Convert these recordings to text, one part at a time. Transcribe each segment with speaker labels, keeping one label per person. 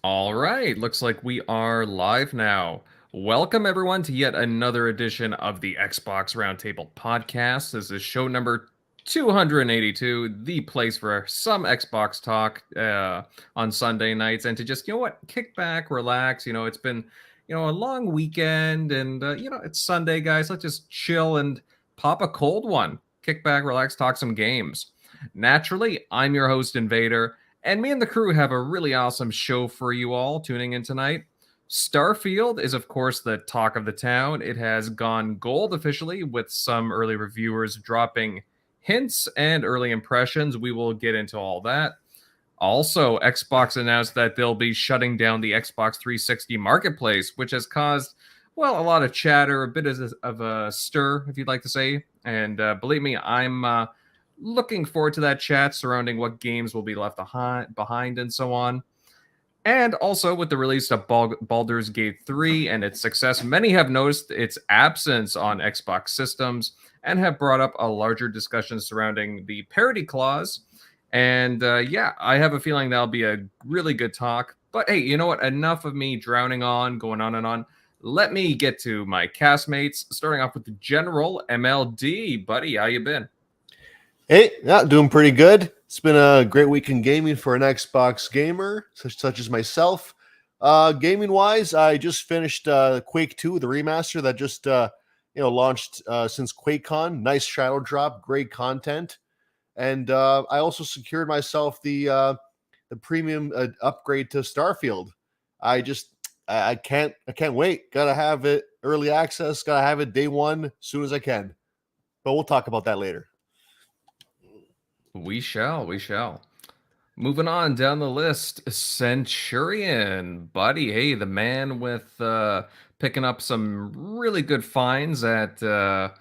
Speaker 1: All right, looks like we are live now. Welcome everyone to yet another edition of the Xbox Roundtable Podcast. This is show number 282, the place for some Xbox talk on Sunday nights, and to just, kick back, relax. It's been, a long weekend, and, it's Sunday, guys. Let's just chill and pop a cold one. Kick back, relax, talk some games. Naturally, I'm your host, Invader, and me and the crew have a really awesome show for you all tuning in tonight. Starfield is, of course, the talk of the town. It has gone gold officially, with some early reviewers dropping hints and early impressions. We will get into all that. Also, Xbox announced that they'll be shutting down the Xbox 360 marketplace, which has caused, well, a lot of chatter, a bit of a stir, if you'd like to say. And believe me, I'm looking forward to that chat surrounding what games will be left behind and so on. And also, with the release of Baldurs Gate 3 and its success, many have noticed its absence on Xbox systems and have brought up a larger discussion surrounding the parity clause. And I have a feeling that'll be a really good talk. But hey, you know what? Enough of me drowning on, going on and on. Let me get to my castmates, starting off with the General MLD. Buddy, how you been?
Speaker 2: Hey, yeah, doing pretty good. It's been a great week in gaming for an Xbox gamer, such as myself. Gaming-wise, I just finished Quake 2, the remaster that just launched since QuakeCon. Nice shadow drop, great content, and I also secured myself the premium upgrade to Starfield. I can't wait. Gotta have it early access. Gotta have it day one as soon as I can. But we'll talk about that later.
Speaker 1: We shall. Moving on down the list, Centurion. Buddy, hey, the man with picking up some really good finds at, a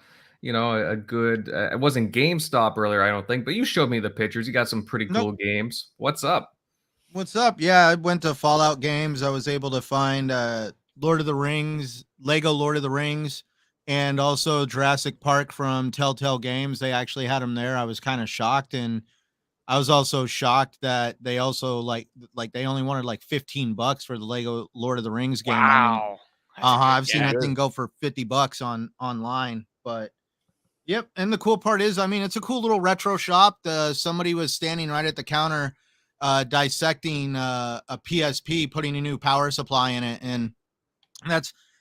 Speaker 1: good, it wasn't GameStop earlier, I don't think, but you showed me the pictures. You got some pretty cool games. What's up?
Speaker 3: Yeah, I went to Fallout Games. I was able to find Lord of the Rings, Lego Lord of the Rings, and also Jurassic Park from Telltale Games. They actually had them there. I was kind of shocked, and I was also shocked that they also like they only wanted like $15 for the Lego Lord of the Rings game.
Speaker 4: Wow.
Speaker 3: I've seen that thing go for $50 online, but yep. And the cool part is, it's a cool little retro shop. Somebody was standing right at the counter dissecting a PSP, putting a new power supply in it, and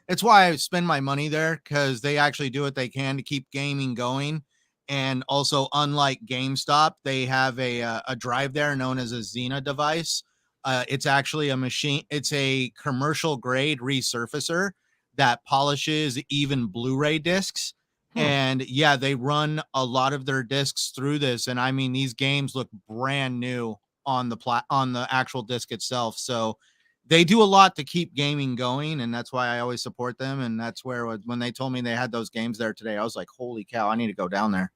Speaker 3: it's why I spend my money there, because they actually do what they can to keep gaming going. And also, unlike GameStop, they have a drive there known as a Xena device. It's actually a machine. It's a commercial grade resurfacer that polishes even Blu-ray discs. And yeah, they run a lot of their discs through this, and these games look brand new on the actual disc itself. So they do a lot to keep gaming going, and that's why I always support them. And that's where, when they told me they had those games there today, I was like, holy cow, I need to go down there.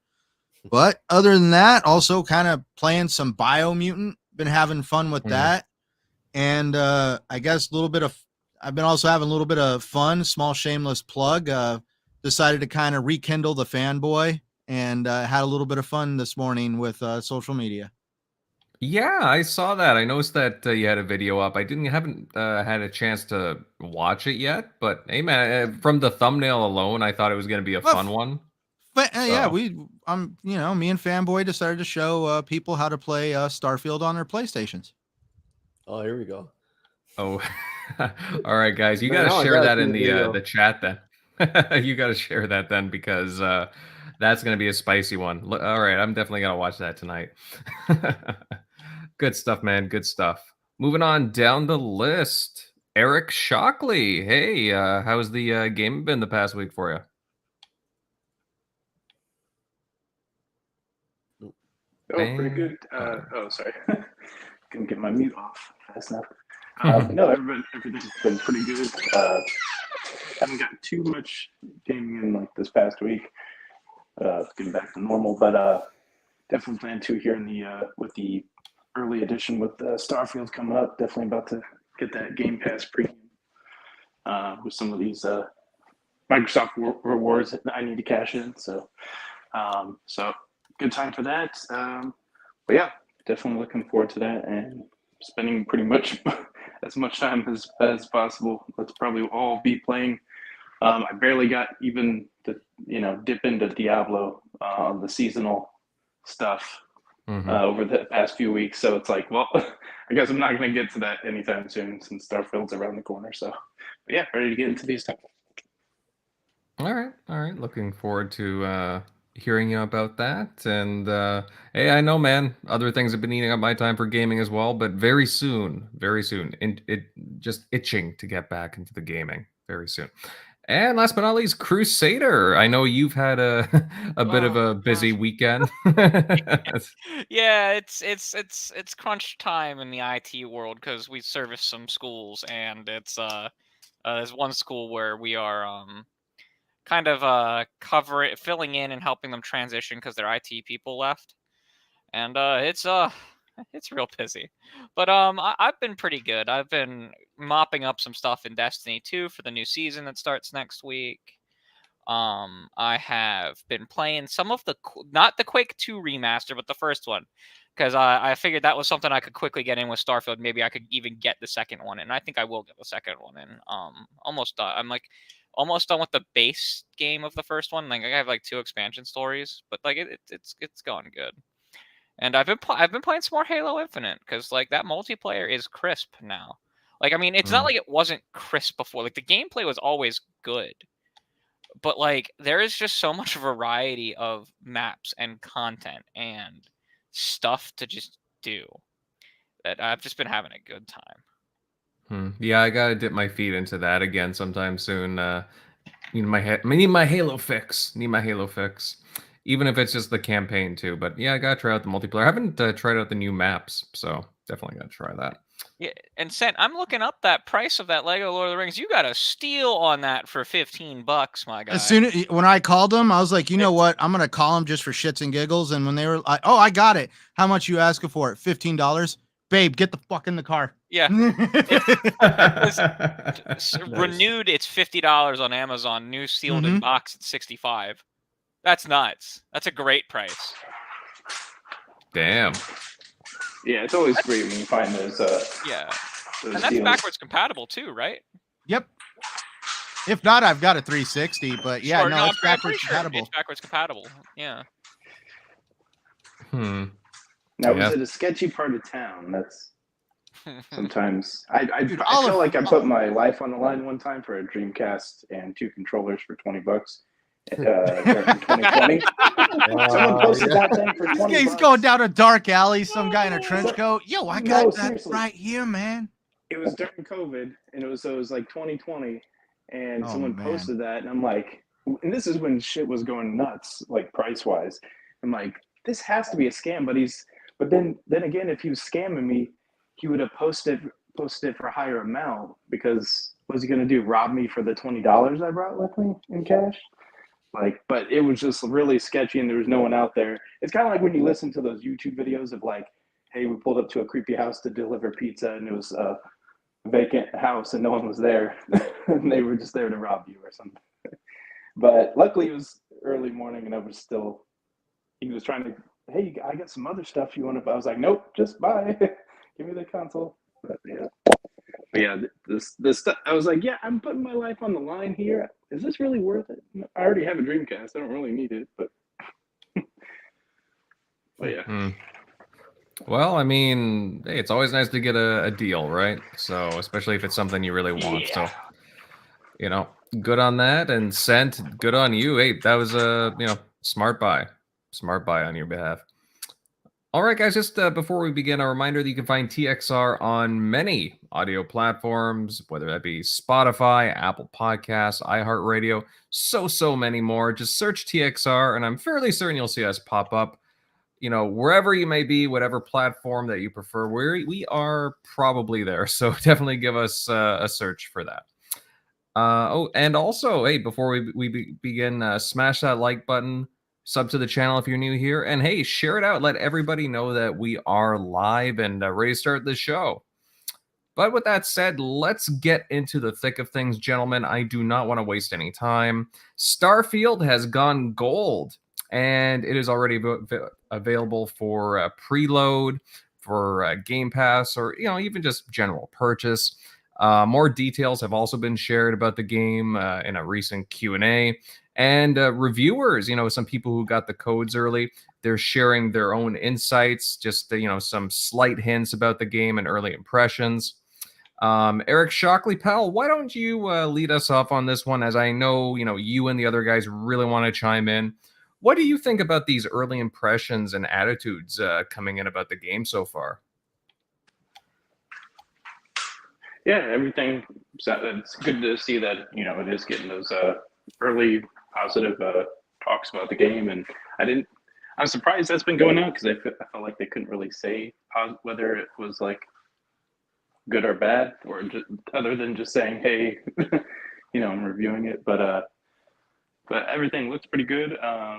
Speaker 3: But other than that, also kind of playing some Biomutant, been having fun with that. And I guess I've been also having a little bit of fun, small shameless plug. Decided to kind of rekindle the fanboy, and had a little bit of fun this morning with social media.
Speaker 1: Yeah, I saw that. I noticed that you had a video up. I haven't had a chance to watch it yet, but hey, man, from the thumbnail alone, I thought it was going to be a fun one.
Speaker 3: But yeah, me and Fanboy decided to show people how to play Starfield on their PlayStations.
Speaker 2: Oh, here we go.
Speaker 1: Oh, all right, guys, you got to share that in the chat then. You got to share that then, because that's going to be a spicy one. All right, I'm definitely going to watch that tonight. Good stuff, man. Good stuff. Moving on down the list, Eric Shockley. Hey, how's the game been the past week for you?
Speaker 4: Oh, pretty good. Sorry. Couldn't get my mute off fast enough. No, everything's been pretty good. Haven't got too much gaming in like this past week. Getting back to normal, but definitely plan to here in the with the early edition with Starfield coming up. Definitely about to get that Game Pass premium with some of these Microsoft rewards that I need to cash in. So good time for that. But yeah, definitely looking forward to that and spending pretty much as much time as possible. Let's probably all be playing. I barely got even to dip into Diablo, the seasonal stuff over the past few weeks. So it's like, well, I guess I'm not going to get to that anytime soon since Starfield's around the corner. So, but yeah, ready to get into these titles.
Speaker 1: All right. Looking forward to hearing you about that. And hey, I know, man, other things have been eating up my time for gaming as well, but very soon, it just itching to get back into the gaming very soon. And last but not least, Crusader. I know you've had a bit of a busy weekend.
Speaker 5: Yeah, it's crunch time in the IT world because we service some schools, and it's there's one school where we are kind of filling in and helping them transition because their IT people left, and it's real busy. But I've been pretty good. I've been mopping up some stuff in Destiny 2 for the new season that starts next week. I have been playing some of not the Quake 2 remaster, but the first one, because I figured that was something I could quickly get in with Starfield. Maybe I could even get the second one, and I think I will get the second one in. Almost done. I'm like almost done with the base game of the first one. Like I have like 2 expansion stories, but like it's going good. And I've been playing some more Halo Infinite because like that multiplayer is crisp now. Like I mean, it's not like it wasn't crisp before. Like the gameplay was always good, but like there is just so much variety of maps and content and stuff to just do that I've just been having a good time.
Speaker 1: Yeah, I gotta dip my feet into that again sometime soon. Need my Halo fix. Even if it's just the campaign too. But yeah, I gotta try out the multiplayer. I haven't tried out the new maps, so definitely gotta try that.
Speaker 5: Yeah, and Sent, I'm looking up that price of that Lego Lord of the Rings. You got a steal on that for $15, my guy.
Speaker 3: When I called them, I was like, you know what? I'm gonna call them just for shits and giggles. And when they were like, "Oh, I got it. How much you asking for it? $15, babe. Get the fuck in the car."
Speaker 5: Yeah. Renewed. It's $50 on Amazon. New sealed in box at $65. That's nuts. That's a great price.
Speaker 1: Damn.
Speaker 4: Yeah, it's always great when you find those. Those
Speaker 5: and that's
Speaker 4: deals.
Speaker 5: backwards compatible too, right?
Speaker 3: Yep. If not, I've got a 360, but yeah, no, it's backwards compatible.
Speaker 5: It's backwards compatible. Yeah.
Speaker 4: Now, was it a sketchy part of town? That's sometimes I feel like I put my life on the line one time for a Dreamcast and 2 controllers for $20. In 2020, someone posted that thing for $20.
Speaker 3: He's going down a dark alley. Some guy in a trench coat. Yo, I got that right here, man.
Speaker 4: It was during COVID, and it was like 2020, and someone posted that, and I'm like, and this is when shit was going nuts, like price wise. I'm like, this has to be a scam, but then again, if he was scamming me, he would have posted it for a higher amount because what was he gonna do? Rob me for the $20 I brought with me in cash? Like, but it was just really sketchy and there was no one out there. It's kind of like when you listen to those YouTube videos of like, hey, we pulled up to a creepy house to deliver pizza and it was a vacant house and no one was there. And they were just there to rob you or something. But luckily it was early morning and he was trying to, hey, I got some other stuff you want to buy. I was like, nope, just buy. Give me the console. But yeah, this stuff, I was like, yeah, I'm putting my life on the line here. Is this really worth it? I already have a Dreamcast. I don't really need it, but yeah.
Speaker 1: Well, I mean, hey, it's always nice to get a deal, right? So, especially if it's something you really want. So, good on that. And Sent, good on you. Hey, that was a, smart buy on your behalf. All right, guys, just before we begin, a reminder that you can find TXR on many audio platforms, whether that be Spotify, Apple Podcasts, iHeartRadio, so many more. Just search TXR, and I'm fairly certain you'll see us pop up. Wherever you may be, whatever platform that you prefer, we are probably there. So definitely give us a search for that. And also, hey, before we begin, smash that like button. Sub to the channel if you're new here. And hey, share it out. Let everybody know that we are live and ready to start the show. But with that said, let's get into the thick of things, gentlemen. I do not want to waste any time. Starfield has gone gold, and it is already available for preload, for Game Pass, or even just general purchase. More details have also been shared about the game in a recent Q&A. And reviewers, some people who got the codes early, they're sharing their own insights, just some slight hints about the game and early impressions. Eric Shockley, pal, why don't you lead us off on this one, as I know, you and the other guys really want to chime in. What do you think about these early impressions and attitudes coming in about the game so far?
Speaker 4: Yeah, everything. It's good to see that it is getting those early positive talks about the game, and I'm surprised that's been going on, because I felt like they couldn't really say whether it was like good or bad, or just, other than just saying, hey, I'm reviewing it. But everything looks pretty good. I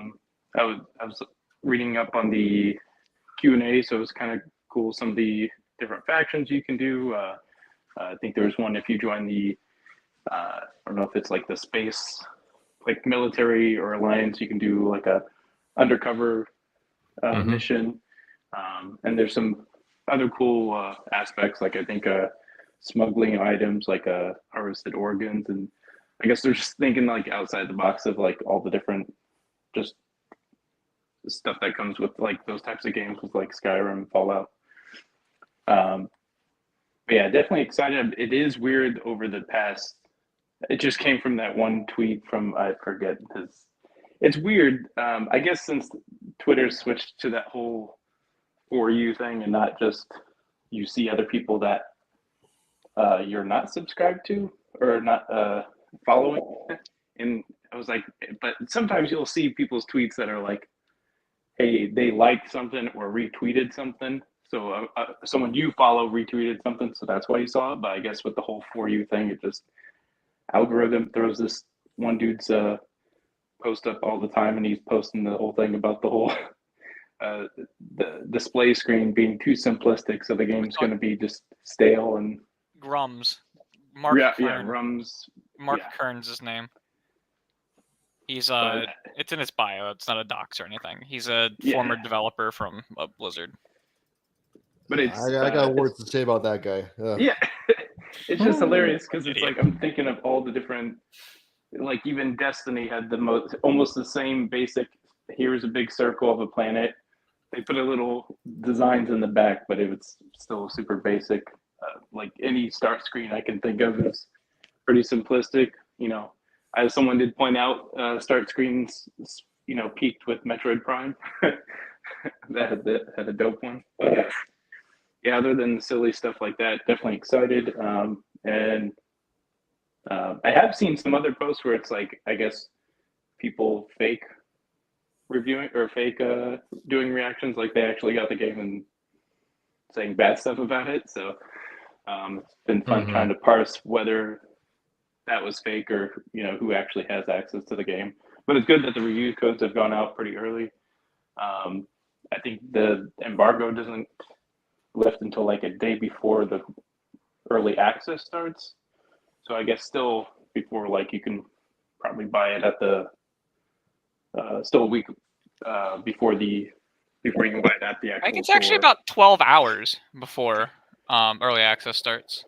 Speaker 4: was reading up on the Q&A, so it was kind of cool. Some of the different factions you can do. I think there was one, if you join the I don't know if it's like the space, like military or alliance, you can do like a undercover mission. And there's some other cool aspects, like I think smuggling items, like harvested organs, and I guess they're just thinking like outside the box of like all the different just stuff that comes with like those types of games, with like Skyrim, Fallout. But yeah, definitely excited. It is weird over the past. It just came from that one tweet from, I forget his. It's weird. I guess since Twitter switched to that whole For You thing, and not just you see other people that you're not subscribed to or not following. And I was like, but sometimes you'll see people's tweets that are like, hey, they liked something or retweeted something. So someone you follow retweeted something, so that's why you saw it. But I guess with the whole For You thing, it just algorithm throws this one dude's post up all the time, and he's posting the whole thing about the whole the display screen being too simplistic, so the game's going to be just stale and
Speaker 5: Grums. Mark Kern.
Speaker 4: Rums.
Speaker 5: Mark Kern's his name. He's it's in his bio. It's not a docs or anything. He's a former developer from Blizzard.
Speaker 2: But I got words to say about that guy.
Speaker 4: Yeah, it's just hilarious, because it's like I'm thinking of all the different, like even Destiny had almost the same basic. Here's a big circle of a planet. They put a little designs in the back, but it was still super basic. Like any start screen I can think of is pretty simplistic. As someone did point out, start screens peaked with Metroid Prime. that had a dope one. But, yeah, other than silly stuff like that, definitely excited. And I have seen some other posts where it's like, I guess people fake reviewing or fake doing reactions, like they actually got the game and saying bad stuff about it. So it's been fun trying to parse whether that was fake or who actually has access to the game. But it's good that the review codes have gone out pretty early. I think the embargo doesn't lift until like a day before the early access starts. So I guess still before, like, you can probably buy it at the still a week before you can buy it at the actual
Speaker 5: I think it's actually about 12 hours before early access starts.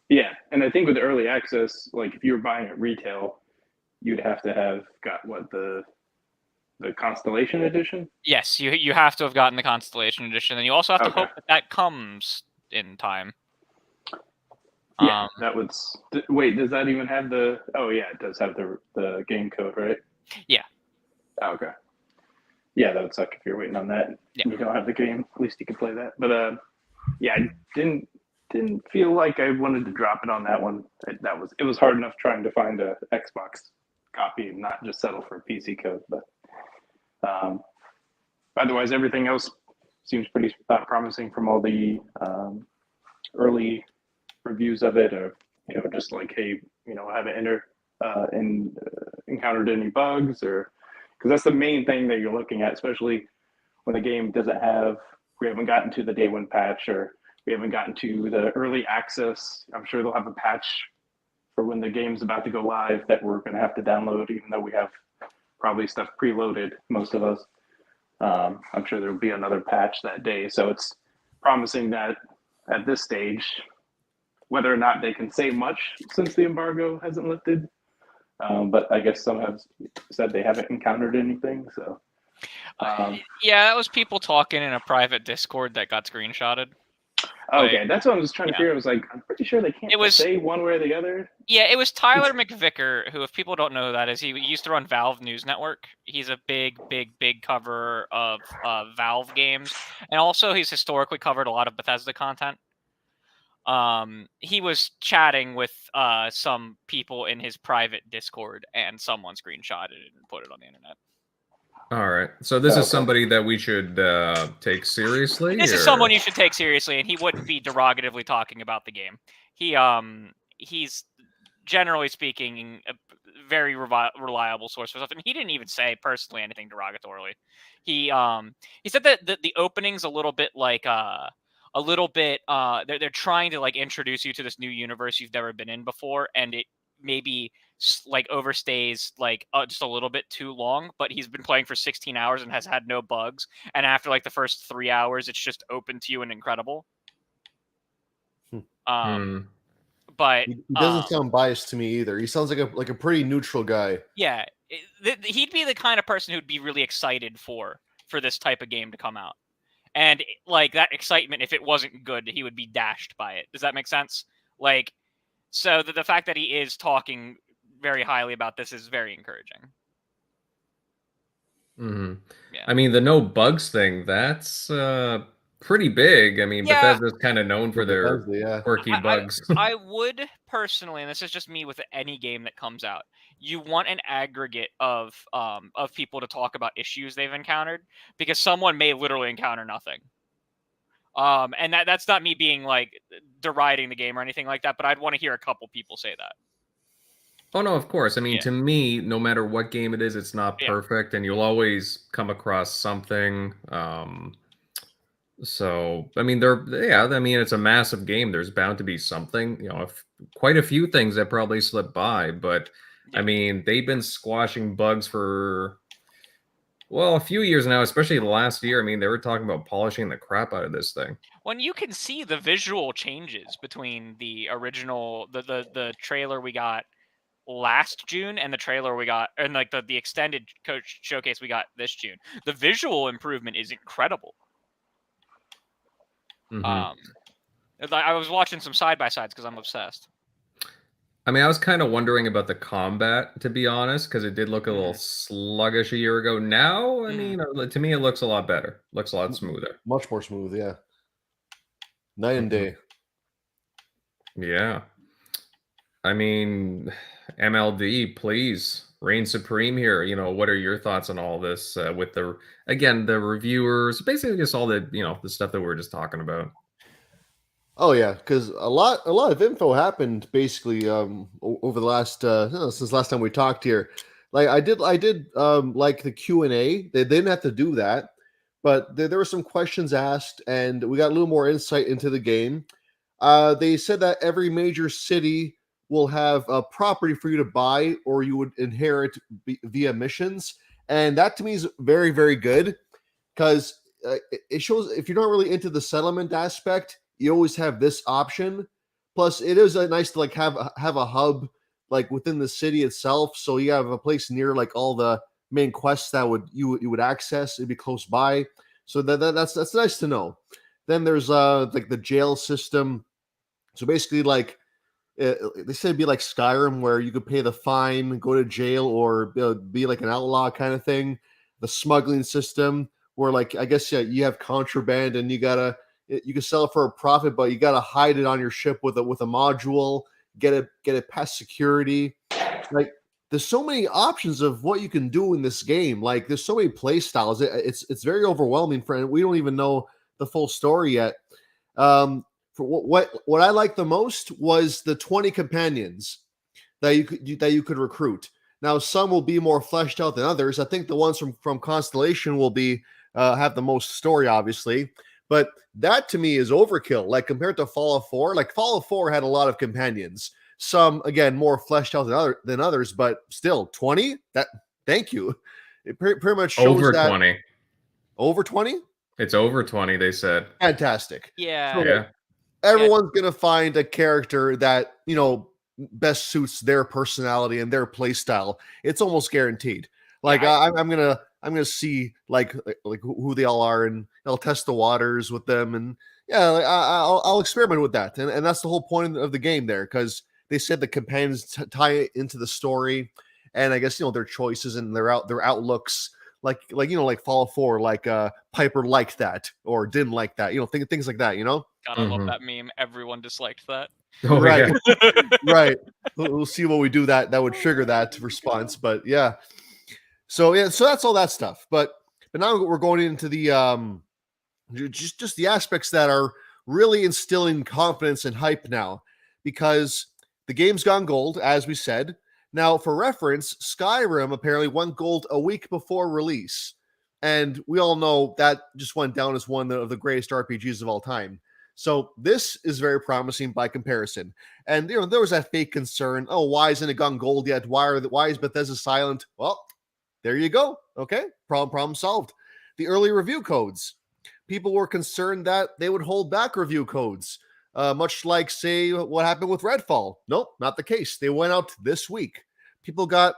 Speaker 4: Yeah, and I think with early access, like if you were buying at retail, you'd have to have got the Constellation Edition?
Speaker 5: Yes, you have to have gotten the Constellation Edition, and you also have to hope that comes in time.
Speaker 4: Yeah, that was... Wait, does that even have the... Oh, yeah, it does have the game code, right?
Speaker 5: Yeah.
Speaker 4: Oh, okay. Yeah, that would suck if you're waiting on that.
Speaker 5: Yeah.
Speaker 4: You don't have the game. At least you can play that. But, yeah, I didn't feel like I wanted to drop it on that one. It was hard enough trying to find a Xbox copy and not just settle for a PC code, but... otherwise, everything else seems pretty promising from all the early reviews of it. Or just like, hey, haven't encountered any bugs, or because that's the main thing that you're looking at, especially when the game doesn't have. We haven't gotten to the day one patch, or We haven't gotten to the early access. I'm sure they'll have a patch for when the game's about to go live that we're going to have to download, even though we have probably stuff preloaded, most of us. I'm sure there'll be another patch that day. So it's promising that at this stage, whether or not they can say much since the embargo hasn't lifted, but I guess some have said they haven't encountered anything. So
Speaker 5: yeah, that was people talking in a private Discord that got screenshotted.
Speaker 4: Okay, that's what I was trying to figure. I was like, I'm pretty sure they can't say one way or the other.
Speaker 5: Yeah, it was Tyler McVicker, who, if people don't know who that is, he used to run Valve News Network. He's a big coverer of Valve games, and also he's historically covered a lot of Bethesda content. He was chatting with some people in his private Discord, and someone screenshotted it and put it on the internet.
Speaker 1: All right. So this is somebody that we should take seriously?
Speaker 5: This is someone you should take seriously, and he wouldn't be derogatively talking about the game. He's generally speaking a very reliable source for stuff, and he didn't even say personally anything derogatorily. He said that the opening's a little bit like they're trying to like introduce you to this new universe you've never been in before, and it maybe like overstays like just a little bit too long, but he's been playing for 16 hours and has had no bugs, and after like the first 3 hours it's just open to you and incredible. But
Speaker 2: he doesn't sound biased to me either. He sounds like a pretty neutral guy.
Speaker 5: Yeah, he'd be the kind of person who'd be really excited for this type of game to come out, and like that excitement, if it wasn't good, he would be dashed by it. Does that make sense? Like, so the fact that he is talking very highly about this is very encouraging.
Speaker 1: Yeah. I mean, the no bugs thing, that's pretty big. I mean, Bethesda's kind of known for their quirky bugs.
Speaker 5: I would personally, and this is just me with any game that comes out, you want an aggregate of people to talk about issues they've encountered, because someone may literally encounter nothing. And that's not me being like deriding the game or anything like that, but I'd want to hear a couple people say that.
Speaker 1: Oh, no, of course. I mean, to me, no matter what game it is, it's not perfect, and you'll always come across something. So, I mean, it's a massive game. There's bound to be something, quite a few things that probably slip by, but I mean, they've been squashing bugs for, a few years now, especially the last year. I mean, they were talking about polishing the crap out of this thing.
Speaker 5: When you can see the visual changes between the original, the trailer we got last June and the trailer we got, and like the extended showcase we got this June, the visual improvement is incredible. I was watching some side-by-sides because I'm obsessed.
Speaker 1: I mean, I was kind of wondering about the combat, to be honest, because it did look a little sluggish a year ago. Now, I mean, to me, it looks a lot better. Looks a lot smoother.
Speaker 2: Much more smooth, yeah. Night and day.
Speaker 1: Yeah. I mean, MLD, please reign supreme here. What are your thoughts on all this with the reviewers, basically just all the, the stuff that we're just talking about?
Speaker 2: Oh yeah, because a lot of info happened basically over the last since last time we talked here. Like I did like the Q&A. They didn't have to do that, but there were some questions asked, and we got a little more insight into the game. They said that every major city will have a property for you to buy, or you would inherit via missions, and that to me is very, very good, because it shows if you're not really into the settlement aspect, you always have this option. Plus, it is nice to like have a hub like within the city itself, so you have a place near like all the main quests that you would access. It'd be close by, so that's nice to know. Then there's like the jail system. So basically, like they said, it'd be like Skyrim, where you could pay the fine, go to jail, or be like an outlaw kind of thing. The smuggling system, where like I guess you have contraband and you can sell it for a profit, but you gotta hide it on your ship with a module, get it past security. Like there's so many options of what you can do in this game. Like there's so many play styles. It's very overwhelming, friend. We don't even know the full story yet. For what I liked the most was the 20 companions that you could recruit. Now some will be more fleshed out than others. I think the ones from Constellation will be have the most story, obviously. But that to me is overkill. Like compared to Fallout 4, like Fallout 4 had a lot of companions. Some again more fleshed out than others, but still 20. Thank you. It pretty much shows
Speaker 1: over
Speaker 2: that
Speaker 1: 20.
Speaker 2: Over 20.
Speaker 1: It's over 20. They said.
Speaker 2: Fantastic.
Speaker 5: Yeah.
Speaker 2: So,
Speaker 1: Yeah.
Speaker 2: everyone's gonna find a character that best suits their personality and their play style. It's almost guaranteed. Like I'm gonna see like who they all are, and I'll test the waters with them, and I'll experiment with that, and that's the whole point of the game there, because they said the companions tie into the story, and I guess their choices and their outlooks, like Fallout 4, like Piper liked that or didn't like that, things like that,
Speaker 5: God, I love that meme. Everyone disliked that.
Speaker 1: Oh,
Speaker 2: right.
Speaker 1: Yeah.
Speaker 2: Right. We'll see what we do that would trigger that response. But yeah. So that's all that stuff. But now we're going into the just the aspects that are really instilling confidence and hype now, because the game's gone gold, as we said. Now, for reference, Skyrim apparently went gold a week before release. And we all know that just went down as one of the greatest RPGs of all time. So this is very promising by comparison. And there was that fake concern. Oh, why isn't it gone gold yet? Why is Bethesda silent? Well, there you go. Okay, problem solved. The early review codes. People were concerned that they would hold back review codes, much like, say, what happened with Redfall. Nope, not the case. They went out this week. People got,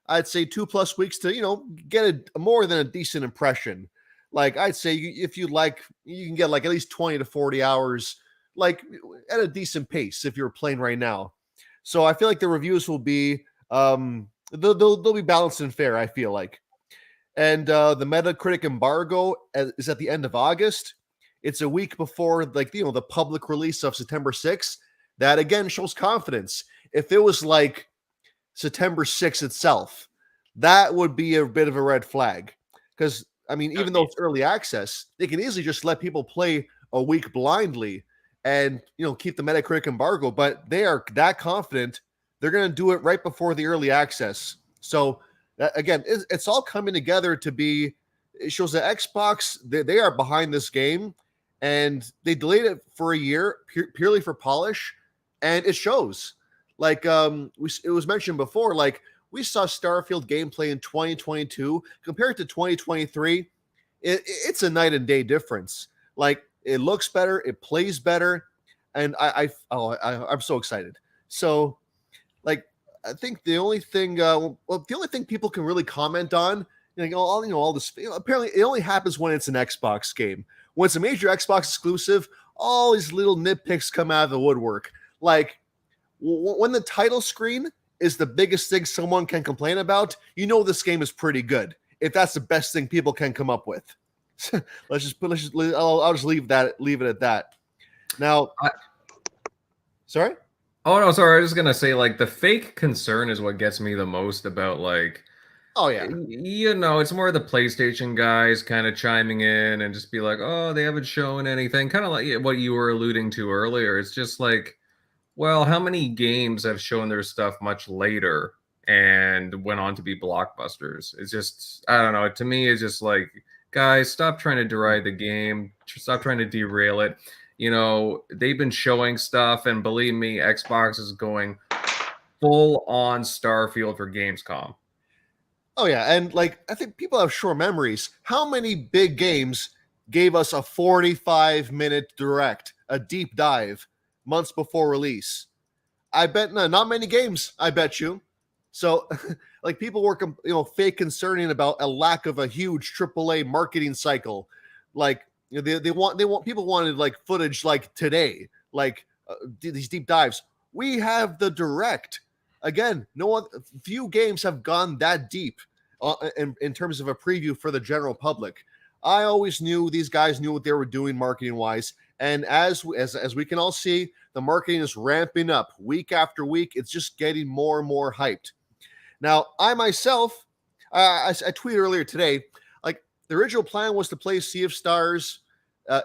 Speaker 2: I'd say, 2+ weeks to get a more than a decent impression. Like, I'd say if you like, you can get like at least 20 to 40 hours, like at a decent pace if you're playing right now. So I feel like the reviews will be, they'll be balanced and fair, I feel like. And the Metacritic embargo is at the end of August. It's a week before, like, the public release of September 6th. That again shows confidence. If it was like September 6th itself, that would be a bit of a red flag. Because I mean, even though it's early access, they can easily just let people play a week blindly and keep the Metacritic embargo. But they are that confident, they're going to do it right before the early access. So again, it's all coming together to be. It shows that Xbox, they are behind this game, and they delayed it for a year purely for polish, and it shows. Like it was mentioned before, like, we saw Starfield gameplay in 2022 compared to 2023. It's a night and day difference. Like, it looks better, it plays better, and I'm so excited. So, like, I think the only thing people can really comment on, all this. Apparently, it only happens when it's an Xbox game. When it's a major Xbox exclusive, all these little nitpicks come out of the woodwork. Like, when the title screen is the biggest thing someone can complain about, this game is pretty good. If that's the best thing people can come up with. I'll just leave it at that. Now, sorry?
Speaker 1: Oh no, sorry. I was just gonna say, like, the fake concern is what gets me the most about, like,
Speaker 2: oh yeah,
Speaker 1: it's more the PlayStation guys kind of chiming in and just be like, oh, they haven't shown anything, kind of like what you were alluding to earlier. It's just like, well, how many games have shown their stuff much later and went on to be blockbusters? It's just, I don't know. To me, it's just like, guys, stop trying to deride the game. Stop trying to derail it. They've been showing stuff, and believe me, Xbox is going full on Starfield for Gamescom.
Speaker 2: Oh yeah, and like, I think people have short memories. How many big games gave us a 45-minute direct, a deep dive, months before release? I bet not many games, I bet you. So, like, people were fake concerning about a lack of a huge AAA marketing cycle. Like, people wanted like footage like today, like these deep dives. We have the direct. Again, few games have gone that deep in terms of a preview for the general public. I always knew these guys knew what they were doing marketing wise, and as we can all see, the marketing is ramping up week after week. It's just getting more and more hyped. Now, I myself, I tweeted earlier today, like, the original plan was to play Sea of Stars,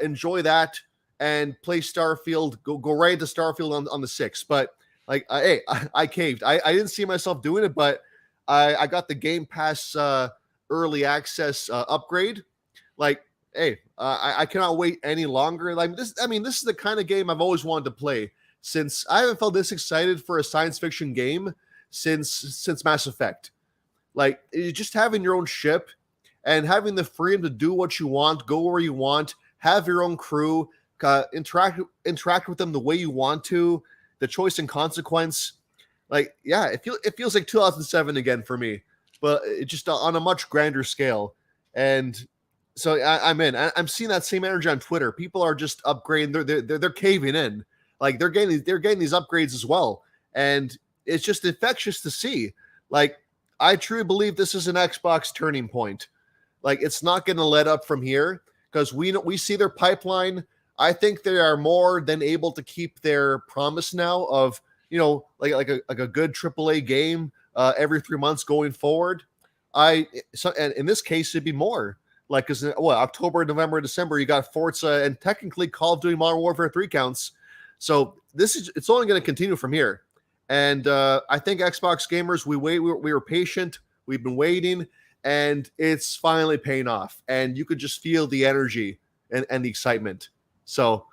Speaker 2: enjoy that, and play Starfield, go right into Starfield on the 6th. But like, I caved. I didn't see myself doing it, but I got the Game Pass early access upgrade. Like, hey, I cannot wait any longer. Like this, I mean, this is the kind of game I've always wanted to play since I haven't felt this excited for a science fiction game since Mass Effect. Like just having your own ship and having the freedom to do what you want, go where you want, have your own crew, interact with them the way you want to, the choice and consequence. Like, yeah, it feels like 2007 again for me, but it just on a much grander scale. And so I'm in. I'm seeing that same energy on Twitter. People are just upgrading. They're caving in. Like they're getting these upgrades as well, and it's just infectious to see. Like I truly believe this is an Xbox turning point. Like it's not going to let up from here because we see their pipeline. I think they are more than able to keep their promise now of like a good AAA game every 3 months going forward. And in this case it'd be more. Like, because October, November, December, you got Forza and technically Call of Duty Modern Warfare 3 counts. So it's only going to continue from here. And I think Xbox gamers, we were patient. We've been waiting, and it's finally paying off. And you could just feel the energy and the excitement. So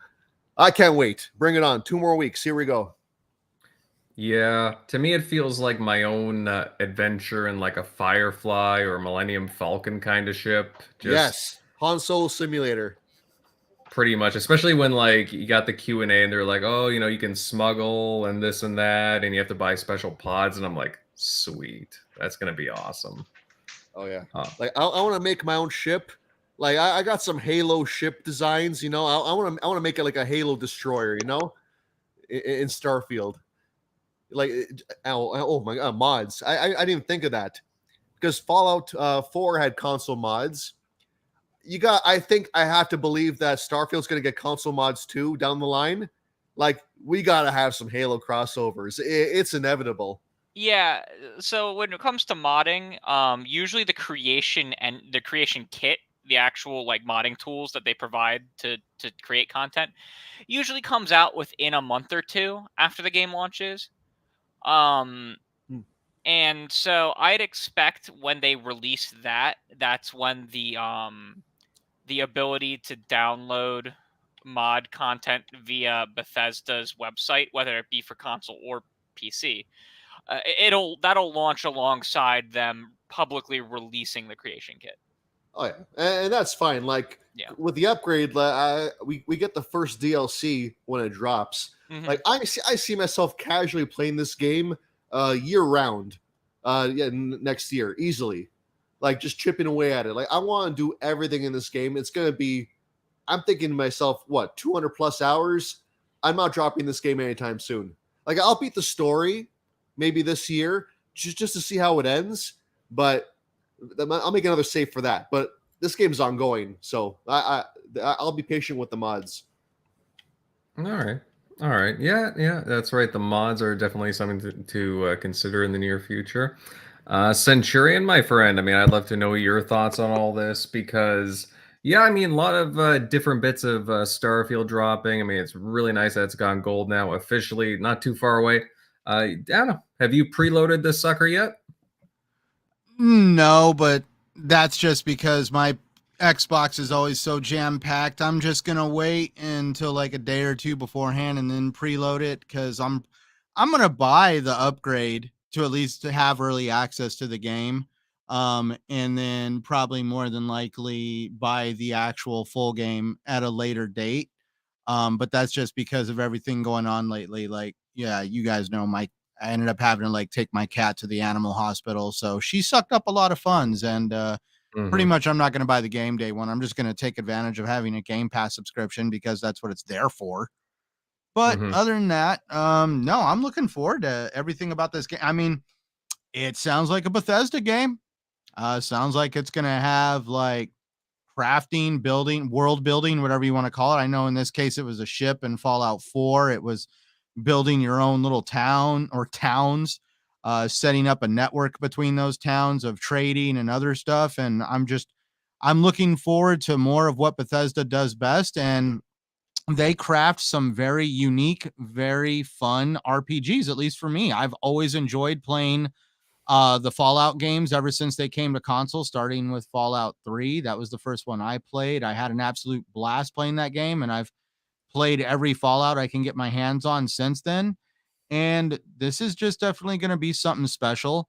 Speaker 2: I can't wait. Bring it on. 2 more weeks. Here we go.
Speaker 1: Yeah, to me it feels like my own adventure in like a Firefly or Millennium Falcon kind of ship.
Speaker 2: Yes, Han Solo Simulator.
Speaker 1: Pretty much, especially when like you got the Q&A and they're like, oh, you can smuggle and this and that, and you have to buy special pods, and I'm like, sweet, that's gonna be awesome.
Speaker 2: Oh yeah, like I want to make my own ship. Like I got some Halo ship designs. I want to make it like a Halo destroyer. In Starfield. Like oh my god, mods. I didn't even think of that because Fallout 4 had console mods. I think I have to believe that Starfield's going to get console mods too down the line. Like we got to have some Halo crossovers. It's inevitable.
Speaker 5: Yeah, so when it comes to modding, usually the creation kit, the actual like modding tools that they provide to create content, usually comes out within a month or two after the game launches. And so I'd expect when they release that's when the ability to download mod content via Bethesda's website, whether it be for console or PC, that'll launch alongside them publicly releasing the creation kit.
Speaker 2: Oh yeah, and that's fine. Like with the upgrade, we get the first DLC when it drops. Mm-hmm. Like I see myself casually playing this game year round, next year easily. Like just chipping away at it. Like I want to do everything in this game. It's gonna be. I'm thinking to myself, 200 plus hours? I'm not dropping this game anytime soon. Like I'll beat the story maybe this year just to see how it ends, but I'll make another save for that. But this game's ongoing, so I'll be patient with the mods.
Speaker 1: All right. Yeah, that's right. The mods are definitely something to consider in the near future. Centurion, my friend, I mean, I'd love to know your thoughts on all this because, yeah, I mean, a lot of different bits of Starfield dropping. I mean, it's really nice that it's gone gold now officially, not too far away. I don't know. Have you preloaded this sucker yet?
Speaker 3: No, but that's just because my Xbox is always so jam-packed. I'm just going to wait until like a day or two beforehand and then preload it because I'm going to buy the upgrade to at least have early access to the game. And then probably more than likely buy the actual full game at a later date. But that's just because of everything going on lately. Like, yeah, you guys know I ended up having to like take my cat to the animal hospital. So she sucked up a lot of funds and, pretty much I'm not going to buy the game day one. I'm just going to take advantage of having a Game Pass subscription because that's what it's there for. But other than that, no, I'm looking forward to everything about this game. I mean, it sounds like a Bethesda game. Sounds like it's going to have like crafting, building, world building, whatever you want to call it. I know in this case, it was a ship in Fallout 4. It was building your own little town or towns, setting up a network between those towns of trading and other stuff. And I'm looking forward to more of what Bethesda does best. And they craft some very unique, very fun RPGs, at least for me. I've always enjoyed playing the Fallout games ever since they came to console, starting with Fallout 3. That was the first one I played. I had an absolute blast playing that game, and I've played every Fallout I can get my hands on since then. And this is just definitely going to be something special.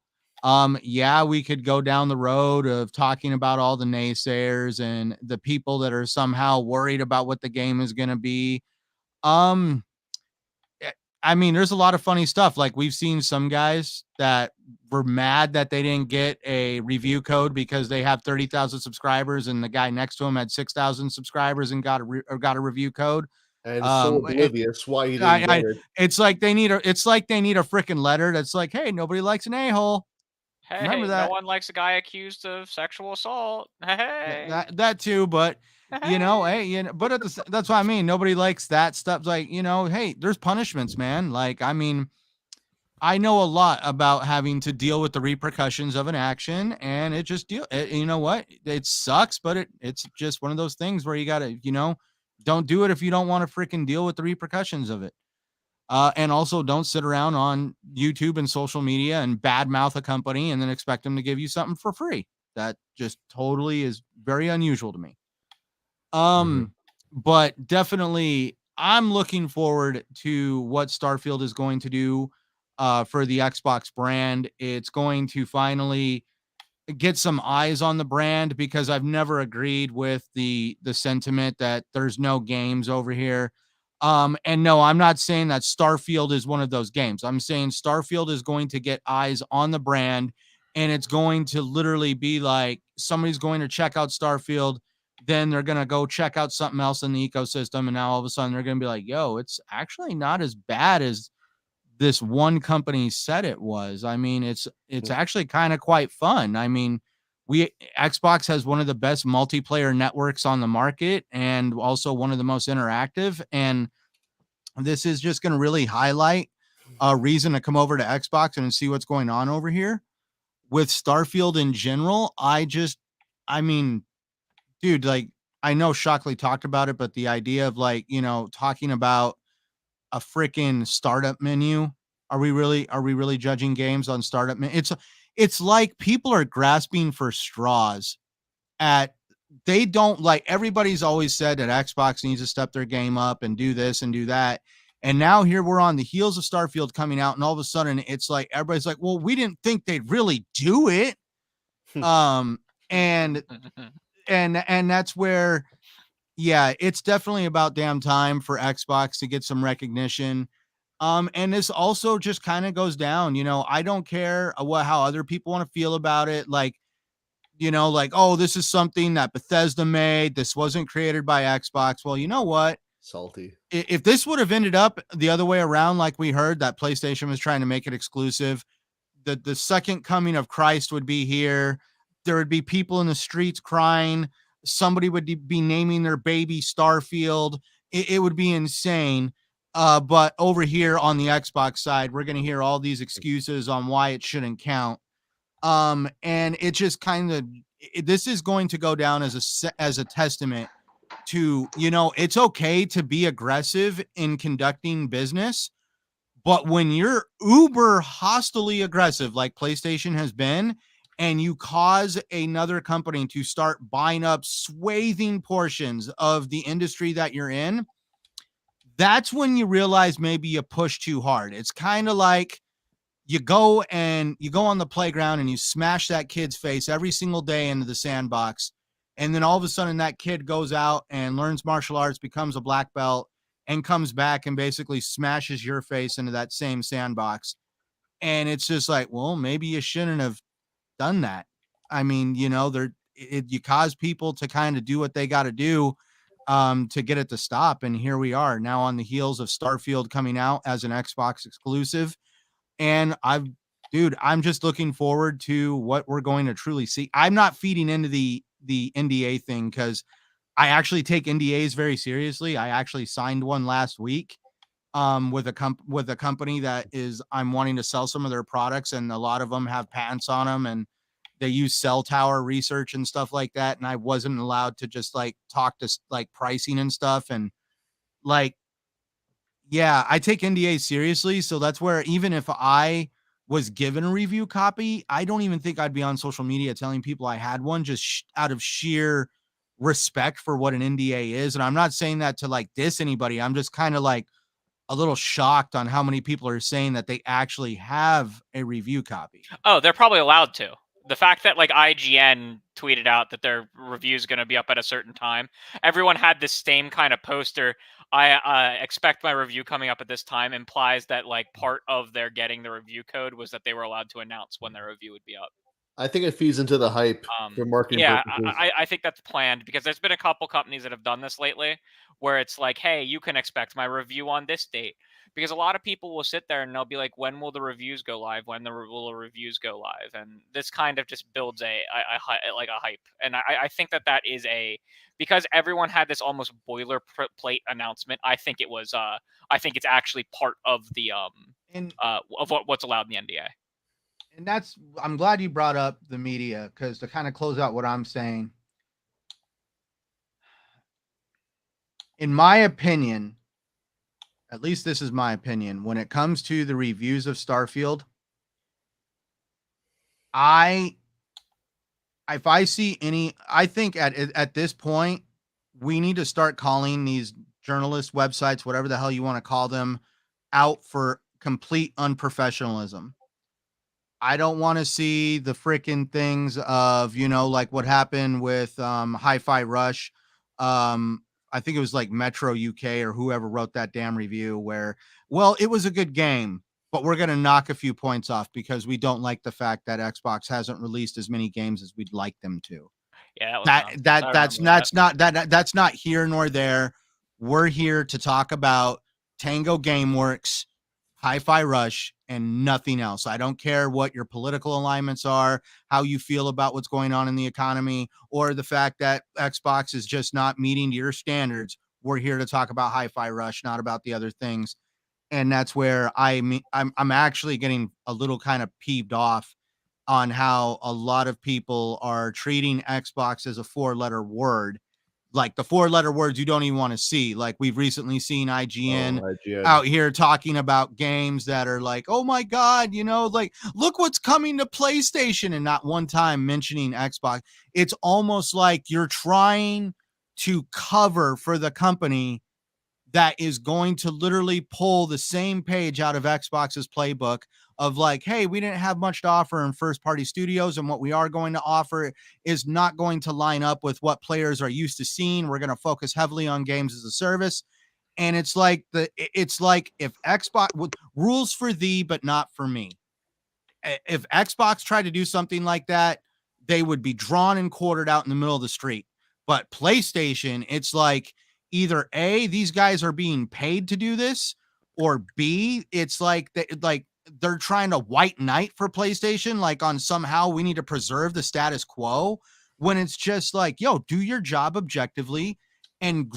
Speaker 3: Yeah, we could go down the road of talking about all the naysayers and the people that are somehow worried about what the game is going to be. I mean, there's a lot of funny stuff. Like, we've seen some guys that were mad that they didn't get a review code because they have 30,000 subscribers and the guy next to him had 6,000 subscribers and got a review code.
Speaker 2: And so oblivious why you didn't get it.
Speaker 3: It's like they need a freaking letter that's like, hey, nobody likes an a-hole.
Speaker 5: Hey,
Speaker 3: remember that.
Speaker 5: No one likes a guy accused of sexual assault. Hey,
Speaker 3: that too, but hey, but that's what I mean. Nobody likes that stuff. Like, hey, there's punishments, man. Like, I mean, I know a lot about having to deal with the repercussions of an action, and it just you know what? It sucks, but it's just one of those things where you gotta, don't do it if you don't want to freaking deal with the repercussions of it. And also, don't sit around on YouTube and social media and badmouth a company and then expect them to give you something for free. That just totally is very unusual to me. But definitely, I'm looking forward to what Starfield is going to do for the Xbox brand. It's going to finally get some eyes on the brand, because I've never agreed with the sentiment that there's no games over here. And no, I'm not saying that Starfield is one of those games. I'm saying Starfield is going to get eyes on the brand, and it's going to literally be like somebody's going to check out Starfield, then they're going to go check out something else in the ecosystem, and now all of a sudden they're going to be like, yo, it's actually not as bad as this one company said it was. I mean, it's actually kind of quite fun. I mean, Xbox has one of the best multiplayer networks on the market, and also one of the most interactive. And this is just going to really highlight a reason to come over to Xbox and see what's going on over here with Starfield in general. I mean, dude, like, I know Shockley talked about it, but the idea of, like, talking about a freaking startup menu. Are we really judging games on startup menu? It's like people are grasping for straws they don't, like, everybody's always said that Xbox needs to step their game up and do this and do that. And now here we're on the heels of Starfield coming out, and all of a sudden it's like, everybody's like, well, we didn't think they'd really do it. And that's where, yeah, it's definitely about damn time for Xbox to get some recognition. And this also just kind of goes down, I don't care how other people want to feel about it. Like, like, oh, this is something that Bethesda made. This wasn't created by Xbox. Well, you know what?
Speaker 2: Salty.
Speaker 3: If this would have ended up the other way around, like we heard that PlayStation was trying to make it exclusive, the second coming of Christ would be here. There would be people in the streets crying. Somebody would be naming their baby Starfield. It would be insane. But over here on the Xbox side, we're going to hear all these excuses on why it shouldn't count. And it just kind of, this is going to go down as a testament to, it's okay to be aggressive in conducting business, but when you're uber hostily aggressive, like PlayStation has been, and you cause another company to start buying up swathing portions of the industry that you're in, that's when you realize maybe you push too hard. It's kind of like you go on the playground and you smash that kid's face every single day into the sandbox. And then all of a sudden that kid goes out and learns martial arts, becomes a black belt, and comes back and basically smashes your face into that same sandbox. And it's just like, well, maybe you shouldn't have done that. I mean, you cause people to kind of do what they got to do to get it to stop. And here we are now on the heels of Starfield coming out as an Xbox exclusive. And I'm just looking forward to what we're going to truly see. I'm not feeding into the NDA thing, because I actually take NDAs very seriously. I actually signed one last week with a company that I'm wanting to sell some of their products, and a lot of them have patents on them, and they use cell tower research and stuff like that. And I wasn't allowed to just like talk to like pricing and stuff. And like, yeah, I take NDAs seriously. So that's where, even if I was given a review copy, I don't even think I'd be on social media telling people I had one, just out of sheer respect for what an NDA is. And I'm not saying that to like diss anybody. I'm just kind of like a little shocked on how many people are saying that they actually have a review copy.
Speaker 5: Oh, they're probably allowed to. The fact that like IGN tweeted out that their review is going to be up at a certain time, everyone had this same kind of poster. I expect my review coming up at this time implies that like part of their getting the review code was that they were allowed to announce when their review would be up.
Speaker 2: I think it feeds into the hype for marketing purposes.
Speaker 5: I think that's planned because there's been a couple companies that have done this lately where it's like, hey, you can expect my review on this date. Because a lot of people will sit there and they'll be like, when will the reviews go live? When will the reviews go live? And this kind of just builds a hype. And I think that is because everyone had this almost boilerplate announcement. I think it was I think it's actually part of the of what's allowed in the NDA.
Speaker 3: And I'm glad you brought up the media, because to kind of close out what I'm saying, in my opinion, at least this is my opinion, when it comes to the reviews of Starfield, I think at this point, we need to start calling these journalist websites, whatever the hell you want to call them, out for complete unprofessionalism. I don't want to see the freaking things of, like what happened with Hi-Fi Rush. I think it was like Metro UK or whoever wrote that damn review where, well, it was a good game, but we're going to knock a few points off because we don't like the fact that Xbox hasn't released as many games as we'd like them to.
Speaker 5: Yeah,
Speaker 3: that's not here nor there. We're here to talk about Tango Gameworks, Hi-Fi Rush, and nothing else. I don't care what your political alignments are, how you feel about what's going on in the economy, or the fact that Xbox is just not meeting your standards. We're here to talk about Hi-Fi Rush, not about the other things. And that's where I'm actually getting a little kind of peeved off on how a lot of people are treating Xbox as a 4-letter word. Like the 4-letter words you don't even want to see. Like we've recently seen IGN out here talking about games that are like, oh my God, like look what's coming to PlayStation, and not one time mentioning Xbox. It's almost like you're trying to cover for the company that is going to literally pull the same page out of Xbox's playbook of like, hey, we didn't have much to offer in first-party studios, and what we are going to offer is not going to line up with what players are used to seeing. We're going to focus heavily on games as a service. And it's like if Xbox with rules for thee, but not for me. If Xbox tried to do something like that, they would be drawn and quartered out in the middle of the street. But PlayStation, it's like either A, these guys are being paid to do this, or B, it's like they're trying to white knight for PlayStation, like on somehow we need to preserve the status quo, when it's just like, yo, do your job objectively and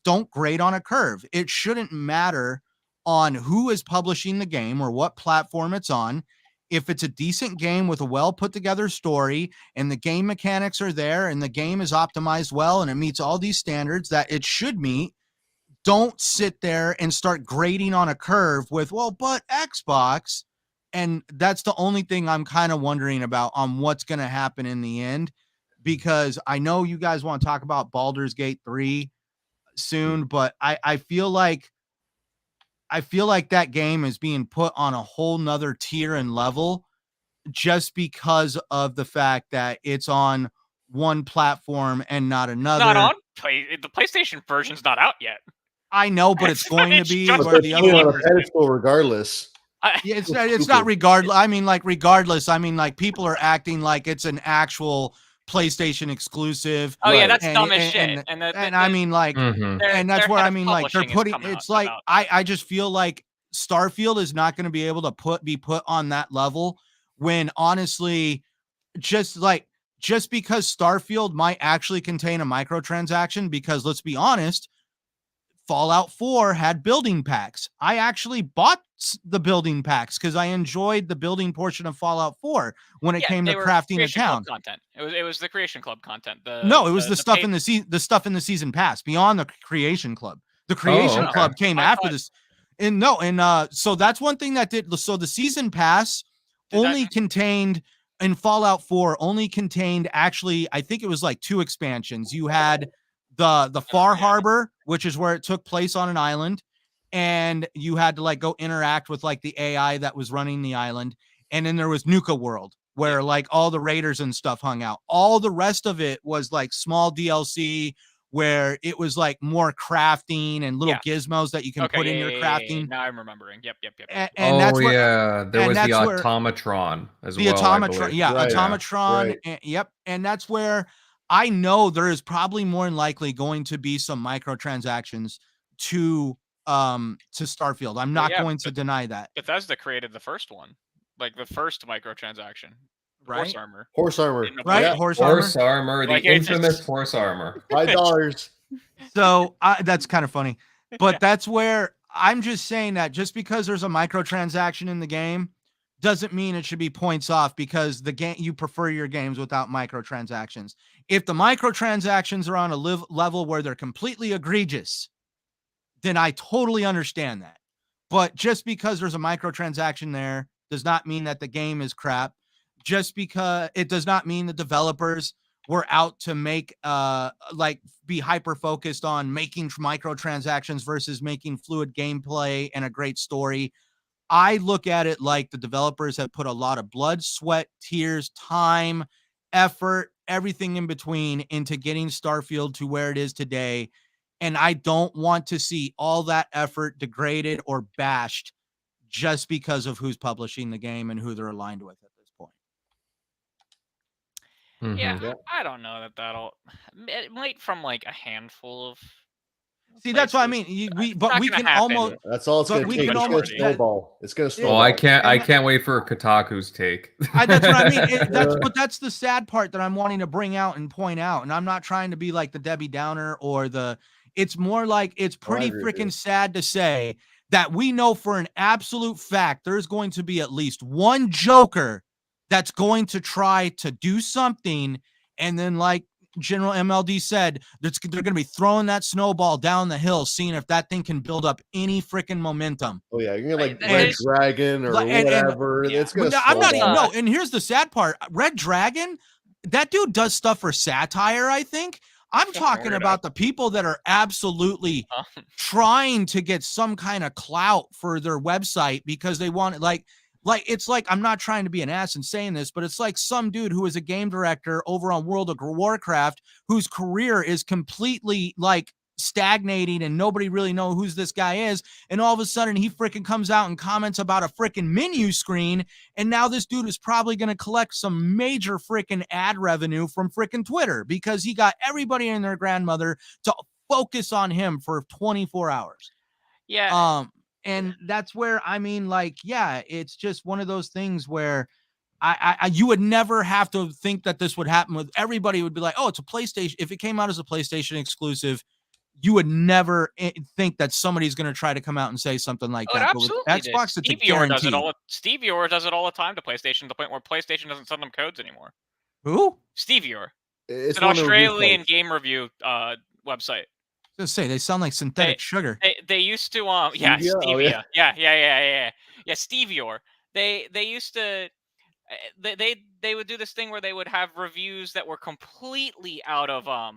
Speaker 3: don't grade on a curve. It shouldn't matter on who is publishing the game or what platform it's on. If it's a decent game with a well put together story and the game mechanics are there and the game is optimized well and it meets all these standards that it should meet, don't sit there and start grading on a curve with, well, but Xbox. And that's the only thing I'm kind of wondering about on what's going to happen in the end, because I know you guys want to talk about Baldur's Gate 3 soon, but I feel like that game is being put on a whole nother tier and level just because of the fact that it's on one platform and not another.
Speaker 5: Not on the PlayStation version's not out yet.
Speaker 3: I know, but it's going to be
Speaker 2: where the other on a pedestal regardless.
Speaker 3: It's not regardless. I mean, like regardless. I mean, like people are acting like it's an actual PlayStation exclusive.
Speaker 5: Oh yeah, that's dumb as shit. And
Speaker 3: I mean, like, and that's where I mean, like they're putting. It's like I just feel like Starfield is not going to be able to be put on that level when honestly, just because Starfield might actually contain a microtransaction, because let's be honest, Fallout 4 had building packs. I actually bought the building packs because I enjoyed the building portion of Fallout 4 when it came to crafting a town.
Speaker 5: Content. It was the Creation Club content.
Speaker 3: It was the stuff in the season pass beyond the Creation Club. The Creation Club came after this. So that's one thing that did. So the season pass contained in Fallout 4 only contained actually, I think it was like 2 expansions. You had the Far Harbor, which is where it took place on an island, and you had to like go interact with like the AI that was running the island. And then there was Nuka World, where like all the raiders and stuff hung out. All the rest of it was like small DLC where it was like more crafting and little gizmos that you can put in your crafting.
Speaker 5: Now I'm remembering. Yep.
Speaker 3: And that's
Speaker 1: where, there was the Automatron as well.
Speaker 3: Automatron, Automatron. Right. And, and that's where I know there is probably more than likely going to be some microtransactions to Starfield. I'm not going to deny that.
Speaker 5: Bethesda created the first one, like the first microtransaction.
Speaker 3: Right?
Speaker 2: Horse armor.
Speaker 3: Right?
Speaker 2: Yeah.
Speaker 3: Horse
Speaker 1: armor. The infamous horse armor.
Speaker 2: $5.
Speaker 3: So that's kind of funny. But that's where I'm just saying that just because there's a microtransaction in the game doesn't mean it should be points off because the game you prefer your games without microtransactions. If the microtransactions are on a level where they're completely egregious, then I totally understand that. But just because there's a microtransaction there does not mean that the game is crap. Just because it does not mean the developers were out to make be hyper focused on making microtransactions versus making fluid gameplay and a great story. I look at it like the developers have put a lot of blood, sweat, tears, time, effort, everything in between into getting Starfield to where it is today. And I don't want to see all that effort degraded or bashed just because of who's publishing the game and who they're aligned with at this point.
Speaker 5: Yeah, I don't know that it might from like a handful of.
Speaker 3: See, that's what I mean. We can almost.
Speaker 2: That's all it's going to take. It's going to snowball. It's going to snowball.
Speaker 1: Oh, I can't wait for Kotaku's take.
Speaker 3: That's what I mean. But that's the sad part that I'm wanting to bring out and point out. And I'm not trying to be like the Debbie Downer or the. It's more like it's pretty freaking sad to say that we know for an absolute fact there's going to be at least one Joker that's going to try to do something, and then like General MLD said, they're going to be throwing that snowball down the hill, seeing if that thing can build up any freaking momentum.
Speaker 2: Oh yeah, you're gonna like Red Dragon or whatever. It's gonna.
Speaker 3: I'm not even no. And here's the sad part: Red Dragon, that dude does stuff for satire. I think I'm talking about the people that are absolutely trying to get some kind of clout for their website because they want like it's like, I'm not trying to be an ass in saying this, but it's like some dude who is a game director over on World of Warcraft whose career is completely like stagnating and nobody really know who this guy is. And all of a sudden he freaking comes out and comments about a freaking menu screen. And now this dude is probably going to collect some major freaking ad revenue from freaking Twitter because he got everybody and their grandmother to focus on him for 24 hours.
Speaker 5: Yeah.
Speaker 3: And that's where, I mean, like, yeah, it's just one of those things where you would never have to think that this would happen with everybody would be like, oh, it's a PlayStation. If it came out as a PlayStation exclusive, you would never think that somebody's going to try to come out and say something like that.
Speaker 5: But with
Speaker 3: Xbox, it's a guarantee.
Speaker 5: Steve Eeyore does it all the time to PlayStation, to the point where PlayStation doesn't send them codes anymore.
Speaker 3: Who?
Speaker 5: Steve Eeyore. It's an Australian game review website.
Speaker 3: Just say they sound like synthetic sugar.
Speaker 5: They used to Stevia. Oh, yeah. Yeah, Steve Eeyore. They used to they would do this thing where they would have reviews that were completely out of out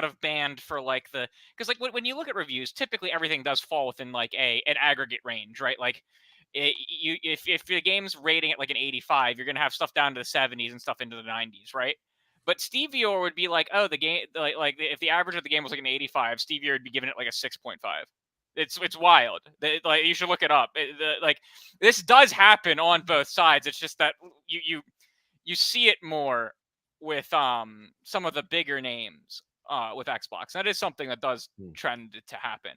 Speaker 5: of band for like the, because like when you look at reviews, typically everything does fall within like an aggregate range, right? Like if the game's rating at like an 85, you're gonna have stuff down to the 70s and stuff into the 90s, right? But Steve Eeyore would be like, oh, the game, like if the average of the game was like an 85, Steve Eeyore would be giving it like a 6.5. It's wild. Like you should look it up. Like this does happen on both sides. It's just that you see it more with some of the bigger names with Xbox. That is something that does trend to happen.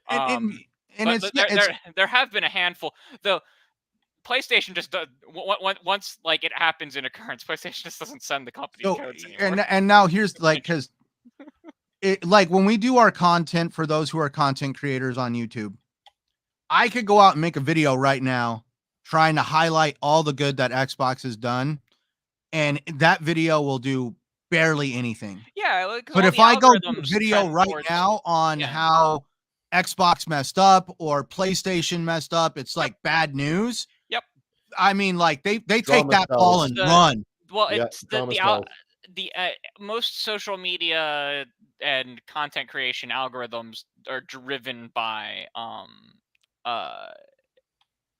Speaker 5: And there have been a handful though. PlayStation just does, once like it happens in occurrence, PlayStation just doesn't send the company codes anymore.
Speaker 3: And now here's like, because it like when we do our content for those who are content creators on YouTube, I could go out and make a video right now trying to highlight all the good that Xbox has done, and that video will do barely anything.
Speaker 5: Yeah,
Speaker 3: but if I go video right now on how Xbox messed up or PlayStation messed up, it's like bad news.
Speaker 5: Yep.
Speaker 3: I mean, like they take
Speaker 2: Drama
Speaker 3: that ball and run.
Speaker 5: Well,
Speaker 2: Yeah,
Speaker 5: it's
Speaker 2: drama
Speaker 5: the
Speaker 2: sells.
Speaker 5: most social media and content creation algorithms are driven by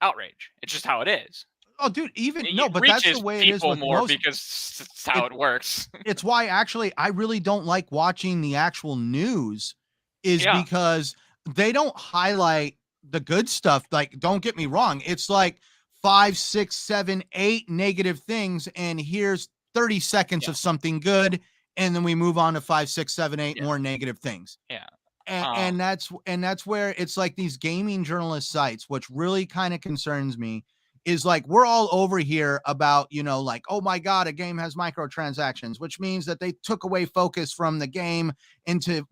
Speaker 5: outrage. It's just how it is.
Speaker 3: Oh, dude, even
Speaker 5: It
Speaker 3: no, but that's the
Speaker 5: reaches
Speaker 3: way it is
Speaker 5: people
Speaker 3: with
Speaker 5: more
Speaker 3: most.
Speaker 5: because it's how it works.
Speaker 3: It's why actually I really don't like watching the actual news, is
Speaker 5: Yeah.
Speaker 3: because they don't highlight the good stuff. Like, don't get me wrong, it's like 5, 6, 7, 8 negative things, and here's 30 seconds
Speaker 5: Yeah.
Speaker 3: of something good, and then we move on to 5, 6, 7, 8
Speaker 5: Yeah.
Speaker 3: more negative things.
Speaker 5: Yeah.
Speaker 3: And that's where it's like these gaming journalist sites, which really kind of concerns me, is like we're all over here about, you know, like, oh my God, a game has microtransactions, which means that they took away focus from the game into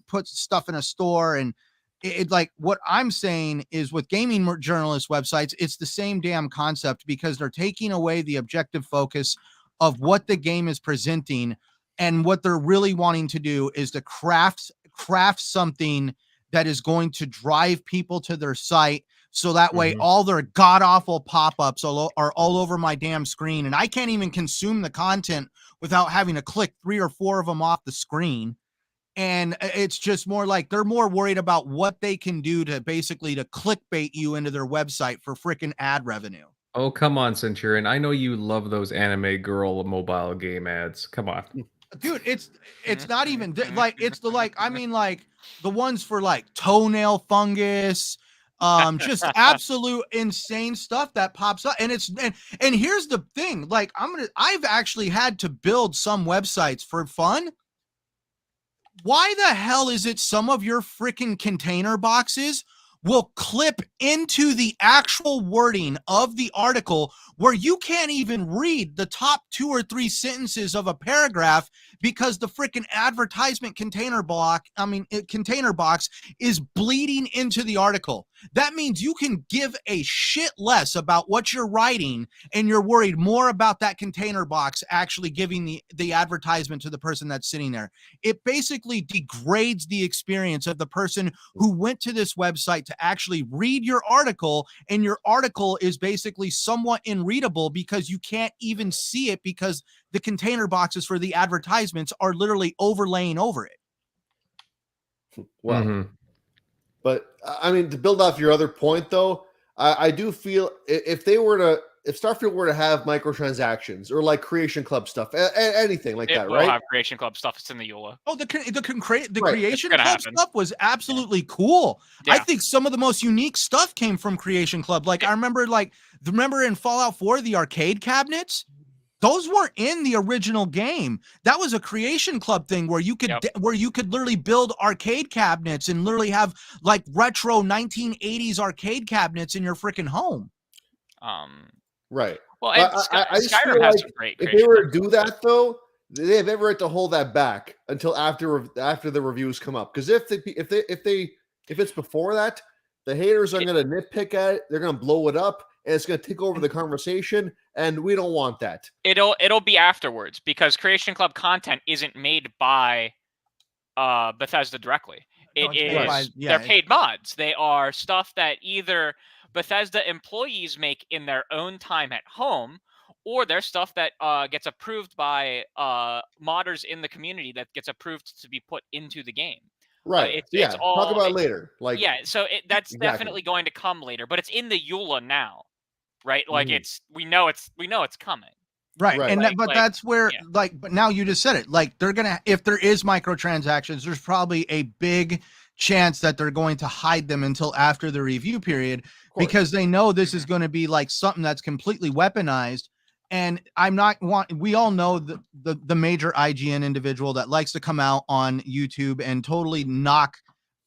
Speaker 3: put stuff in a store. And it like what I'm saying is with gaming journalist websites, it's the same damn concept, because they're taking away the objective focus of what the game is presenting. And what they're really wanting to do is to craft something that is going to drive people to their site. So that way, all their god awful pop-ups are all over my damn screen, and I can't even consume the content without having to click 3 or 4 of them off the screen. And it's just more like they're more worried about what they can do to basically to clickbait you into their website for freaking ad revenue.
Speaker 1: Oh, come on, Centurion. I know you love those anime girl mobile game ads. Come on.
Speaker 3: Dude, it's not even like it's the like I mean like the ones for like toenail fungus, just absolute insane stuff that pops up. And it's and here's the thing, like I've actually had to build some websites for fun. Why the hell is it some of your freaking container boxes will clip into the actual wording of the article where you can't even read the top 2 or 3 sentences of a paragraph because the freaking advertisement container box is bleeding into the article? That means you can give a shit less about what you're writing, and you're worried more about that container box actually giving the advertisement to the person that's sitting there. It basically degrades the experience of the person who went to this website to actually read your article, and your article is basically somewhat unreadable because you can't even see it because the container boxes for the advertisements are literally overlaying over it.
Speaker 2: Well, but I mean, to build off your other point, though, I do feel if Starfield were to have microtransactions or like Creation Club stuff, anything like that, right?
Speaker 5: It will have Creation Club stuff. It's in the EULA.
Speaker 3: Oh, the
Speaker 2: Right.
Speaker 3: Creation Club stuff was absolutely cool.
Speaker 5: Yeah.
Speaker 3: I think some of the most unique stuff came from Creation Club. Like I remember in Fallout 4, the arcade cabinets, those weren't in the original game. That was a Creation Club thing where you could literally build arcade cabinets and literally have like retro 1980s arcade cabinets in your freaking home.
Speaker 2: Right.
Speaker 5: Well,
Speaker 2: I just
Speaker 5: Skyrim
Speaker 2: feel
Speaker 5: has
Speaker 2: like
Speaker 5: some great.
Speaker 2: If they were to do that, though, they have every right to hold that back until after the reviews come up. Because if it's before that, the haters are going to nitpick at it. They're going to blow it up, and it's going to take over the conversation. And we don't want that.
Speaker 5: It'll be afterwards because Creation Club content isn't made by Bethesda directly. They're paid mods. They are stuff that either Bethesda employees make in their own time at home, or they're stuff that gets approved by modders in the community that gets approved to be put into the game.
Speaker 2: Right.
Speaker 5: It's all,
Speaker 2: talk about it later. Like
Speaker 5: so that's
Speaker 2: exactly.
Speaker 5: definitely going to come later, but it's in the EULA now, right? Like we know it's coming.
Speaker 3: Right. And that's where but now you just said it. Like they're gonna, if there is microtransactions, there's probably a big chance that they're going to hide them until after the review period, because they know this is going to be like something that's completely weaponized. And we all know the major IGN individual that likes to come out on YouTube and totally knock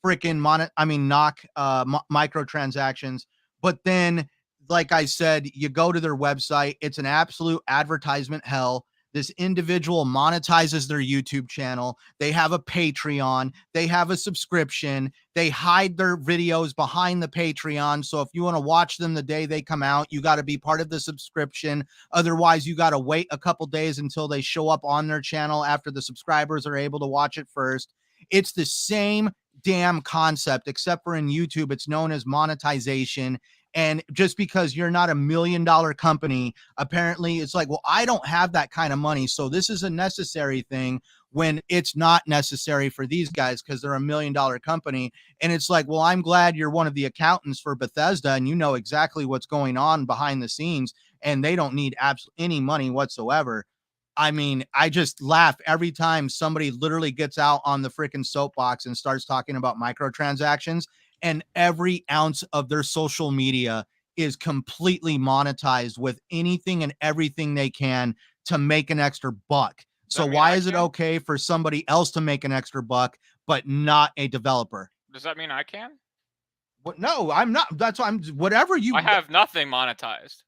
Speaker 3: microtransactions. But then, like I said, you go to their website, it's an absolute advertisement hell. This individual monetizes their YouTube channel. They have a Patreon. They have a subscription. They hide their videos behind the Patreon. So if you want to watch them the day they come out, you got to be part of the subscription. Otherwise, you got to wait a couple days until they show up on their channel after the subscribers are able to watch it first. It's the same damn concept, except for in YouTube, it's known as monetization. And just because you're not $1 million company, apparently it's like, well, I don't have that kind of money, so this is a necessary thing, when it's not necessary for these guys because they're $1 million company. And it's like, well, I'm glad you're one of the accountants for Bethesda and you know exactly what's going on behind the scenes, and they don't need absolutely any money whatsoever. I mean, I just laugh every time somebody literally gets out on the freaking soapbox and starts talking about microtransactions, and every ounce of their social media is completely monetized with anything and everything they can to make an extra buck. So why is it okay for somebody else to make an extra buck, but not a developer?
Speaker 5: Does that mean I can?
Speaker 3: What? No, I'm not. That's why I'm whatever you.
Speaker 5: I have nothing monetized.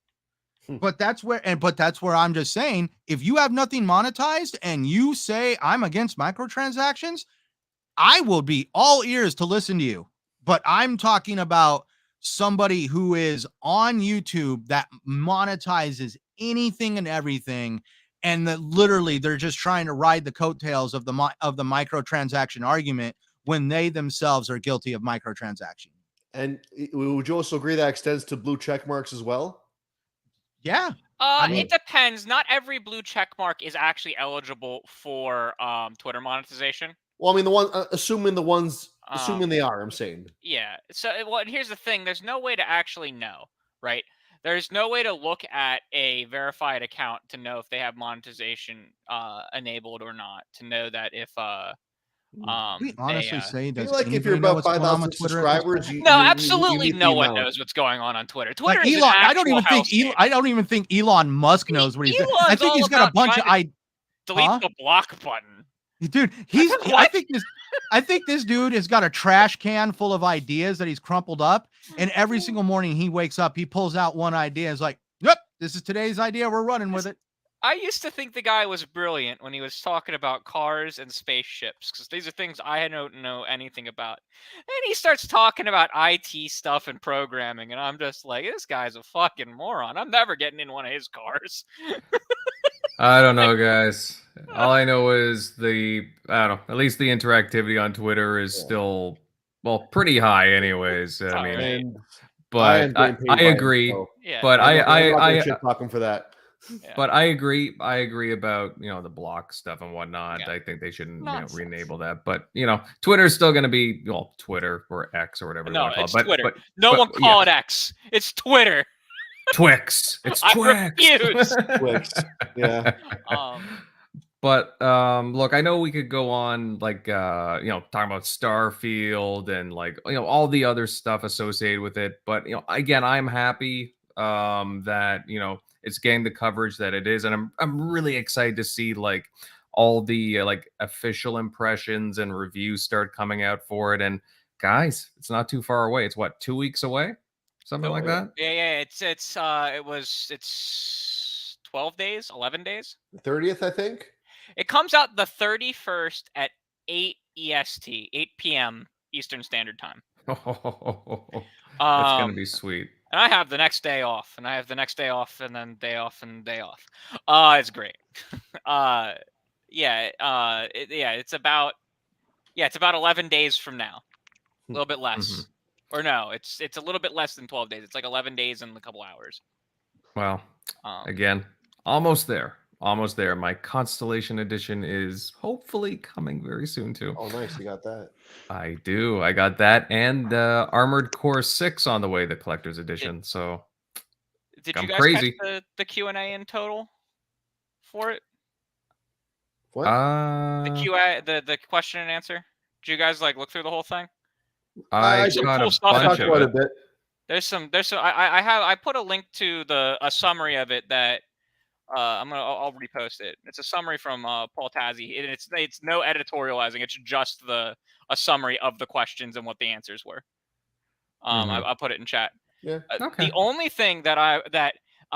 Speaker 3: But that's where I'm just saying, if you have nothing monetized and you say I'm against microtransactions, I will be all ears to listen to you. But I'm talking about somebody who is on YouTube that monetizes anything and everything, and that literally they're just trying to ride the coattails of the microtransaction argument when they themselves are guilty of microtransaction.
Speaker 2: And would you also agree that extends to blue check marks as well?
Speaker 3: Yeah.
Speaker 5: It depends. Not every blue check mark is actually eligible for Twitter monetization.
Speaker 2: Well, I mean, assuming they are, I'm saying.
Speaker 5: Yeah. So, well, and here's the thing: there's no way to actually know, right? There's no way to look at a verified account to know if they have monetization enabled or not. To know that if
Speaker 3: we honestly say that,
Speaker 2: like if you're about 5,000 subscribers,
Speaker 5: absolutely no one knows what's going on Twitter. Twitter
Speaker 3: like
Speaker 5: is
Speaker 3: Elon. I don't even think Elon Musk knows what he's doing. I think he's got a bunch of
Speaker 5: delete the block button.
Speaker 3: Dude, I think this dude has got a trash can full of ideas that he's crumpled up, and every single morning he wakes up, he pulls out one idea and is like, yep, this is today's idea, we're running with it.
Speaker 5: I used to think the guy was brilliant when he was talking about cars and spaceships, because these are things I don't know anything about. And he starts talking about IT stuff and programming, and I'm just like, this guy's a fucking moron. I'm never getting in one of his cars.
Speaker 1: I don't know, guys. All I know is at least the interactivity on Twitter is still, well, pretty high anyways. I mean, but I agree.
Speaker 2: So
Speaker 5: yeah.
Speaker 1: But I
Speaker 2: talking for that.
Speaker 1: Yeah. But I agree about, the block stuff and whatnot.
Speaker 5: Yeah.
Speaker 1: I think they shouldn't re-enable that. But Twitter's still going to be Twitter or X or whatever.
Speaker 5: No, it's
Speaker 1: it.
Speaker 5: Twitter. No one call it X. It's Twitter.
Speaker 1: Twix. It's Twix.
Speaker 5: I refuse.
Speaker 2: Twix. Yeah.
Speaker 1: But look, I know we could go on talking about Starfield and all the other stuff associated with it. But again, I'm happy that it's getting the coverage that it is, and I'm really excited to see all the official impressions and reviews start coming out for it. And guys, it's not too far away. It's what, 2 weeks away, something like that.
Speaker 5: Yeah. It's 12 days, 11 days.
Speaker 2: The 30th, I think.
Speaker 5: It comes out the 31st at 8 EST, 8 p.m. Eastern Standard Time.
Speaker 1: That's gonna be sweet.
Speaker 5: And I have the next day off, and then day off and day off. It's great. It's about 11 days from now. A little bit less. Mm-hmm. Or no, it's a little bit less than 12 days. It's like 11 days and a couple hours.
Speaker 1: Well, again, almost there. My Constellation Edition is hopefully coming very soon too.
Speaker 2: Oh, nice. You got that.
Speaker 1: I do. I got that, and Armored Core 6 on the way, the Collector's Edition.
Speaker 5: Did you guys catch the Q&A in total for it?
Speaker 2: What?
Speaker 5: The Q&A, the question and answer. Did you guys look through the whole thing?
Speaker 1: I got a bunch of it.
Speaker 5: There's some. I put a link to a summary of it that. I'll repost it. It's a summary from Paul Tazzi. It's no editorializing. It's just a summary of the questions and what the answers were. I put it in chat.
Speaker 2: Yeah.
Speaker 5: Okay. The only thing that I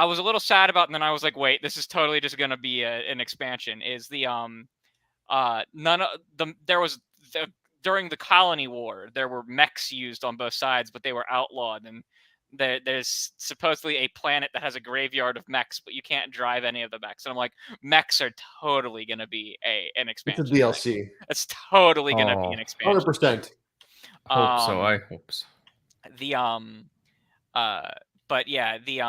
Speaker 5: was a little sad about, and then I was like, wait, this is totally just gonna be an expansion. Is during the Colony War, there were mechs used on both sides, but they were outlawed, and there's supposedly a planet that has a graveyard of mechs, but you can't drive any of the mechs. And I'm like, mechs are totally going to be an expansion.
Speaker 2: It's a DLC.
Speaker 5: It's totally going to be an expansion.
Speaker 2: 100%.
Speaker 1: Hope so. I hope so.
Speaker 5: But yeah, the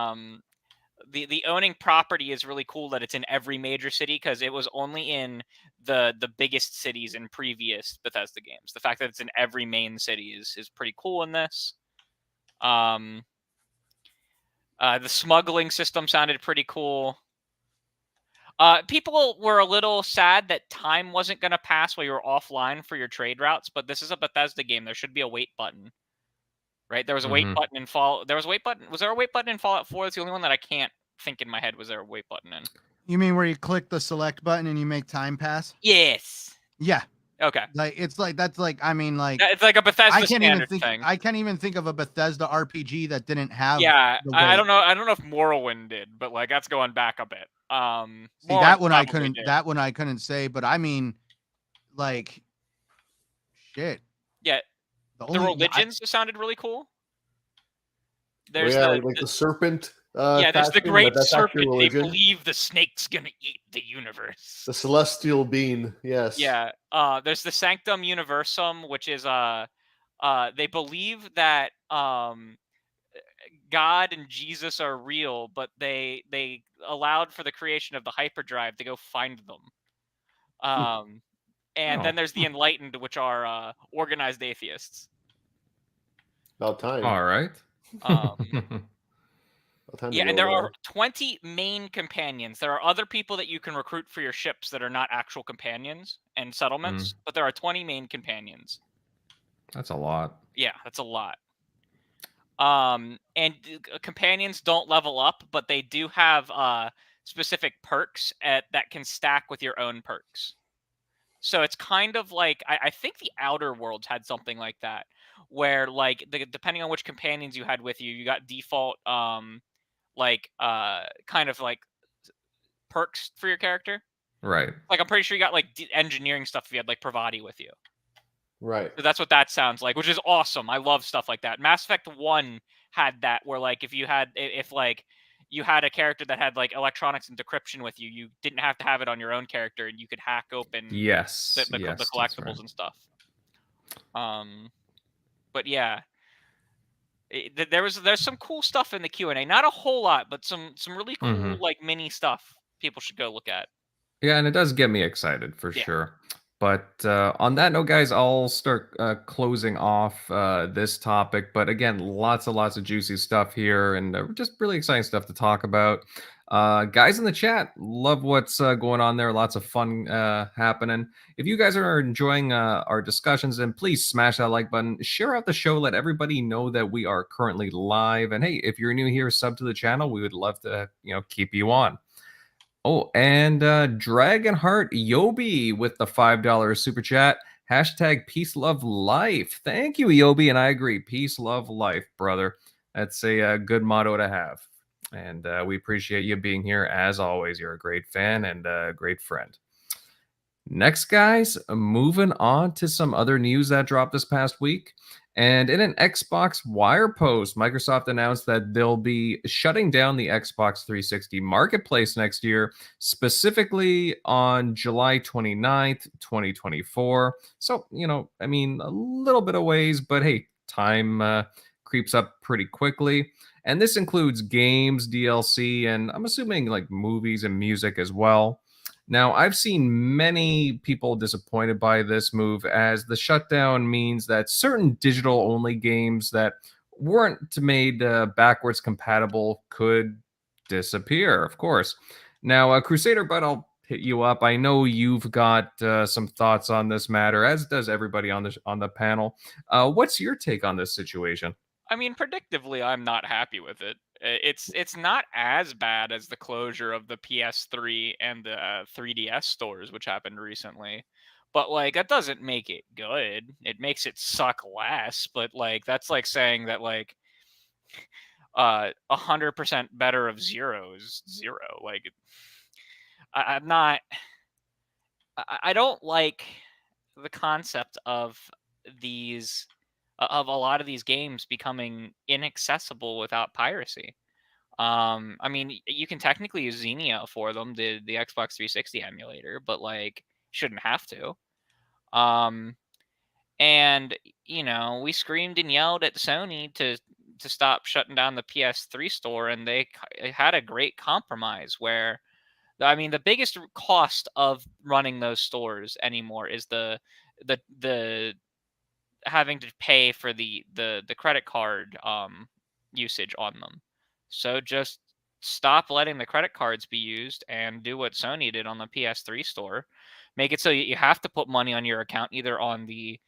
Speaker 5: owning property is really cool that it's in every major city, because it was only in the biggest cities in previous Bethesda games. The fact that it's in every main city is pretty cool in this. The smuggling system sounded pretty cool. People were a little sad that time wasn't going to pass while you were offline for your trade routes, but this is a Bethesda game. There should be a wait button, right? There was a wait button in Fallout. There was a wait button. Was there a wait button in Fallout 4? That's the only one that I can't think in my head. Was there a wait button in?
Speaker 3: You mean where you click the select button and you make time pass?
Speaker 5: Yes.
Speaker 3: Yeah.
Speaker 5: Okay.
Speaker 3: Like it's like that's like I mean like
Speaker 5: it's like a Bethesda
Speaker 3: I can't even think
Speaker 5: thing.
Speaker 3: I can't even think of a Bethesda RPG that didn't have.
Speaker 5: Yeah, I don't know. I don't know if Morrowind did, but like that's going back a bit.
Speaker 3: See, that one I couldn't. Did. That one I couldn't say, but I mean, like, shit.
Speaker 5: Yeah, the religions sounded really cool. There's
Speaker 2: the serpent.
Speaker 5: Yeah, there's the great serpent. They believe the snake's gonna eat the universe.
Speaker 2: The celestial being, yes.
Speaker 5: Yeah. There's the Sanctum Universum, which is they believe that God and Jesus are real, but they allowed for the creation of the hyperdrive to go find them. And then there's the enlightened, which are organized atheists.
Speaker 2: About time.
Speaker 1: All right.
Speaker 5: Yeah, and there are 20 main companions. There are other people that you can recruit for your ships that are not actual companions and settlements, but there are 20 main companions.
Speaker 1: That's a lot.
Speaker 5: Yeah, that's a lot. And companions don't level up, but they do have specific perks that can stack with your own perks. So it's kind of like, I think the Outer Worlds had something like that, where like depending on which companions you had with you, you got default kind of like perks for your character.
Speaker 1: Right.
Speaker 5: Like I'm pretty sure you got like engineering stuff if you had like Pravati with you.
Speaker 2: Right.
Speaker 5: So that's what that sounds like, which is awesome. I love stuff like that. Mass Effect 1 had that, where like if you had a character that had like electronics and decryption with you, you didn't have to have it on your own character, and you could hack open the collectibles and stuff. But yeah, there's some cool stuff in the Q&A. Not a whole lot, but some really cool like mini stuff people should go look at.
Speaker 1: Yeah, and it does get me excited for sure. But on that note, guys, I'll start closing off this topic. But again, lots of juicy stuff here, and just really exciting stuff to talk about. Guys in the chat, love what's going on there. Lots of fun happening. If you guys are enjoying our discussions, then please smash that like button. Share out the show. Let everybody know that we are currently live. And hey, if you're new here, sub to the channel. We would love to keep you on. Oh, and Dragonheart Yobi with the $5 super chat. Hashtag peace, love, life. Thank you, Yobi. And I agree. Peace, love, life, brother. That's a good motto to have. And we appreciate you being here. As always, you're a great fan and a great friend. Next, guys, moving on to some other news that dropped this past week. And in an Xbox Wire post, Microsoft announced that they'll be shutting down the Xbox 360 marketplace next year, specifically on July 29th, 2024. So, a little bit of ways, but hey, time creeps up pretty quickly. And this includes games, DLC, and I'm assuming like movies and music as well. Now, I've seen many people disappointed by this move, as the shutdown means that certain digital-only games that weren't made backwards compatible could disappear, of course. Now, Crusader Bud, I'll hit you up. I know you've got some thoughts on this matter, as does everybody on the panel. What's your take on this situation?
Speaker 5: I mean, predictably, I'm not happy with it. It's not as bad as the closure of the PS3 and the 3DS stores, which happened recently. But like that doesn't make it good. It makes it suck less. But like that's like saying that like 100% better of zero is zero. Like I'm not. I don't like the concept of these. Of a lot of these games becoming inaccessible without piracy. I mean, you can technically use Xenia for them, the Xbox 360 emulator, but like shouldn't have to. And we screamed and yelled at Sony to stop shutting down the PS3 store, and they had a great compromise where, I mean, the biggest cost of running those stores anymore is the having to pay for the credit card usage on them. So just stop letting the credit cards be used and do what Sony did on the PS3 store. Make it so you have to put money on your account, either on the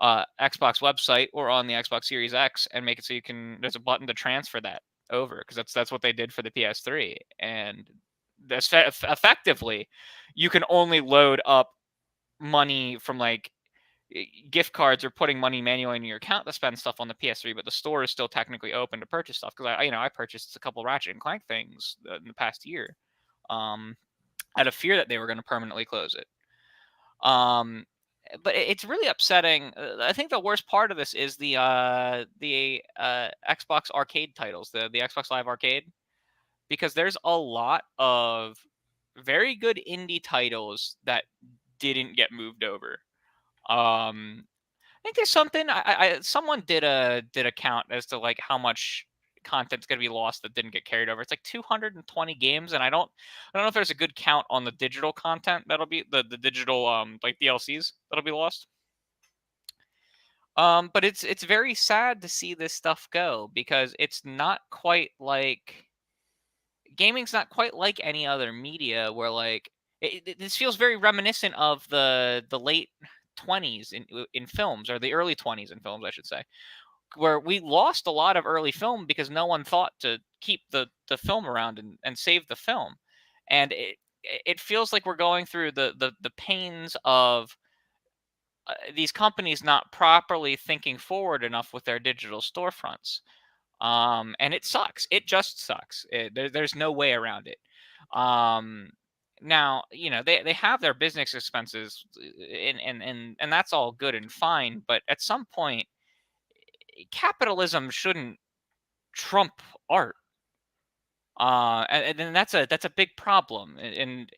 Speaker 5: Xbox website or on the Xbox Series X, and make it so there's a button to transfer that over, because that's what they did for the PS3. And that's effectively, you can only load up money from like gift cards or putting money manually in your account to spend stuff on the PS3, but the store is still technically open to purchase stuff. Because I purchased a couple Ratchet and Clank things in the past year, out of fear that they were going to permanently close it. But it's really upsetting. I think the worst part of this is the Xbox arcade titles, the Xbox Live Arcade, because there's a lot of very good indie titles that didn't get moved over. I think there's something. Someone did a count as to like how much content's gonna be lost that didn't get carried over. It's like 220 games, and I don't know if there's a good count on the digital content that'll be the digital like DLCs that'll be lost. But it's very sad to see this stuff go, because it's not quite like gaming's not quite like any other media, where like this feels very reminiscent of the late 20s in films, or the early 20s in films, I should say, where we lost a lot of early film because no one thought to keep the film around and save the film. And it feels like we're going through the pains of these companies not properly thinking forward enough with their digital storefronts. And it sucks. It just sucks. There's no way around it. Now, they have their business expenses, and that's all good and fine. But at some point, capitalism shouldn't trump art. And that's a big problem. And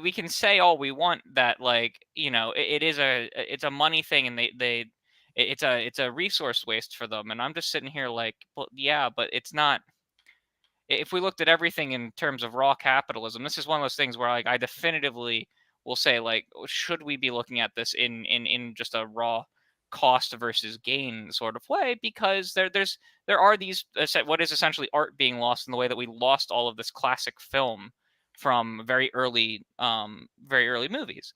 Speaker 5: we can say all we want that, like, it's a money thing, and it's a resource waste for them. And I'm just sitting here like, well, yeah, but it's not. If we looked at everything in terms of raw capitalism, this is one of those things where I definitively will say, like, should we be looking at this in just a raw cost versus gain sort of way? Because there are these what is essentially art being lost, in the way that we lost all of this classic film from very early movies.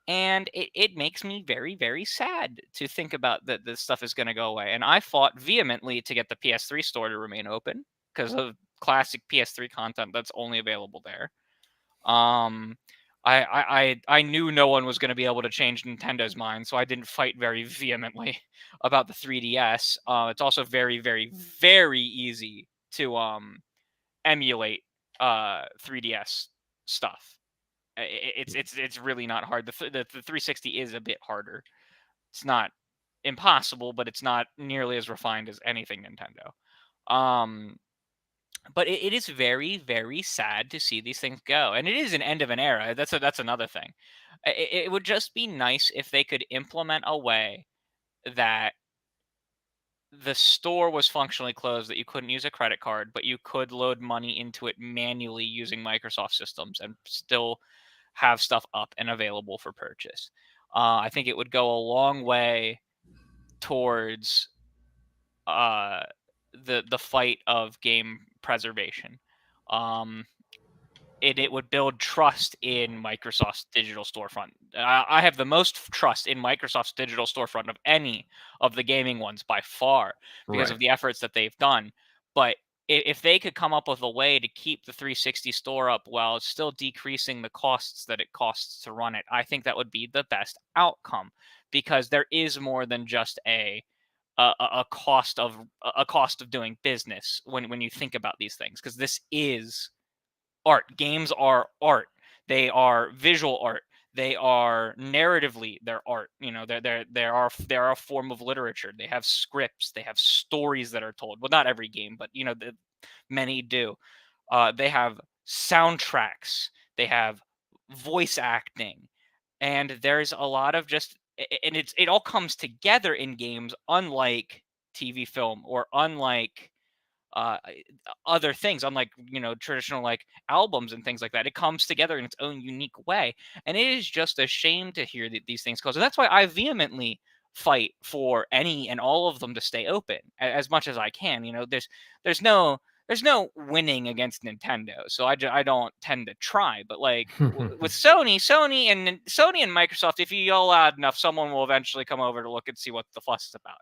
Speaker 5: And it makes me very, very sad to think about that this stuff is going to go away. And I fought vehemently to get the PS3 store to remain open because of classic PS3 content that's only available there. I knew no one was going to be able to change Nintendo's mind, so I didn't fight very vehemently about the 3DS. It's also very, very, very easy to emulate 3DS stuff. It's really not hard. The 360 is a bit harder. It's not impossible, but it's not nearly as refined as anything Nintendo. But it is very, very sad to see these things go, and it is an end of an era. That's another thing. It would just be nice if they could implement a way that the store was functionally closed, that you couldn't use a credit card, but you could load money into it manually using Microsoft systems and still have stuff up and available for purchase. I think it would go a long way towards the fight of game preservation. It would build trust in Microsoft's digital storefront. I have the most trust in Microsoft's digital storefront of any of the gaming ones by far, because of the efforts that they've done. But if they could come up with a way to keep the 360 store up while still decreasing the costs that it costs to run it, I think that would be the best outcome, because there is more than just a cost of doing business when you think about these things, because this is art. Games are art. They are visual art. They are narratively, they're art. They are a form of literature. They have scripts. They have stories that are told. Well, not every game, but many do. They have soundtracks. They have voice acting, and there's a lot of just and it all comes together in games, unlike TV, film, or unlike other things, unlike traditional like albums and things like that. It comes together in its own unique way, and it is just a shame to hear that these things close. And that's why I vehemently fight for any and all of them to stay open as much as I can. There's no winning against Nintendo, so I don't tend to try. But like with Sony and Microsoft, if you yell loud enough, someone will eventually come over to look and see what the fuss is about.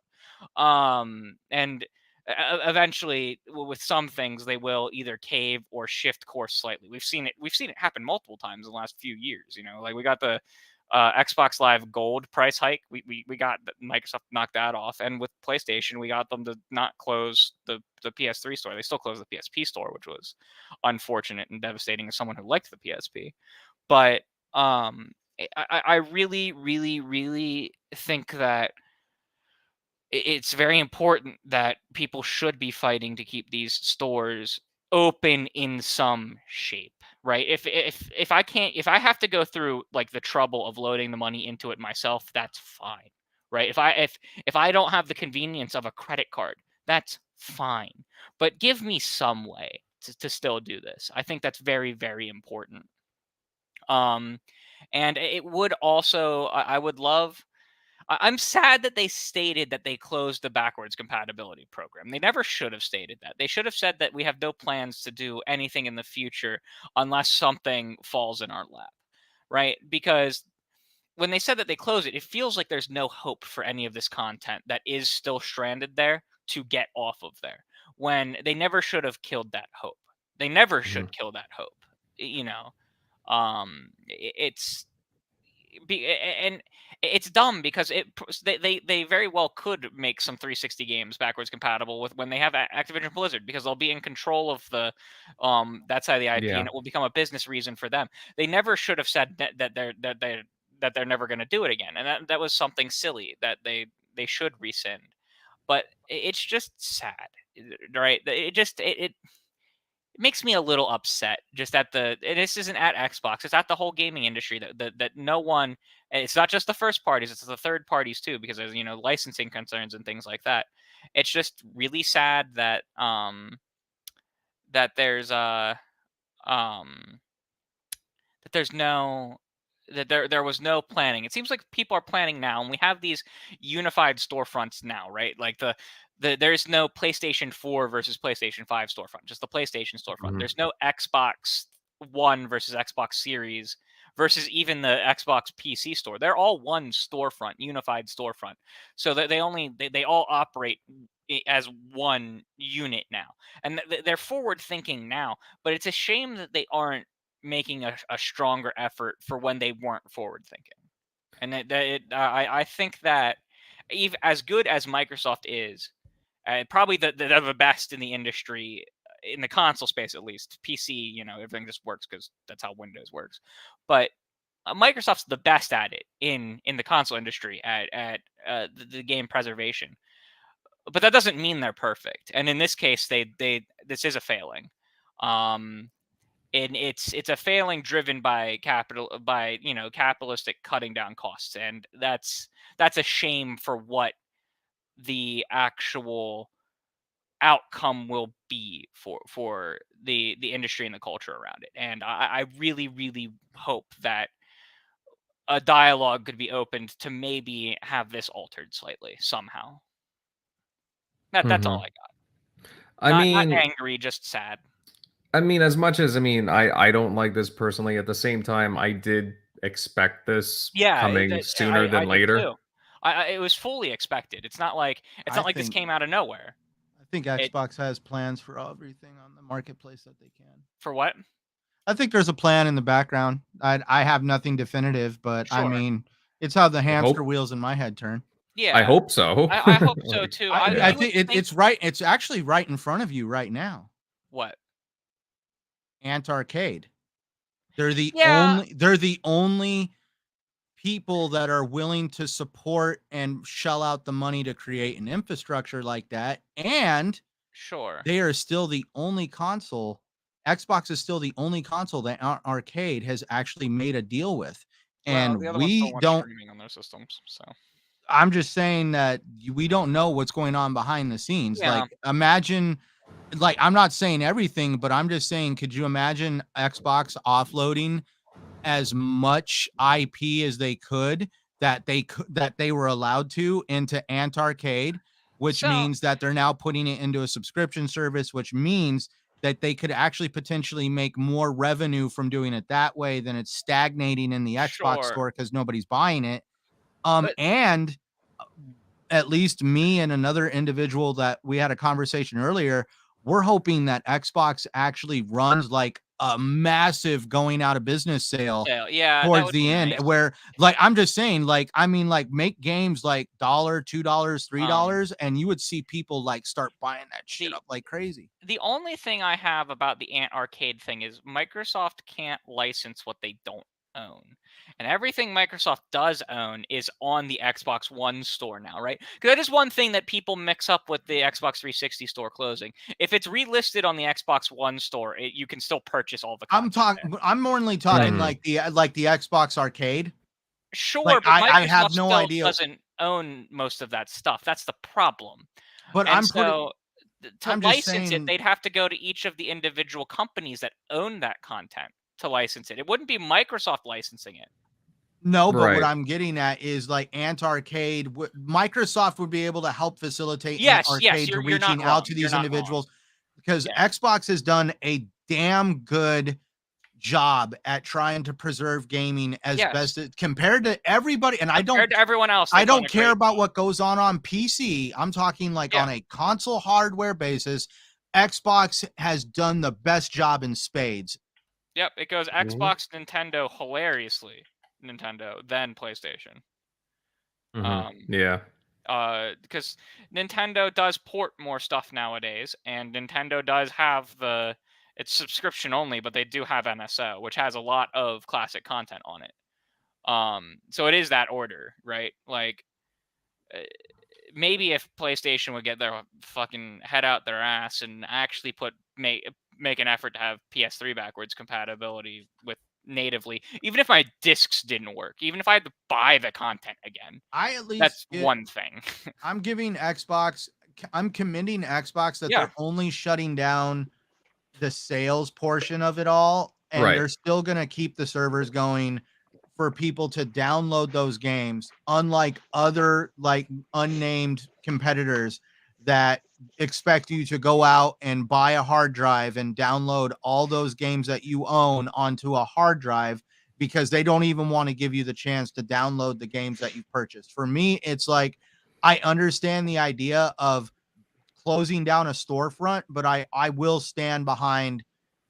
Speaker 5: And eventually, with some things, they will either cave or shift course slightly. We've seen it happen multiple times in the last few years. Like we got the Xbox Live Gold price hike. We got Microsoft knocked that off, and with PlayStation, we got them to not close the PS3 store. They still closed the PSP store, which was unfortunate and devastating as someone who liked the PSP. But I really, really, really think that it's very important that people should be fighting to keep these stores open in some shape, right? If I have to go through like the trouble of loading the money into it myself, that's fine, right? If I don't have the convenience of a credit card, that's fine. But give me some way to still do this. I think that's very, very important. And it would also, I would love. I'm sad that they stated that they closed the backwards compatibility program. They never should have stated that. They should have said that we have no plans to do anything in the future unless something falls in our lap, right? Because when they said that they closed it, it feels like there's no hope for any of this content that is still stranded there to get off of there, when they never should have killed that hope. They never should kill that hope. And it's dumb because they very well could make some 360 games backwards compatible with when they have Activision Blizzard, because they'll be in control of the that side of the IP, and it will become a business reason for them. They never should have said that they're never going to do it again, and that was something silly that they should rescind. But it's just sad, right? It makes me a little upset just at this isn't at Xbox, it's at the whole gaming industry that no one, it's not just the first parties, it's the third parties too, because there's licensing concerns and things like that. It's just really sad that that there's there was no planning. It seems like people are planning now, and we have these unified storefronts now, right? Like there's no PlayStation 4 versus PlayStation 5 storefront, just the PlayStation storefront. Mm-hmm. There's no Xbox One versus Xbox Series versus even the Xbox PC store. They're all one storefront, unified storefront. So that they all operate as one unit now. And they're forward thinking now, but it's a shame that they aren't making a stronger effort for when they weren't forward thinking. And I think that even as good as Microsoft is, probably the best in the industry, in the console space at least. PC, everything just works because that's how Windows works. But Microsoft's the best at it in the console industry at the game preservation. But that doesn't mean they're perfect. And in this case, this is a failing. And it's a failing driven by capitalistic cutting down costs, and that's a shame for what the actual outcome will be for the industry and the culture around it. And I really, really hope that a dialogue could be opened to maybe have this altered slightly somehow. That's all I got. Not angry, just sad.
Speaker 1: I mean, as much as I don't like this personally, at the same time, I did expect this coming sooner than later.
Speaker 5: Too. It was fully expected. It's not like this came out of nowhere.
Speaker 3: I think Xbox has plans for everything on the marketplace that they can.
Speaker 5: For what?
Speaker 3: I think there's a plan in the background. I have nothing definitive, but sure. I mean, it's how the hamster wheels in my head turn.
Speaker 5: Yeah,
Speaker 1: I hope so.
Speaker 5: I hope so too.
Speaker 3: I think it's right. It's actually right in front of you right now.
Speaker 5: What?
Speaker 3: Ant Arcade. They're the only people that are willing to support and shell out the money to create an infrastructure like that. And
Speaker 5: sure,
Speaker 3: they are still the only console. Xbox is still the only console that Arcade has actually made a deal with. and
Speaker 5: the other ones
Speaker 3: we
Speaker 5: don't want
Speaker 3: don't.
Speaker 5: streaming on their systems, so.
Speaker 3: I'm just saying that we don't know what's going on behind the scenes.
Speaker 5: Yeah.
Speaker 3: Like, imagine, like, I'm not saying everything, but I'm just saying, could you imagine Xbox offloading as much IP as they could that they were allowed to into Ant Arcade, which
Speaker 5: So-
Speaker 3: means that they're now putting it into a subscription service, which means that they could actually potentially make more revenue from doing it that way than it's stagnating in the Xbox
Speaker 5: Sure.
Speaker 3: store because nobody's buying it.
Speaker 5: But-
Speaker 3: And at least me and another individual that we had a conversation earlier, we're hoping that Xbox actually runs like a massive going out of business sale
Speaker 5: Yeah, that
Speaker 3: towards
Speaker 5: would
Speaker 3: the
Speaker 5: be
Speaker 3: end,
Speaker 5: nice.
Speaker 3: where, like, I'm just saying, like, I mean, like, make games like $1, $2, $3, and you would see people like start buying that shit up like crazy.
Speaker 5: The only thing I have about the Ant Arcade thing is Microsoft can't license what they don't own. And everything Microsoft does own is on the Xbox One store now, right? Because that is one thing that people mix up with the Xbox 360 store closing. If it's relisted on the Xbox One store, you can still purchase all the content.
Speaker 3: I'm more talking
Speaker 1: Right.
Speaker 3: like the Xbox Arcade.
Speaker 5: Sure,
Speaker 3: Like,
Speaker 5: but Microsoft
Speaker 3: I have no
Speaker 5: still
Speaker 3: idea.
Speaker 5: doesn't own most of that stuff. That's the problem.
Speaker 3: But
Speaker 5: And
Speaker 3: I'm
Speaker 5: so to
Speaker 3: I'm just
Speaker 5: license
Speaker 3: saying-
Speaker 5: it, they'd have to go to each of the individual companies that own that content to license it. It wouldn't be Microsoft licensing it.
Speaker 3: No, but
Speaker 1: Right.
Speaker 3: what I'm getting at is like Ant Arcade. Microsoft would be able to help facilitate
Speaker 5: Yes,
Speaker 3: Ant
Speaker 5: yes,
Speaker 3: Arcade to
Speaker 5: you're not
Speaker 3: reaching
Speaker 5: wrong.
Speaker 3: out to
Speaker 5: You're
Speaker 3: these
Speaker 5: not
Speaker 3: individuals, because
Speaker 5: Yeah.
Speaker 3: Xbox has done a damn good job at trying to preserve gaming as
Speaker 5: Yes.
Speaker 3: best as, compared to everybody. And
Speaker 5: Compared to everyone else,
Speaker 3: I
Speaker 5: they've done
Speaker 3: don't
Speaker 5: a
Speaker 3: care
Speaker 5: great
Speaker 3: about
Speaker 5: job.
Speaker 3: what goes on PC. I'm talking like
Speaker 5: Yeah.
Speaker 3: on a console hardware basis. Xbox has done the best job in spades.
Speaker 5: Yep, it goes
Speaker 1: Mhm.
Speaker 5: Xbox, Nintendo, hilariously Nintendo, then PlayStation.
Speaker 1: Yeah.
Speaker 5: Because Nintendo does port more stuff nowadays, and Nintendo does have it's subscription only, but they do have NSO, which has a lot of classic content on it. So it is that order, right? Like, maybe if PlayStation would get their fucking head out their ass and actually make an effort to have PS3 backwards compatibility with natively, even if my discs didn't work, even if I had to buy the content again, that's one thing.
Speaker 3: I'm commending Xbox that
Speaker 5: Yeah.
Speaker 3: they're only shutting down the sales portion of it all, and
Speaker 1: Right.
Speaker 3: they're still going to keep the servers going for people to download those games, unlike other like unnamed competitors that expect you to go out and buy a hard drive and download all those games that you own onto a hard drive, because they don't even want to give you the chance to download the games that you've purchased. For me, it's like, I understand the idea of closing down a storefront, but I will stand behind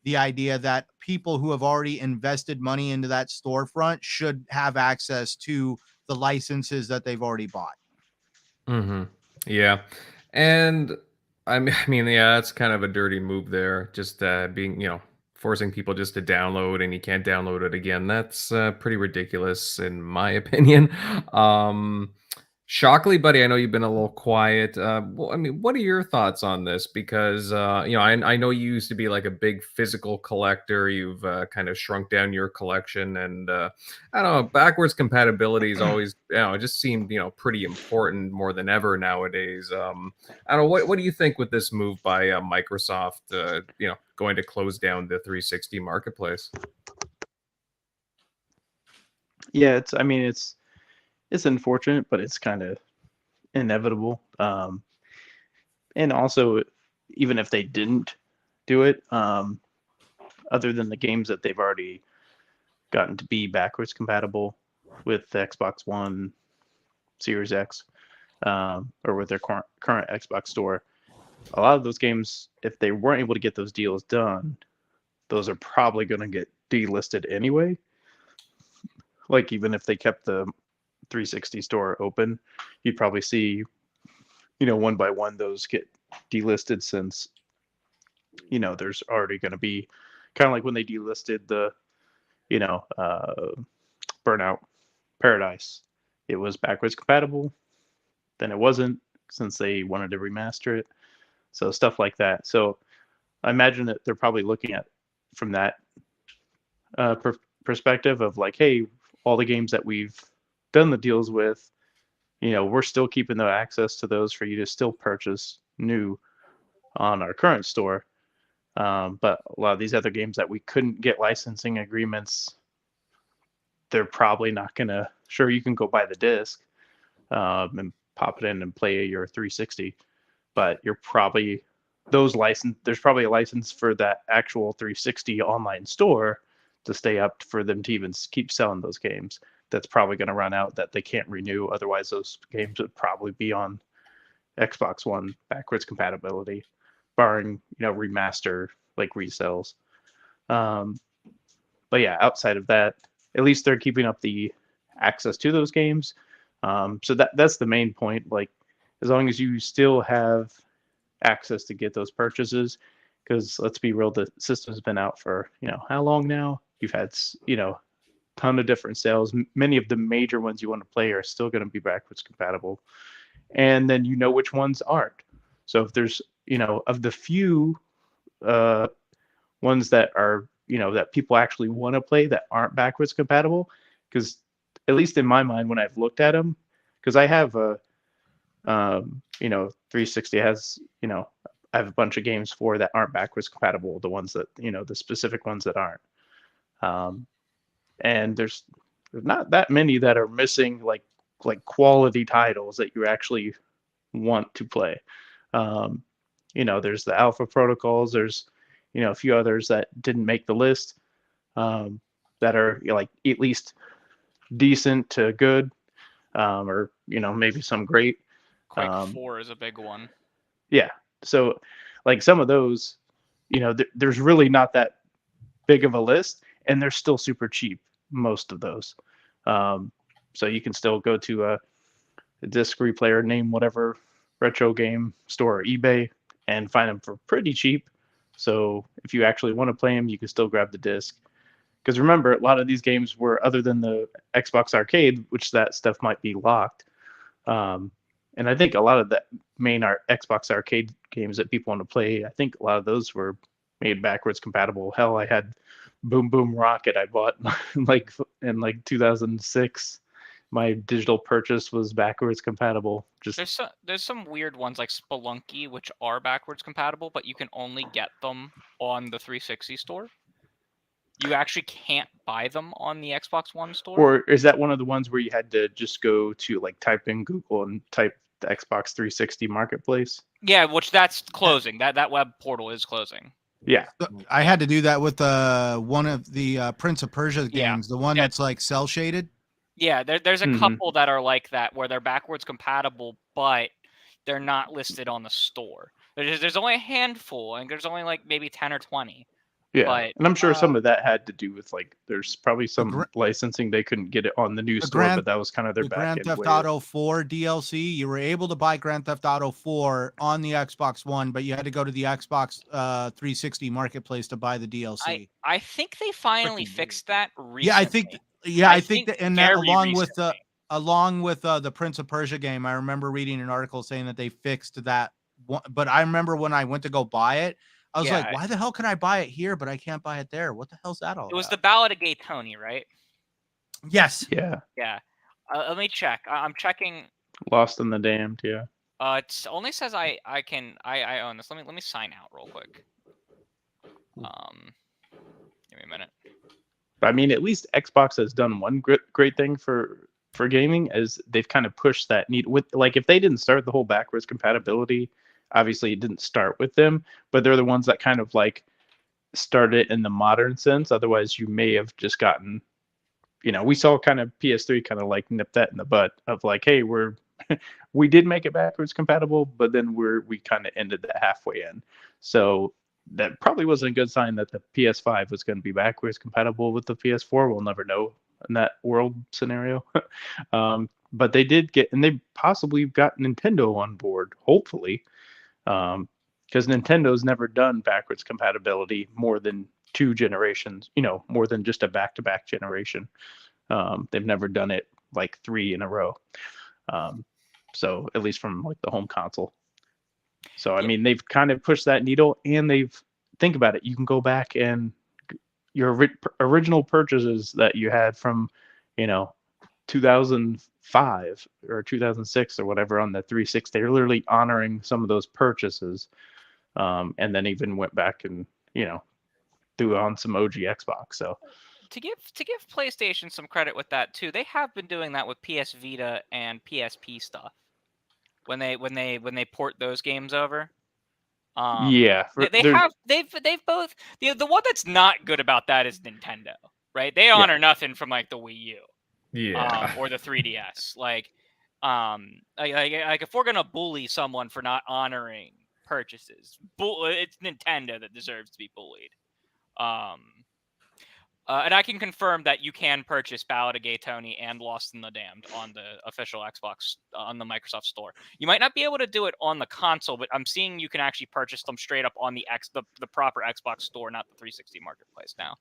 Speaker 3: the idea that people who have already invested money into that storefront should have access to the licenses that they've already bought.
Speaker 1: Yeah. And I mean, yeah, that's kind of a dirty move there. Just being, forcing people just to download and you can't download it again. That's pretty ridiculous in my opinion. Shockley, buddy, I know you've been a little quiet. Well, I mean, what are your thoughts on this? Because I know you used to be like a big physical collector. You've kind of shrunk down your collection, and I don't know. Backwards compatibility is always, it just seemed pretty important more than ever nowadays. I don't know. What do you think with this move by Microsoft? Going to close down the 360 marketplace?
Speaker 4: Yeah, it's unfortunate, but it's kind of inevitable. And also, even if they didn't do it, other than the games that they've already gotten to be backwards compatible with the Xbox One, Series X, or with their current Xbox store, a lot of those games, if they weren't able to get those deals done, those are probably going to get delisted anyway. Like, even if they kept the 360 store open, you'd probably see, one by one those get delisted, since there's already going to be kind of like when they delisted the Burnout Paradise. It was backwards compatible, then it wasn't, since they wanted to remaster it. So stuff like that. So I imagine that they're probably looking at from that perspective of like, hey,
Speaker 6: all the games that we've done the deals with, we're still keeping the access to those for you to still purchase new on our current store. But a lot of these other games that we couldn't get licensing agreements, they're probably not going to. Sure, you can go buy the disc and pop it in and play your 360, but you're probably there's probably a license for that actual 360 online store to stay up for them to even keep selling those games. That's probably going to run out, that they can't renew. Otherwise, those games would probably be on Xbox One backwards compatibility, barring remaster like resells. But yeah, outside of that, at least they're keeping up the access to those games. So that's the main point. Like, as long as you still have access to get those purchases, because let's be real, the system's been out for how long now? You've had ton of different sales. Many of the major ones you want to play are still going to be backwards compatible, and then which ones aren't. So if there's of the few ones that are that people actually want to play that aren't backwards compatible, because at least in my mind when I've looked at them, because I have a 360 has I have a bunch of games for that aren't backwards compatible, the ones that the specific ones that aren't, and there's not that many that are missing like quality titles that you actually want to play. There's the Alpha Protocols, there's a few others that didn't make the list, that are like at least decent to good, or maybe some great.
Speaker 5: Quake 4 is a big one.
Speaker 6: Yeah, so like some of those, there's really not that big of a list, and they're still super cheap, most of those. So you can still go to a disc replayer, name whatever retro game store or eBay, and find them for pretty cheap. So if you actually want to play them, you can still grab the disc. Because remember, a lot of these games were, other than the Xbox Arcade, which that stuff might be locked. And I think a lot of the main Xbox Arcade games that people want to play, I think a lot of those were made backwards compatible. Hell, I had Boom Boom Rocket I bought in 2006. My digital purchase was backwards compatible.
Speaker 5: There's some weird ones like Spelunky, which are backwards compatible, but you can only get them on the 360 store. You actually can't buy them on the Xbox One store.
Speaker 6: Or is that one of the ones where you had to just go to type in Google and type the Xbox 360 Marketplace?
Speaker 5: Yeah, which that's closing. That web portal is closing.
Speaker 6: Yeah,
Speaker 3: I had to do that with one of the Prince of Persia games, the one that's like cell shaded.
Speaker 5: Yeah, there's a couple that are like that where they're backwards compatible, but they're not listed on the store. There's only a handful, and there's only maybe 10 or 20.
Speaker 6: Yeah,
Speaker 5: but,
Speaker 6: and I'm sure some of that had to do with there's probably some licensing they couldn't get it on the new store, but that was kind of their back end.
Speaker 3: Grand Theft Auto 4 DLC, you were able to buy Grand Theft Auto 4 on the Xbox One, but you had to go to the Xbox 360 Marketplace to buy the DLC.
Speaker 5: I think they finally fixed that recently.
Speaker 3: I think that, and that along with the Prince of Persia game, I remember reading an article saying that they fixed that one, but I remember when I went to go buy it, I was like, why the hell can I buy it here, but I can't buy it there? What the hell's that all about?
Speaker 5: It was the Ballad of Gay Tony, right?
Speaker 3: Yes.
Speaker 6: Yeah.
Speaker 5: Yeah. Let me check. I'm checking.
Speaker 6: Lost in the Damned, yeah.
Speaker 5: It only says I own this. Let me sign out real quick. Give me a minute.
Speaker 6: I mean, at least Xbox has done one great thing for gaming, is they've kind of pushed that need with if they didn't start the whole backwards compatibility, obviously it didn't start with them, but they're the ones that kind of started in the modern sense. Otherwise you may have just gotten, we saw kind of PS3 kind of nip that in the butt of hey, we did make it backwards compatible, but then we kind of ended that halfway in. So that probably wasn't a good sign that the PS5 was going to be backwards compatible with the PS4. We'll never know in that world scenario. But they did get, and they possibly got Nintendo on board, hopefully, because Nintendo's never done backwards compatibility more than 2 generations, more than just a back-to-back generation. They've never done it 3 in a row. So at least from the home console. So, I mean, they've kind of pushed that needle, and think about it, you can go back and your original purchases that you had from 2005 or 2006 or whatever on the 360. They're literally honoring some of those purchases, and then even went back and threw on some OG Xbox. So
Speaker 5: to give PlayStation some credit with that too, they have been doing that with PS Vita and PSP stuff when they port those games over. They've both. The one that's not good about that is Nintendo, right? They honor nothing from like the Wii U, or the 3DS. Like if we're gonna bully someone for not honoring purchases, it's Nintendo that deserves to be bullied. And I can confirm that you can purchase Ballad of Gay Tony and Lost in the Damned on the official Xbox, on the Microsoft Store. You might not be able to do it on the console, but I'm seeing you can actually purchase them straight up on the proper Xbox Store, not the 360 Marketplace now.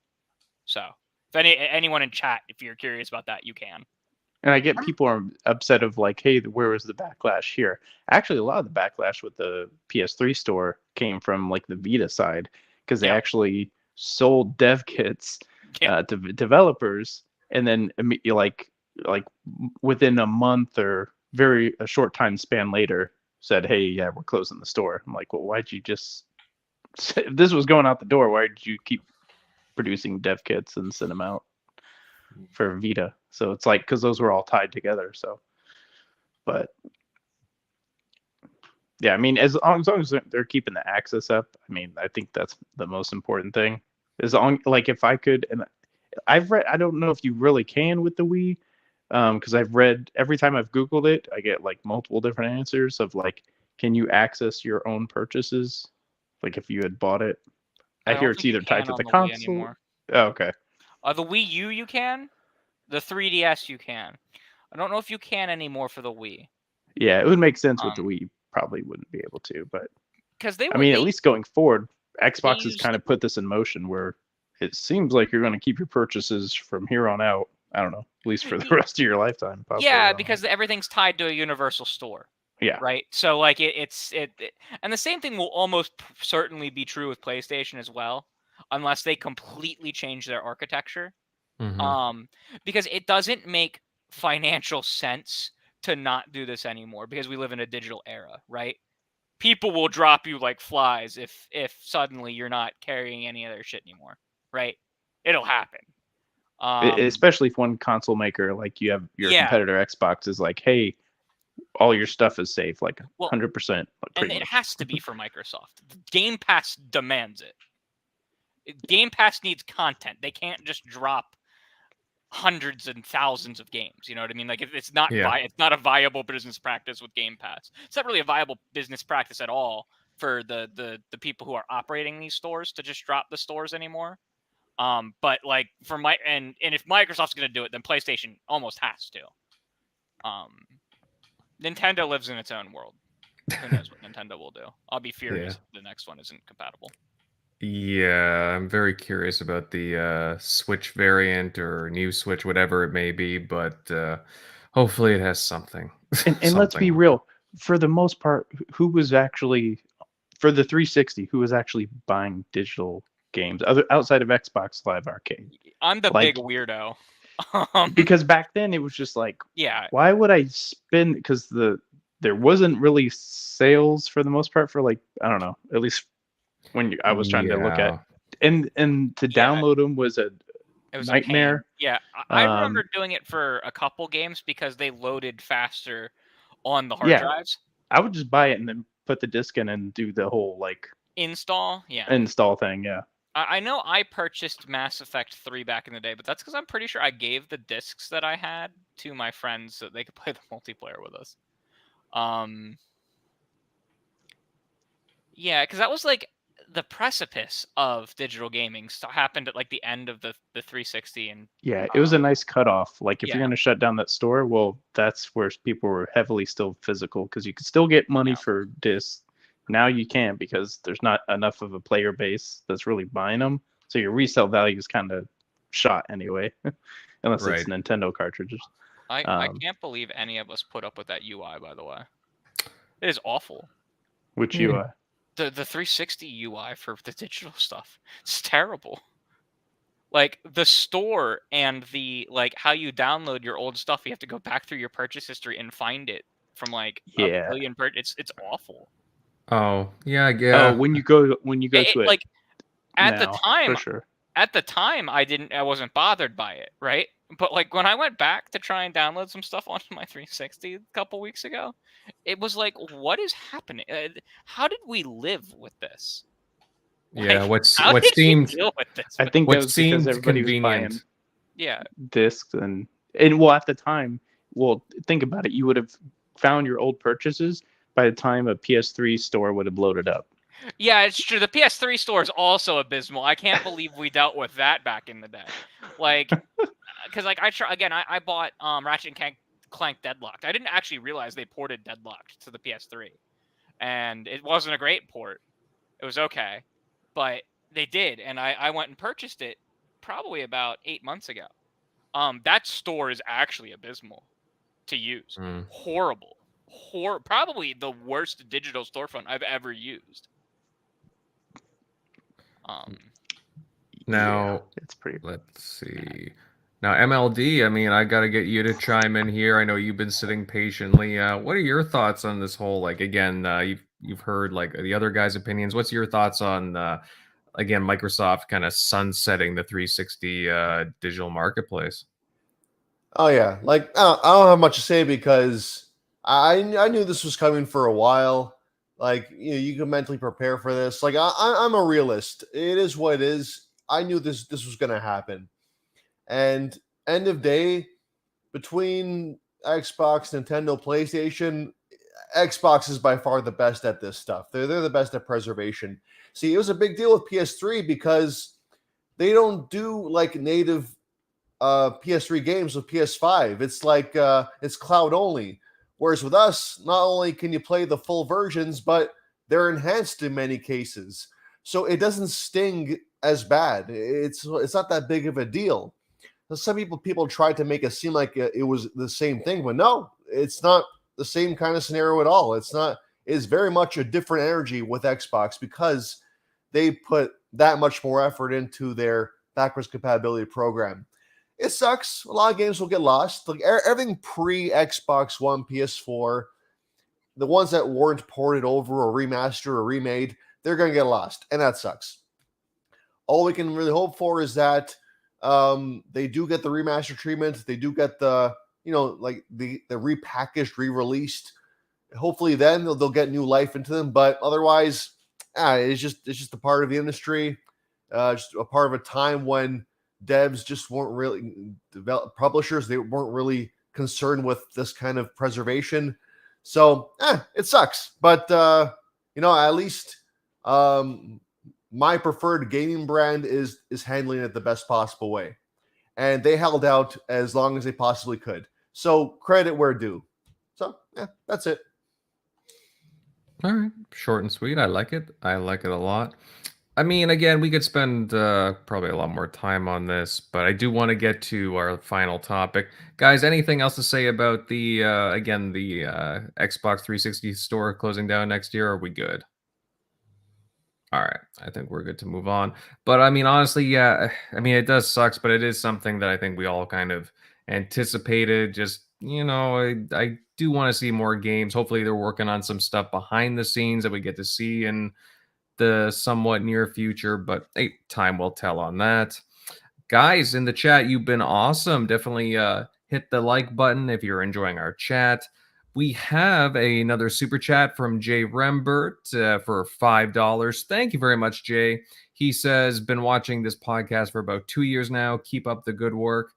Speaker 5: So, if anyone in chat, if you're curious about that, you can.
Speaker 6: And I get people are upset of like, hey, where was the backlash here? Actually, a lot of the backlash with the PS3 store came from like the Vita side, because they actually sold dev kits to developers, and then like within a month or a short time span later said, hey, yeah, we're closing the store. I'm like, well, why'd you just, if this was going out the door, why did you keep producing dev kits and send them out for Vita? So it's like, because those were all tied together. So, but yeah, I mean, as long as they're keeping the access up, I mean, I think that's the most important thing. Like if I could, and I've read, I don't know if you really can with the Wii, because I've read, every time I've Googled it, I get like multiple different answers of like, can you access your own purchases? Like if you had bought it, I hear it's either tied to the console. Oh, okay.
Speaker 5: The Wii U you can, the 3DS you can. I don't know if you can anymore for the Wii.
Speaker 6: Yeah, it would make sense with the Wii. You probably wouldn't be able to, but
Speaker 5: because
Speaker 6: at least going forward, Xbox has kind of put this in motion where it seems like you're going to keep your purchases from here on out. I don't know, at least for the rest of your lifetime. Possibly.
Speaker 5: Yeah, because everything's tied to a universal store.
Speaker 6: Yeah.
Speaker 5: Right. So like it's and the same thing will almost certainly be true with PlayStation as well, unless they completely change their architecture. Because it doesn't make financial sense to not do this anymore, because we live in a digital era, right? People will drop you like flies if suddenly you're not carrying any of their shit anymore, right? It'll happen.
Speaker 6: Especially if one console maker, like you have your competitor Xbox, is like, hey, all your stuff is safe, like 100%.
Speaker 5: And it has to be for Microsoft. Game Pass demands it. Game Pass needs content. They can't just drop hundreds and thousands of games. You know what I mean? Like it's not it's not a viable business practice with Game Pass. It's not really a viable business practice at all for the people who are operating these stores to just drop the stores anymore. But like for and if Microsoft's going to do it, then PlayStation almost has to. Nintendo lives in its own world. Who knows what Nintendo will do? I'll be furious if the next one isn't compatible.
Speaker 1: Yeah, I'm very curious about the Switch variant or new Switch, whatever it may be, but hopefully it has something.
Speaker 6: And let's be real, for the most part, who was actually, for the 360, who was actually buying digital games outside of Xbox Live Arcade?
Speaker 5: I'm the big weirdo.
Speaker 6: Because back then it was just like, why would I spend, because there wasn't really sales for the most part for like, I don't know, at least when I was trying to look at, and to download them was a nightmare.
Speaker 5: I remember doing it for a couple games because they loaded faster on the hard drives.
Speaker 6: I would just buy it and then put the disc in and do the whole like
Speaker 5: install
Speaker 6: thing.
Speaker 5: I know I purchased Mass Effect 3 back in the day, but that's because I'm pretty sure I gave the discs that I had to my friends so they could play the multiplayer with us. Yeah, because that was like the precipice of digital gaming happened at like the end of the 360, and
Speaker 6: it was a nice cutoff. Like if you're going to shut down that store, well, that's where people were heavily still physical, because you could still get money for discs. Now you can't, because there's not enough of a player base that's really buying them, so your resale value is kind of shot anyway, unless it's Nintendo cartridges.
Speaker 5: I can't believe any of us put up with that UI, by the way. It is awful.
Speaker 6: Which UI?
Speaker 5: The 360 UI for the digital stuff. It's terrible. Like the store and the like how you download your old stuff, you have to go back through your purchase history and find it from like a billion it's awful.
Speaker 1: Oh, yeah.
Speaker 6: Oh, when you go to it
Speaker 5: like at
Speaker 6: now,
Speaker 5: the time,
Speaker 6: for sure.
Speaker 5: At the time I wasn't bothered by it, right? But like when I went back to try and download some stuff onto my 360 a couple weeks ago, it was like, what is happening? How did we live with this?
Speaker 1: Yeah,
Speaker 5: Like,
Speaker 1: what seemed
Speaker 5: deal with this?
Speaker 6: I think
Speaker 1: what
Speaker 6: that was because
Speaker 1: seemed
Speaker 6: everybody was
Speaker 1: convenient.
Speaker 5: Yeah.
Speaker 6: discs and well, at the time, well, think about it. You would have found your old purchases by the time a PS3 store would have loaded up.
Speaker 5: Yeah, it's true. The PS3 store is also abysmal. I can't believe we dealt with that back in the day. Like, because like I bought Ratchet and Clank Deadlocked. I didn't actually realize they ported Deadlocked to the PS3, and it wasn't a great port. It was okay, but they did, and I went and purchased it probably about 8 months ago. That store is actually abysmal to use. Horrible. Probably the worst digital storefront I've ever used.
Speaker 1: Now,
Speaker 6: yeah, it's pretty.
Speaker 1: Let's see. Now, MLD, I mean, I got to get you to chime in here. I know you've been sitting patiently. What are your thoughts on this whole, like, again, you've heard, like, the other guys' opinions. What's your thoughts on, again, Microsoft kind of sunsetting the 360 digital marketplace?
Speaker 2: Oh, yeah. Like, I don't have much to say because I knew this was coming for a while. Like, you can mentally prepare for this. Like, I'm a realist. It is what it is. I knew this was going to happen. And end of day, between Xbox, Nintendo, PlayStation, Xbox is by far the best at this stuff. They're the best at preservation. See, it was a big deal with PS3 because they don't do like native PS3 games with PS5. It's like it's cloud only. Whereas with us, not only can you play the full versions, but they're enhanced in many cases. So it doesn't sting as bad. It's not that big of a deal. Some people tried to make it seem like it was the same thing, but no, it's not the same kind of scenario at all. It's not. It's very much a different energy with Xbox because they put that much more effort into their backwards compatibility program. It sucks. A lot of games will get lost. Like everything pre Xbox One, PS4, the ones that weren't ported over or remastered or remade, they're going to get lost, and that sucks. All we can really hope for is that they do get the remaster treatment. They do get the like the repackaged, re-released. Hopefully, then they'll get new life into them. But otherwise, it's just a part of the industry, just a part of a time when devs just weren't really publishers. They weren't really concerned with this kind of preservation. So it sucks. But at least my preferred gaming brand is handling it the best possible way. And they held out as long as they possibly could. So credit where due. So that's it.
Speaker 1: All right. Short and sweet. I like it. I like it a lot. I mean, again, we could spend probably a lot more time on this, but I do want to get to our final topic. Guys, anything else to say about the Xbox 360 store closing down next year? Or are we good? All right. I think we're good to move on. But I mean, honestly, yeah, I mean, it does suck, but it is something that I think we all kind of anticipated. Just, I do want to see more games. Hopefully they're working on some stuff behind the scenes that we get to see in the somewhat near future, but hey, time will tell on that. Guys in the chat, you've been awesome. Definitely hit the like button if you're enjoying our chat. We have another super chat from Jay Rembert for $5. Thank you very much, Jay. He says, been watching this podcast for about 2 years now. Keep up the good work.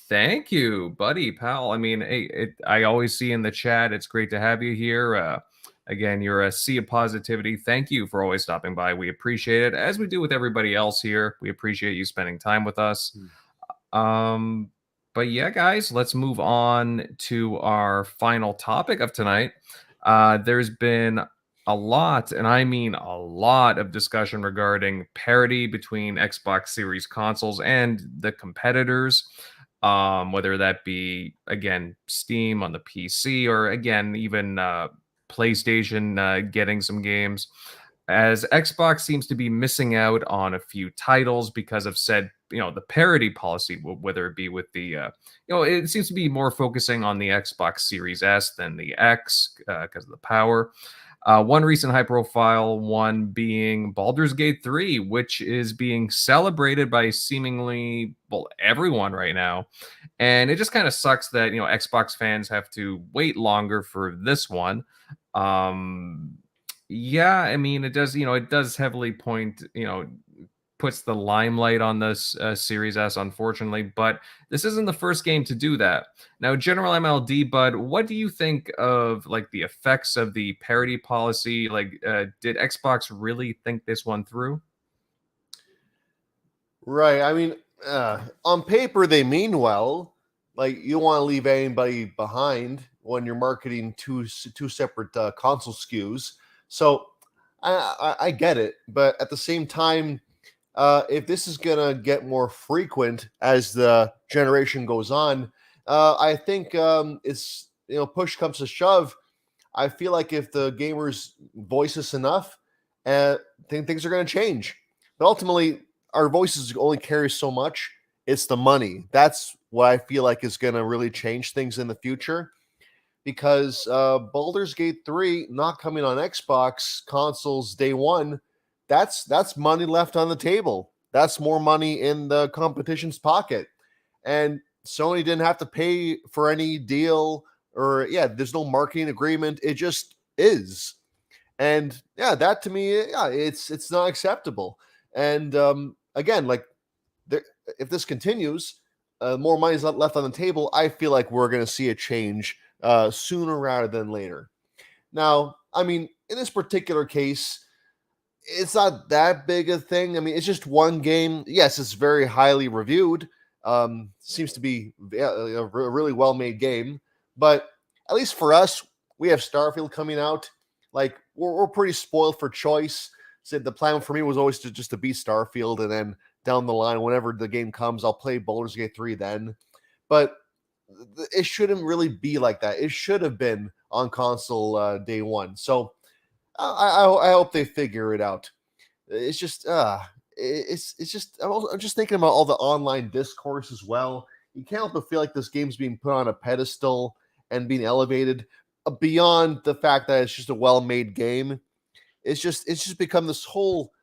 Speaker 1: Thank you, buddy, pal. I mean, hey, I always see in the chat. It's great to have you here. Again, you're a sea of positivity. Thank you for always stopping by. We appreciate it, as we do with everybody else here. We appreciate you spending time with us. But yeah, guys, let's move on to our final topic of tonight. There's been a lot, and I mean a lot of discussion regarding parity between Xbox Series consoles and the competitors. Whether that be, again, Steam on the PC or, again, even PlayStation getting some games, as Xbox seems to be missing out on a few titles because of said the parity policy, whether it be with the it seems to be more focusing on the Xbox Series S than the X because of the power. One recent high-profile one being Baldur's Gate 3, which is being celebrated by seemingly everyone right now, and it just kind of sucks that Xbox fans have to wait longer for this one. Yeah, I mean, it does heavily point, puts the limelight on this Series S, unfortunately, but this isn't the first game to do that. Now, General MLD, Bud, what do you think of like the effects of the parity policy? Like, did Xbox really think this one through?
Speaker 2: Right. I mean, on paper, they mean well. Like, you don't want to leave anybody behind when you're marketing two separate console SKUs. So I get it. But at the same time, if this is going to get more frequent as the generation goes on, I think it's, push comes to shove. I feel like if the gamers voice this enough, things are going to change. But ultimately, our voices only carry so much. It's the money. That's what I feel like is going to really change things in the future. Because Baldur's Gate 3 not coming on Xbox consoles day one, that's money left on the table. That's more money in the competition's pocket. And Sony didn't have to pay for any deal there's no marketing agreement. It just is. And that to me, it's not acceptable. And again, like if this continues, more money is left on the table. I feel like we're going to see a change sooner rather than later. Now, I mean, in this particular case, it's not that big a thing. I mean, it's just one game. Yes, it's very highly reviewed. Seems to be a really well-made game. But at least for us, we have Starfield coming out. Like, we're pretty spoiled for choice. So the plan for me was always to beat Starfield, and then down the line, whenever the game comes, I'll play Baldur's Gate 3 then. But it shouldn't really be like that. It should have been on console day one. So I hope they figure it out. It's just it's just I'm just thinking about all the online discourse as well. You can't help but feel like this game's being put on a pedestal and being elevated beyond the fact that it's just a well-made game. It's just become this whole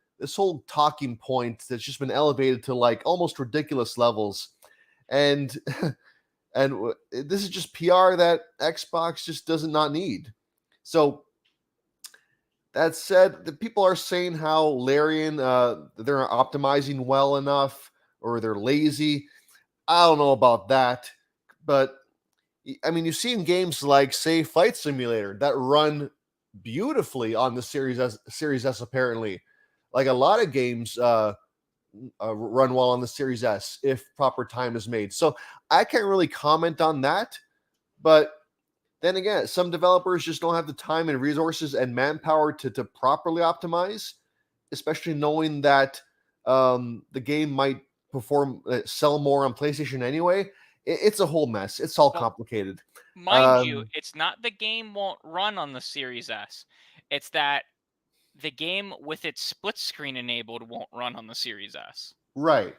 Speaker 2: talking point that's just been elevated to like almost ridiculous levels. And and this is just PR that Xbox just does not need. So that said, the people are saying how Larian they're not optimizing well enough or they're lazy. I don't know about that, but I mean, you've seen games like, say, Flight Simulator that run beautifully on the Series S. Apparently, like a lot of games run well on the Series S if proper time is made. So I can't really comment on that, but then again, some developers just don't have the time and resources and manpower to properly optimize, especially knowing that the game might sell more on PlayStation anyway. It's a whole mess. It's all complicated.
Speaker 5: Mind you, it's not the game won't run on the Series S. It's that the game with its split screen enabled won't run on the Series S.
Speaker 2: Right.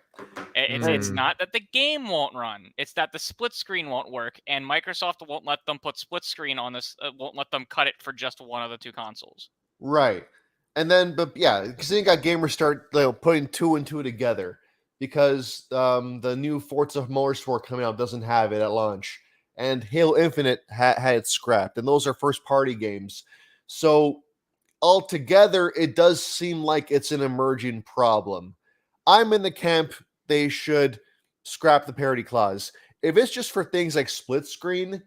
Speaker 5: It's not that the game won't run. It's that the split screen won't work, and Microsoft won't let them put split screen on this. Won't let them cut it for just one of the two consoles.
Speaker 2: Right. And then, but yeah, because then you got gamers start putting two and two together because the new Forza Motorsport coming out doesn't have it at launch, and Halo Infinite had it scrapped, and those are first-party games. So altogether, it does seem like it's an emerging problem. I'm in the camp they should scrap the parity clause. If it's just for things like split screen,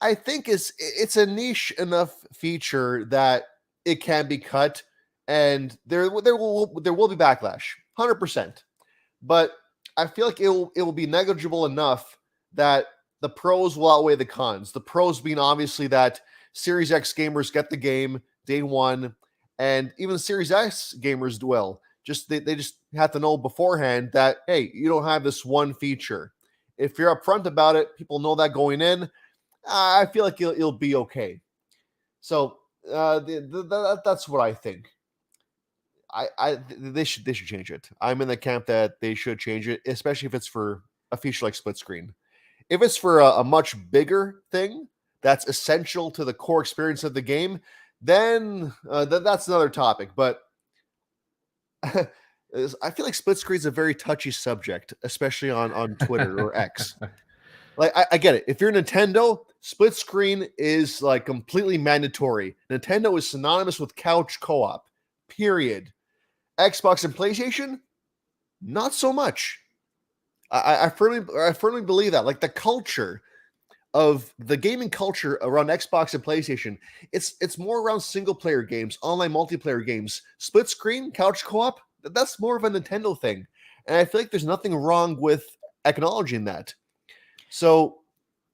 Speaker 2: I think it's a niche enough feature that it can be cut, and there will be backlash, 100%. But I feel like it will be negligible enough that the pros will outweigh the cons. The pros being obviously that Series X gamers get the game day one, and even Series S gamers will. They just have to know beforehand that, hey, you don't have this one feature. If you're upfront about it, people know that going in. I feel like it'll be okay. So that's what I think. They should change it. I'm in the camp that they should change it, especially if it's for a feature like split screen. If it's for a much bigger thing that's essential to the core experience of the game, then that's another topic. But I feel like split screen is a very touchy subject, especially on Twitter or X. Like I get it. If you're Nintendo, split screen is like completely mandatory. Nintendo is synonymous with couch co-op. Period. Xbox and PlayStation, not so much. I firmly believe that. Like the culture of the gaming culture around Xbox and PlayStation, it's more around single player games, online multiplayer games. Split screen, couch co-op, that's more of a Nintendo thing. And I feel like there's nothing wrong with acknowledging that. So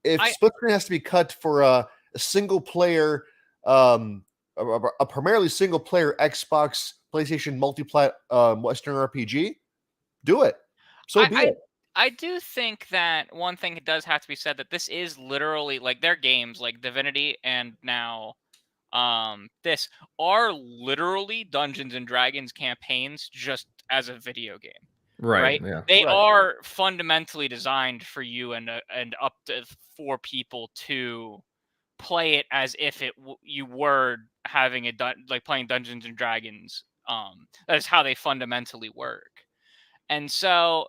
Speaker 2: if split screen has to be cut for a single player, a primarily single player Xbox PlayStation multiplat Western RPG, do it. So be it.
Speaker 5: I do think that one thing it does have to be said that this is literally like their games like Divinity and now this are literally Dungeons and Dragons campaigns just as a video game. Right?
Speaker 1: Yeah.
Speaker 5: They are fundamentally designed for you and up to 4 people to play it as if you were having like playing Dungeons and Dragons. That is how they fundamentally work. And so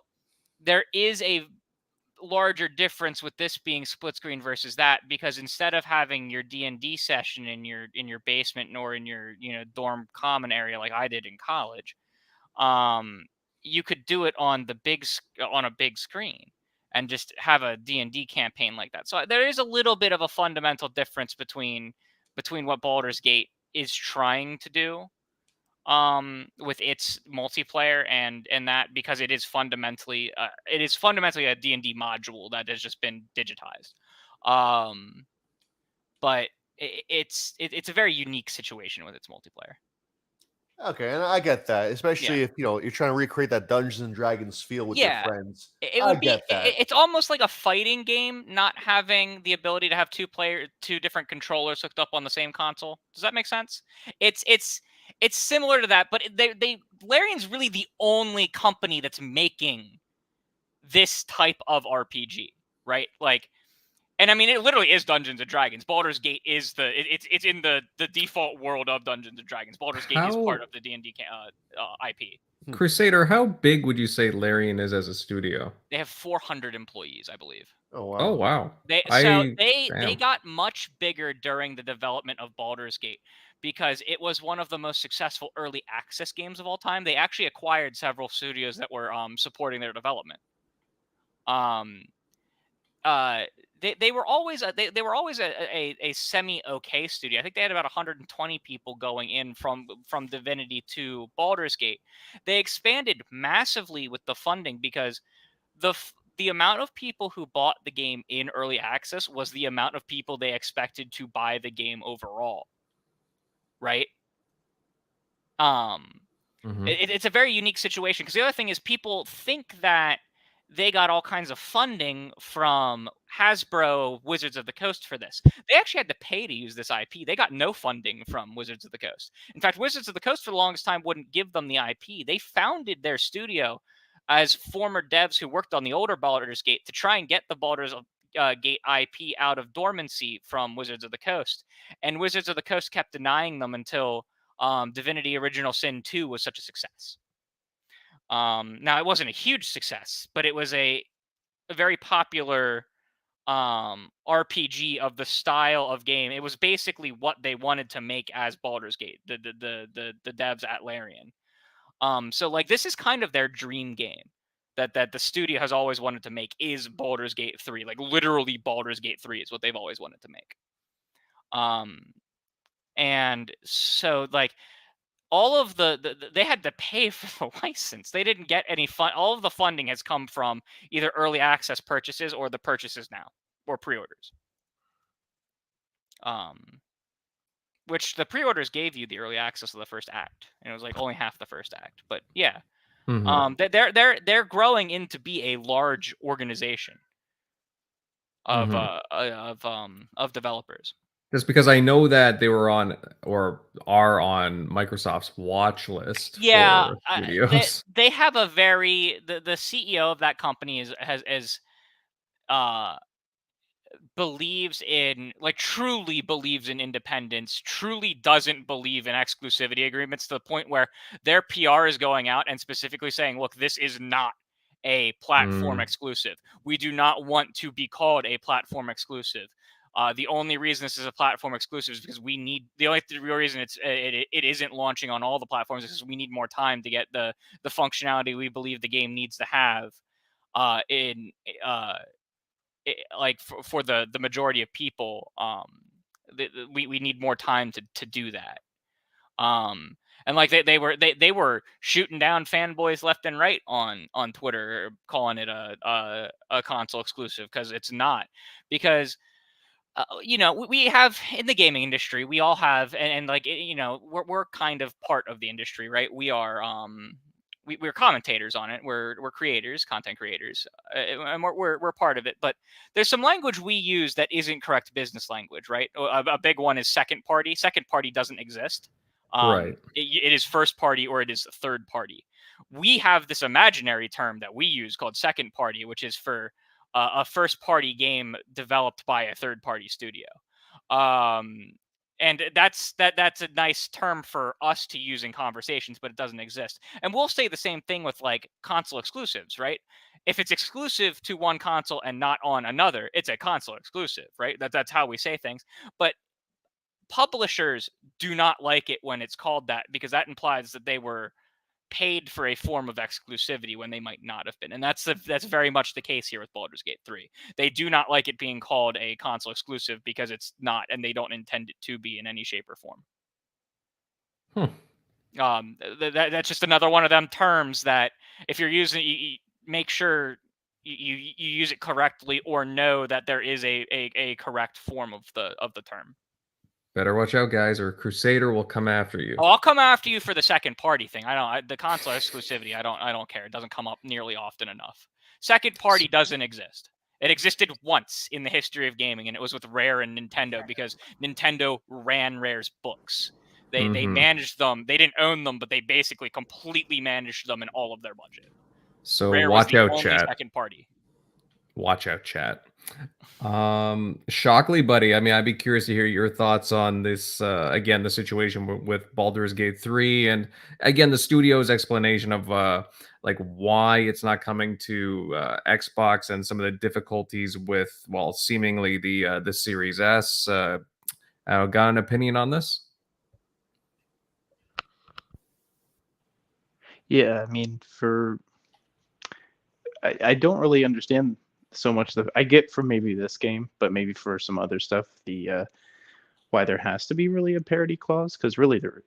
Speaker 5: there is a larger difference with this being split screen versus that, because instead of having your D&D session in your basement or in your dorm common area like I did in college, you could do it on a big screen and just have a D&D campaign like that. So there is a little bit of a fundamental difference between what Baldur's Gate is trying to do with its multiplayer and that, because it is fundamentally a D&D module that has just been digitized. But it's a very unique situation with its multiplayer.
Speaker 2: Okay, and I get that, especially if you're trying to recreate that Dungeons and Dragons feel with your friends.
Speaker 5: It's almost like a fighting game, not having the ability to have two different controllers hooked up on the same console. Does that make sense? It's similar to that, but Larian's really the only company that's making this type of RPG, right? Like, and I mean, it literally is Dungeons and Dragons. Baldur's Gate is it's in the default world of Dungeons and Dragons. Baldur's Gate is part of the D&D IP.
Speaker 1: Crusader, how big would you say Larian is as a studio?
Speaker 5: They have 400 employees, I believe.
Speaker 2: Oh wow!
Speaker 1: Oh wow!
Speaker 5: They got much bigger during the development of Baldur's Gate because it was one of the most successful early access games of all time. They actually acquired several studios that were supporting their development. They were always a semi okay studio. I think they had about 120 people going in from Divinity to Baldur's Gate. They expanded massively with the funding because the amount of people who bought the game in early access was the amount of people they expected to buy the game overall. Right? It's a very unique situation because the other thing is people think that they got all kinds of funding from Hasbro, Wizards of the Coast for this. They actually had to pay to use this IP. They got no funding from Wizards of the Coast. In fact, Wizards of the Coast for the longest time wouldn't give them the IP. They founded their studio as former devs who worked on the older Baldur's Gate to try and get the Baldur's Gate IP out of dormancy from Wizards of the Coast. And Wizards of the Coast kept denying them until Divinity Original Sin 2 was such a success. Now, it wasn't a huge success, but it was a very popular RPG of the style of game. It was basically what they wanted to make as Baldur's Gate, the devs at Larian. So like this is kind of their dream game that the studio has always wanted to make is Baldur's Gate 3. Like literally Baldur's Gate 3 is what they've always wanted to make. And so like all of they had to pay for the license. They didn't get any fun. All of the funding has come from either early access purchases or the purchases now or pre-orders. Which the pre-orders gave you the early access of the first act, and it was like only half the first act. But yeah, they're growing into be a large organization of developers.
Speaker 1: Just because I know that they were on or are on Microsoft's watch list
Speaker 5: Yeah,
Speaker 1: for studios.
Speaker 5: they have a very the CEO of that company is uh believes in, like, truly believes in independence, truly doesn't believe in exclusivity agreements, to the point where their PR is going out and specifically saying, look, this is not a platform
Speaker 1: Mm,
Speaker 5: exclusive. We do not want to be called a platform exclusive. The only reason this is a platform exclusive is because we need the only real reason it isn't launching on all the platforms is because we need more time to get the functionality we believe the game needs to have in like for the majority of people. We need more time to do that. And like they were shooting down fanboys left and right on Twitter, calling it a console exclusive, because it's not. Because we have, in the gaming industry, we all have, and like, we're kind of part of the industry, right? We are we're commentators on it. We're creators, content creators, and we're part of it. But there's some language we use that isn't correct business language, right? A big one is second party. Second party doesn't exist.
Speaker 1: right.
Speaker 5: It is first party or it is third party. We have this imaginary term that we use called second party, which is for a first party game developed by a third party studio. Um, and that's a nice term for us to use in conversations, but it doesn't exist. And we'll say the same thing with like console exclusives, right? If it's exclusive to one console and not on another, it's a console exclusive, right? That's how we say things. But publishers do not like it when it's called that, because that implies that they were paid for a form of exclusivity when they might not have been. And that's very much the case here with Baldur's Gate 3. They do not like it being called a console exclusive because it's not, and they don't intend it to be in any shape or form. That's just another one of them terms that, if you're using, you make sure you use it correctly, or know that there is a correct form of the term.
Speaker 1: Better watch out, guys, or Crusader will come after you.
Speaker 5: Oh, I'll come after you for the second party thing. The console exclusivity, I don't care. It doesn't come up nearly often enough. Second party doesn't exist. It existed once in the history of gaming, and it was with Rare and Nintendo, because Nintendo ran Rare's books. They managed them. They didn't own them, but they basically completely managed them in all of their budget.
Speaker 1: So
Speaker 5: Rare
Speaker 1: watch
Speaker 5: was the
Speaker 1: out,
Speaker 5: only
Speaker 1: chat.
Speaker 5: second party.
Speaker 1: Watch out, chat. Shockley, buddy, I mean, I'd be curious to hear your thoughts on this, again, the situation with Baldur's Gate 3, and again, the studio's explanation of like why it's not coming to Xbox, and some of the difficulties with, well, seemingly the Series S. Got an opinion on this?
Speaker 6: Yeah, I mean, I don't really understand so much that I get from maybe this game, but maybe for some other stuff, the why there has to be really a parity clause, because really there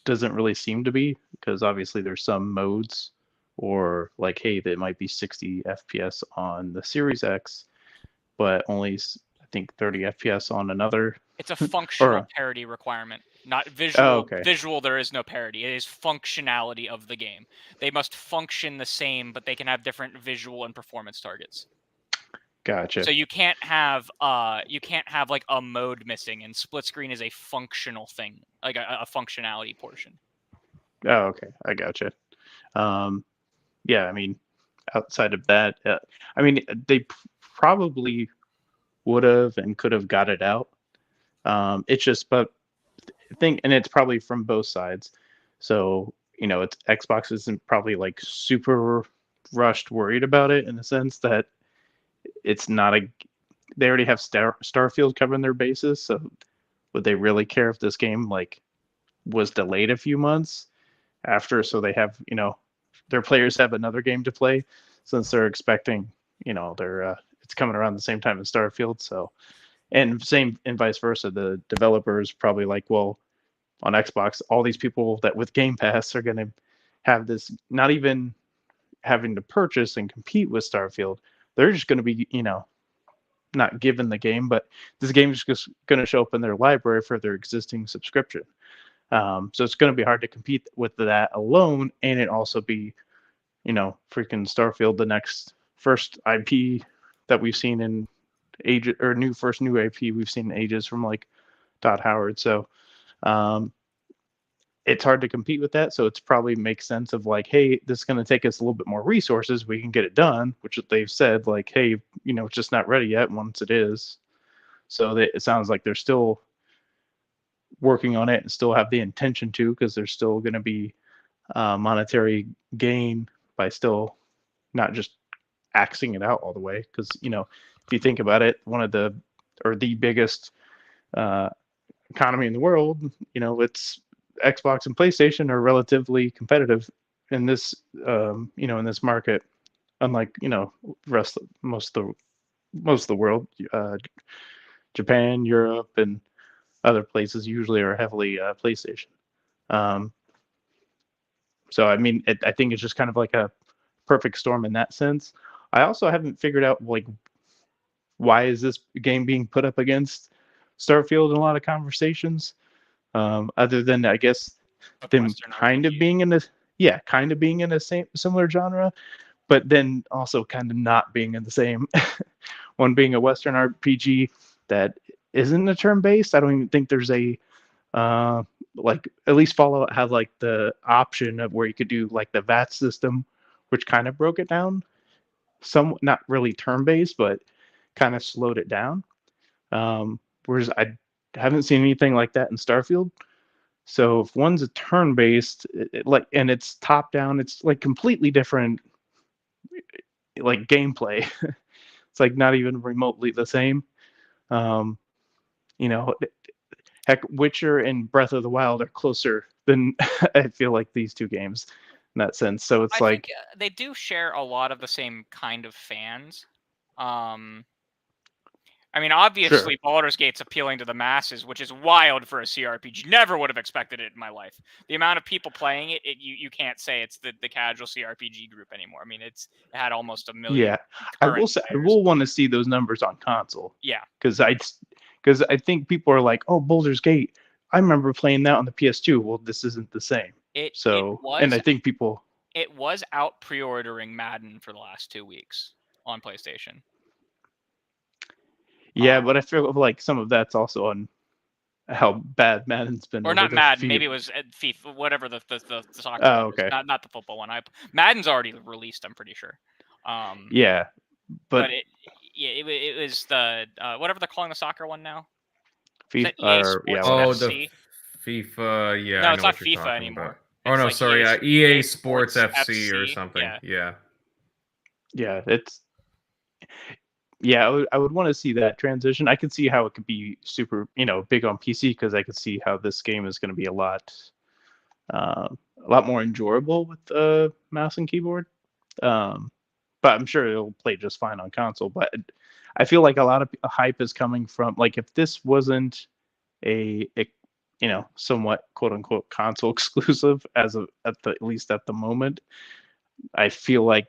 Speaker 6: doesn't really seem to be, because obviously there's some modes, or like, hey, there might be 60 FPS on the Series X, but only I think 30 FPS on another.
Speaker 5: It's a functional parity requirement, not visual.
Speaker 6: Oh, okay.
Speaker 5: Visual, there is no parity. It is functionality of the game. They must function the same, but they can have different visual and performance targets.
Speaker 6: Gotcha.
Speaker 5: So you can't have like a mode missing, and split screen is a functional thing, like a functionality portion.
Speaker 6: Oh, okay, I gotcha. Yeah, I mean, outside of that, I mean, they probably would have and could have got it out. It's just, but and it's probably from both sides. So, it's Xbox isn't probably like super rushed worried about it, in the sense that it's not they already have Starfield covering their bases. So would they really care if this game like was delayed a few months after? So they have, their players have another game to play, since they're expecting, it's coming around the same time as Starfield. So, and same and vice versa. The developers probably like, well, on Xbox, all these people that with Game Pass are going to have this, not even having to purchase and compete with Starfield. They're just going to be, not given the game, but this game is just going to show up in their library for their existing subscription. So it's going to be hard to compete with that alone, and it also be, freaking Starfield, the first IP that we've seen in ages, or first new IP we've seen in ages, from like Todd Howard. So it's hard to compete with that. So it's probably makes sense of like, hey, this is going to take us a little bit more resources. We can get it done, which they've said like, hey, it's just not ready yet. Once it is, so it sounds like they're still working on it and still have the intention to, because there's still going to be monetary gain by still not just axing it out all the way. Because if you think about it, the biggest economy in the world, it's Xbox and PlayStation are relatively competitive in this in this market, unlike most of the world. Japan, Europe, and other places usually are heavily PlayStation. So I mean, I think it's just kind of like a perfect storm in that sense. I also haven't figured out like why is this game being put up against Starfield in a lot of conversations, other than I guess them kind of being in a similar genre, but then also kind of not being in the same. One being a Western RPG that isn't a turn-based. I don't even think there's a like, at least Fallout had like the option of where you could do like the VAT system, which kind of broke it down. Some not really turn-based, but kind of slowed it down. Whereas I haven't seen anything like that in Starfield. So if one's a turn-based, and it's top-down, it's like completely different, like gameplay. It's like not even remotely the same. Heck, Witcher and Breath of the Wild are closer than I feel like these two games in that sense. So it's I think
Speaker 5: they do share a lot of the same kind of fans. I mean, obviously, sure. Baldur's Gate's appealing to the masses, which is wild for a CRPG. Never would have expected it in my life. The amount of people playing it, you can't say it's the casual CRPG group anymore. I mean, it had almost 1 million.
Speaker 6: Yeah, I will want to see those numbers on console.
Speaker 5: Yeah,
Speaker 6: because I think people are like, oh, Baldur's Gate, I remember playing that on the PS2. Well, this isn't the same. And I think people...
Speaker 5: It was out pre-ordering Madden for the last 2 weeks on PlayStation.
Speaker 6: Yeah, but I feel like some of that's also on how bad Madden's been.
Speaker 5: Or not Madden, maybe it was FIFA, whatever the soccer one. Okay. Not the football one. Madden's already released, I'm pretty sure.
Speaker 6: Yeah, but
Speaker 5: it was the whatever they're calling the soccer one now.
Speaker 6: FIFA,
Speaker 1: the FIFA. Yeah,
Speaker 5: no, it's not FIFA anymore.
Speaker 1: Oh no, sorry, EA Sports FC or something. Yeah.
Speaker 6: It's. Yeah, I would want to see that transition. I could see how it could be super, big on PC, because I could see how this game is going to be a lot more enjoyable with mouse and keyboard. But I'm sure it'll play just fine on console. But I feel like a lot of hype is coming from, like, if this wasn't a somewhat quote unquote console exclusive at least at the moment, I feel like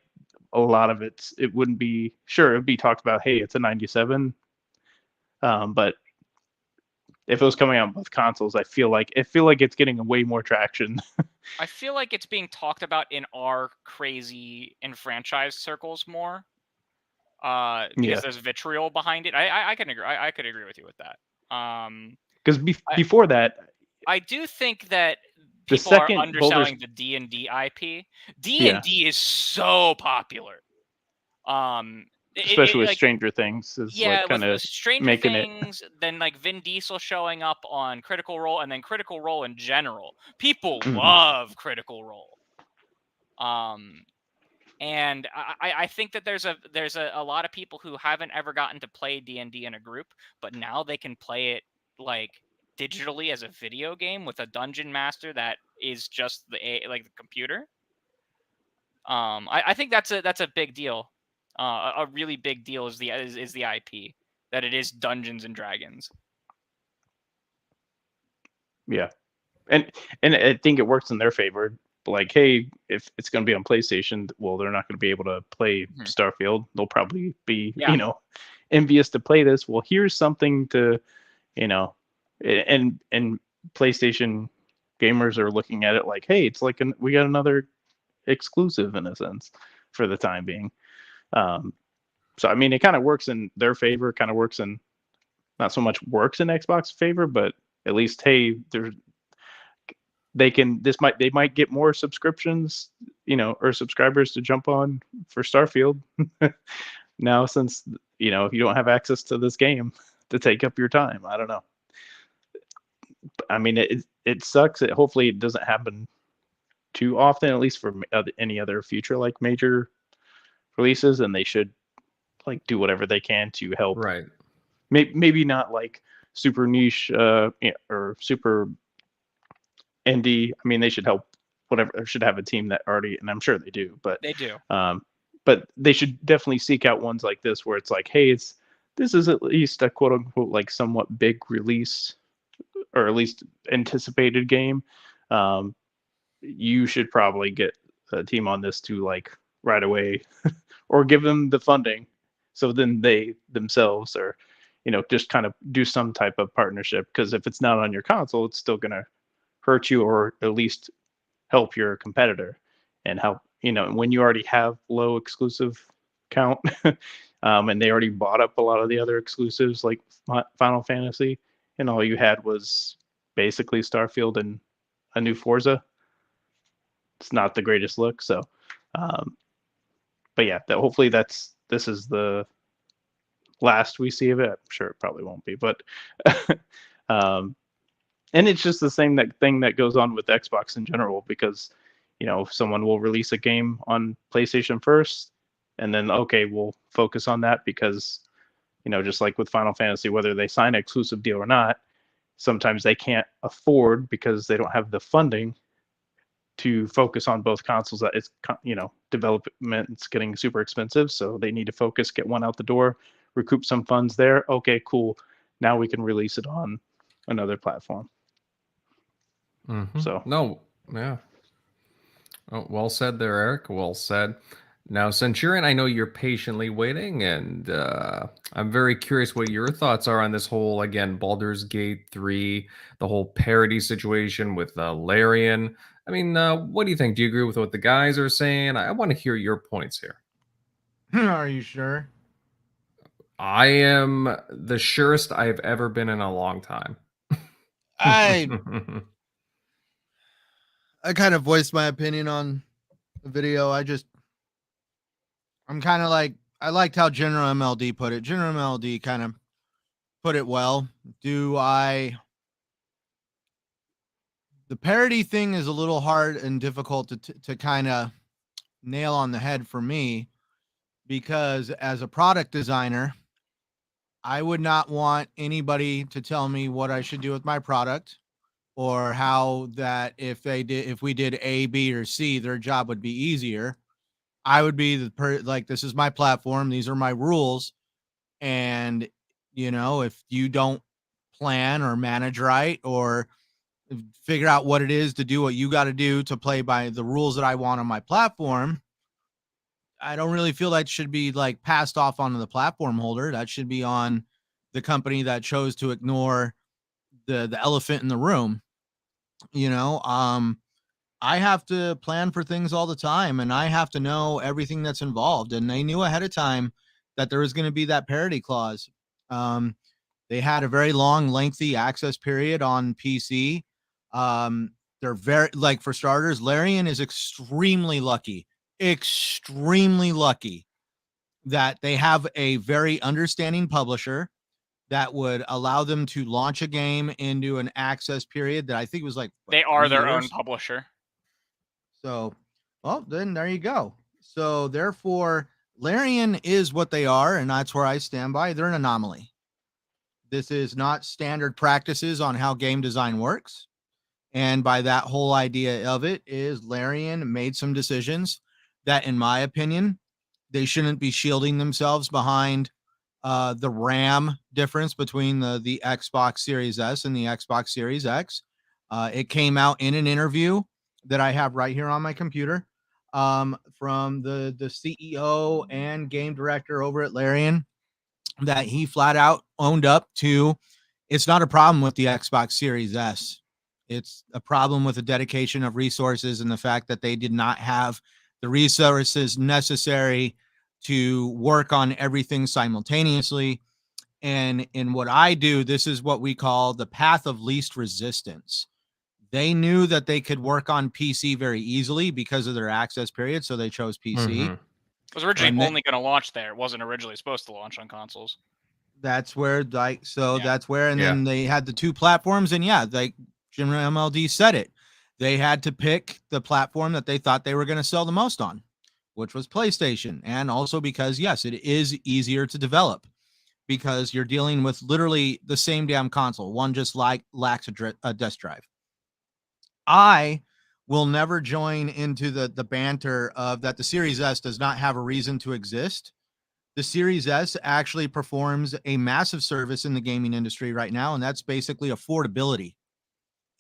Speaker 6: a lot of it wouldn't be it'd be talked about, hey, it's a 97, but if it was coming out with consoles, I feel like it's getting way more traction.
Speaker 5: I feel like it's being talked about in our crazy and franchise circles more, because there's vitriol behind it. I can agree. I could agree with you with that.
Speaker 6: Because before that,
Speaker 5: I do think that people are underselling the D&D IP. D&D is so popular.
Speaker 6: Especially with Stranger Things.
Speaker 5: With Stranger Things, then like Vin Diesel showing up on Critical Role, and then Critical Role in general. People love Critical Role. And I think that there's a lot of people who haven't ever gotten to play D&D in a group, but now they can play it like digitally as a video game with a dungeon master that is just the computer. I think that's a big deal. A really big deal is the IP, that it is Dungeons and Dragons.
Speaker 6: Yeah, and I think it works in their favor. Like, hey, if it's going to be on PlayStation, well, they're not going to be able to play Starfield. They'll probably be envious to play this. Well, here's something to, and PlayStation gamers are looking at it like, hey, it's like we got another exclusive in a sense for the time being. So I mean, it kind of works in their favor, kind of works in not so much works in Xbox favor, but at least, hey, they might get more subscriptions, or subscribers to jump on for Starfield now, since if you don't have access to this game to take up your time. I don't know. I mean, it sucks. Hopefully it doesn't happen too often, at least for any other future like major releases, and they should like do whatever they can to help.
Speaker 1: Right.
Speaker 6: Maybe not like super niche or super indie. I mean, they should help whatever. Or should have a team that already, and I'm sure they do. But
Speaker 5: they do.
Speaker 6: But they should definitely seek out ones like this where it's like, hey, this is at least a quote unquote like somewhat big release, or at least anticipated game. You should probably get a team on this to like right away, or give them the funding, so then they themselves are, just kind of do some type of partnership. Because if it's not on your console, it's still gonna hurt you, or at least help your competitor, and help when you already have low exclusive count, and they already bought up a lot of the other exclusives like Final Fantasy, and all you had was basically Starfield and a new Forza. It's not the greatest look. So, but yeah, hopefully this is the last we see of it. I'm sure it probably won't be, but and it's just the same thing that goes on with Xbox in general, because someone will release a game on PlayStation first, and then okay, we'll focus on that because just like with Final Fantasy, whether they sign an exclusive deal or not, sometimes they can't afford, because they don't have the funding to focus on both consoles. That it's development's getting super expensive, so they need to focus, get one out the door, recoup some funds there. Okay, cool. Now we can release it on another platform.
Speaker 1: Mm-hmm.
Speaker 6: So
Speaker 1: no, yeah. Oh, well said there, Eric. Well said. Now, Centurion, I know you're patiently waiting, and I'm very curious what your thoughts are on this whole, again, Baldur's Gate 3, the whole parity situation with Larian. I mean, what do you think? Do you agree with what the guys are saying? I want to hear your points here.
Speaker 3: Are you sure?
Speaker 1: I am the surest I have ever been in a long time.
Speaker 3: I kind of voiced my opinion on the video. I'm kind of like, I liked how General MLD put it. General MLD kind of put it well. The parody thing is a little hard and difficult to kind of nail on the head for me, because as a product designer, I would not want anybody to tell me what I should do with my product, or how that if we did A, B, or C, their job would be easier. I would be like, this is my platform, these are my rules, and if you don't plan or manage right, or figure out what it is to do what you got to do to play by the rules that I want on my platform, I don't really feel that should be like passed off onto the platform holder. That should be on the company that chose to ignore the elephant in the room. I have to plan for things all the time, and I have to know everything that's involved. And they knew ahead of time that there was going to be that parity clause. They had a very long, lengthy access period on PC. They're very, like, for starters, Larian is extremely lucky that they have a very understanding publisher that would allow them to launch a game into an access period that I think was like,
Speaker 5: they are their own publisher.
Speaker 3: So, well, then there you go. So therefore, Larian is what they are, and that's where I stand by. They're an anomaly. This is not standard practices on how game design works. And by that whole idea of it is Larian made some decisions that, in my opinion, they shouldn't be shielding themselves behind the RAM difference between the Xbox Series S and the Xbox Series X. It came out in an interview that I have right here on my computer from the CEO and game director over at Larian, that he flat out owned up to. It's not a problem with the Xbox Series S. It's a problem with the dedication of resources and the fact that they did not have the resources necessary to work on everything simultaneously. And in what I do, this is what we call the path of least resistance. They knew that they could work on PC very easily because of their access period, so they chose PC.
Speaker 1: Mm-hmm.
Speaker 5: It was originally only going to launch there. It wasn't originally supposed to launch on consoles.
Speaker 3: That's where, that's where, and
Speaker 1: Yeah.
Speaker 3: then they had the two platforms, and like Jim MLD said it, they had to pick the platform that they thought they were going to sell the most on, which was PlayStation. And also because, yes, it is easier to develop because you're dealing with literally the same damn console. One just lacks a disk drive. I will never join into the banter of that the Series S does not have a reason to exist. The Series S actually performs a massive service in the gaming industry right now, and that's basically affordability.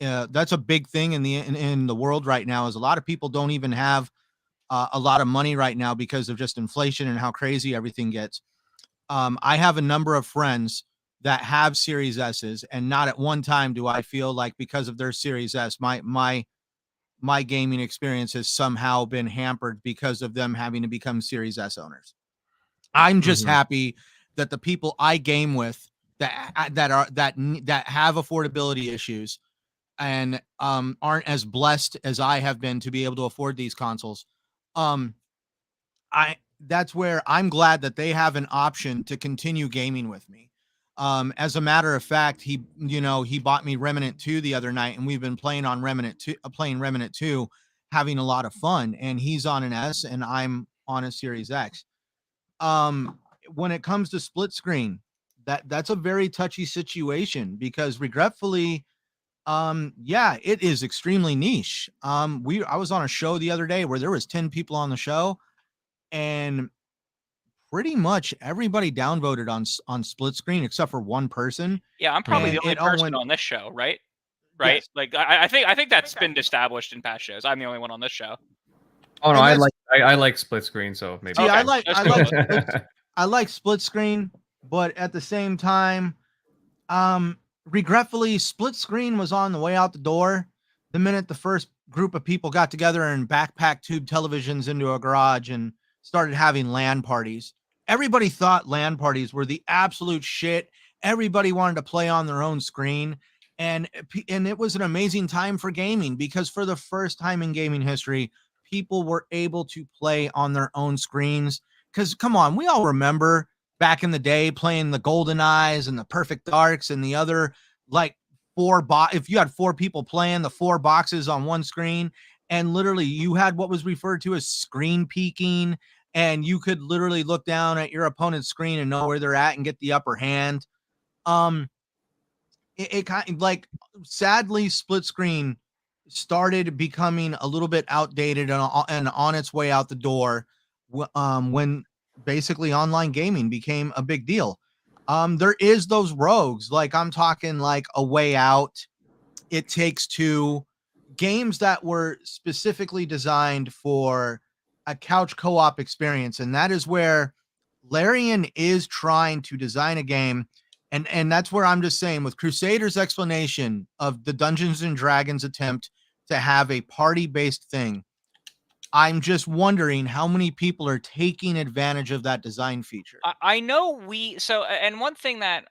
Speaker 3: That's a big thing in the world right now. Is a lot of people don't even have a lot of money right now because of just inflation and how crazy everything gets. I have a number of friends that have Series S's, and not at one time do I feel like because of their Series S, my gaming experience has somehow been hampered because of them having to become Series S owners. I'm just happy that the people I game with that have affordability issues and aren't as blessed as I have been to be able to afford these consoles. That's where I'm glad that they have an option to continue gaming with me. As a matter of fact, he bought me Remnant 2 the other night, and we've been playing Remnant 2, having a lot of fun. And he's on an S, and I'm on a Series X. When it comes to split screen, that's a very touchy situation because regretfully, it is extremely niche. I was on a show the other day where there was 10 people on the show, and pretty much everybody downvoted on split screen except for one person.
Speaker 5: Yeah, I'm probably the only person on this show, right? Yes. Like I think that's been established in past shows. I'm the only one on this show.
Speaker 1: Oh no, I like split screen, so maybe.
Speaker 3: See, I like split screen, but at the same time, regretfully, split screen was on the way out the door the minute the first group of people got together and backpacked tube televisions into a garage and started having LAN parties. Everybody thought LAN parties were the absolute shit. Everybody wanted to play on their own screen. And it was an amazing time for gaming because for the first time in gaming history, people were able to play on their own screens. Because come on, we all remember back in the day playing the Golden Eyes and the Perfect Darks and the other like if you had 4 people playing the 4 boxes on one screen, and literally you had what was referred to as screen peeking, and you could literally look down at your opponent's screen and know where they're at and get the upper hand. It kind of like, sadly, split screen started becoming a little bit outdated and on its way out the door when basically online gaming became a big deal. There is those rogues, like I'm talking like A Way Out, It Takes Two, games that were specifically designed for a couch co-op experience. And that is where Larian is trying to design a game. And that's where I'm just saying, with Crusader's explanation of the Dungeons and Dragons attempt to have a party-based thing, I'm just wondering how many people are taking advantage of that design feature.
Speaker 5: I know and one thing that,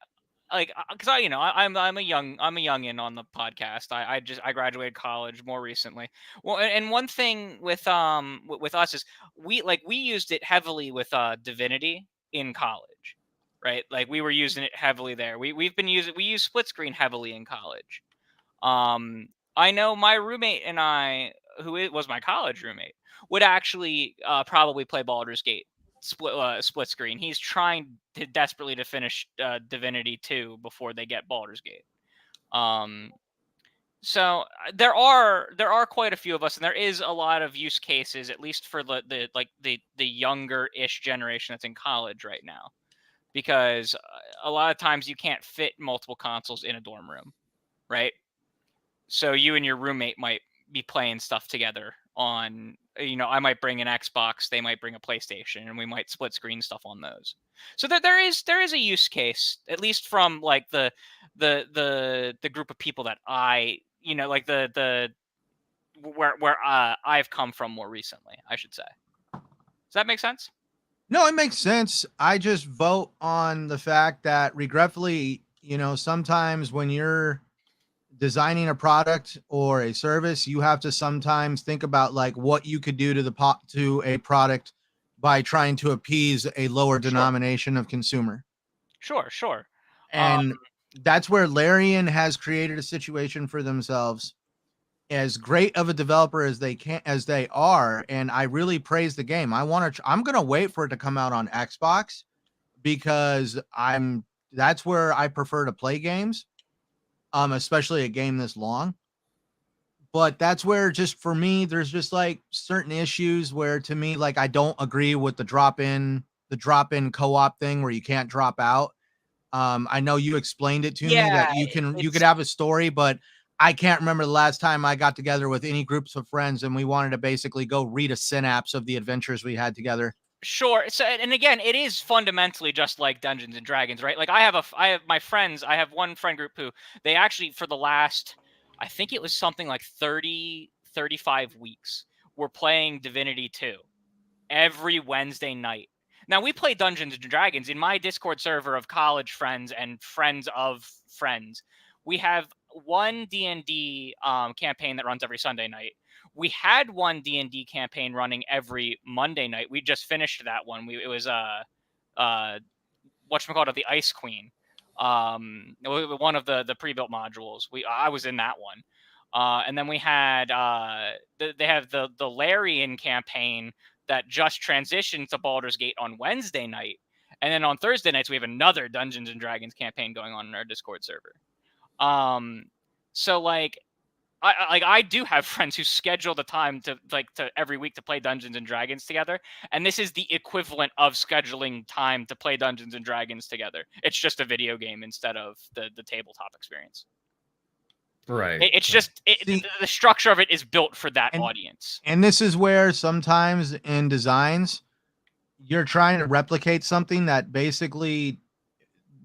Speaker 5: like, because I'm a youngin on the podcast. I graduated college more recently. Well, and one thing with us is we used it heavily with Divinity in college, right? Like we were using it heavily there. We use split screen heavily in college. I know my roommate and I, who was my college roommate, would actually probably play Baldur's Gate split screen. He's trying desperately to finish Divinity 2 before they get Baldur's Gate. So there are quite a few of us, and there is a lot of use cases, at least for the younger-ish generation that's in college right now, because a lot of times you can't fit multiple consoles in a dorm room, right? So you and your roommate might be playing stuff together on, I might bring an Xbox, they might bring a PlayStation, and we might split screen stuff on those. So there is a use case, at least from like the group of people that I, like where I've come from more recently, I should say. Does that make sense?
Speaker 3: No, it makes sense. I just vote on the fact that, regretfully, sometimes when you're designing a product or a service, you have to sometimes think about like what you could do to a product by trying to appease a lower denomination of consumer.
Speaker 5: Sure.
Speaker 3: And that's where Larian has created a situation for themselves, as great of a developer as they are, and I really praise the game. I'm going to wait for it to come out on Xbox, because that's where I prefer to play games, especially a game this long. But that's where, just for me, there's just like certain issues where, to me, like, I don't agree with the drop-in co-op thing where you can't drop out. I know you explained it to me that you could have a story, but I can't remember the last time I got together with any groups of friends and we wanted to basically go read a synapse of the adventures we had together.
Speaker 5: Sure. So, and again, it is fundamentally just like Dungeons and Dragons, right? Like I have my friends. I have one friend group who they actually, for the last, I think it was something like 35 weeks, were playing Divinity 2 every Wednesday night. Now, we play Dungeons and Dragons in my Discord server of college friends and friends of friends. We have one D&D campaign that runs every Sunday night. We had one D&D campaign running every Monday night. We just finished that one. It was whatchamacallit, of the Ice Queen. One of the pre-built modules. I was in that one. And then we had they have the Larian campaign that just transitioned to Baldur's Gate on Wednesday night. And then on Thursday nights, we have another Dungeons and Dragons campaign going on in our Discord server. So like, I do have friends who schedule the time to every week to play Dungeons and Dragons together. And this is the equivalent of scheduling time to play Dungeons and Dragons together. It's just a video game instead of the tabletop experience.
Speaker 1: Right.
Speaker 5: It's just the structure of it is built for that audience.
Speaker 3: And this is where sometimes in designs, you're trying to replicate something that basically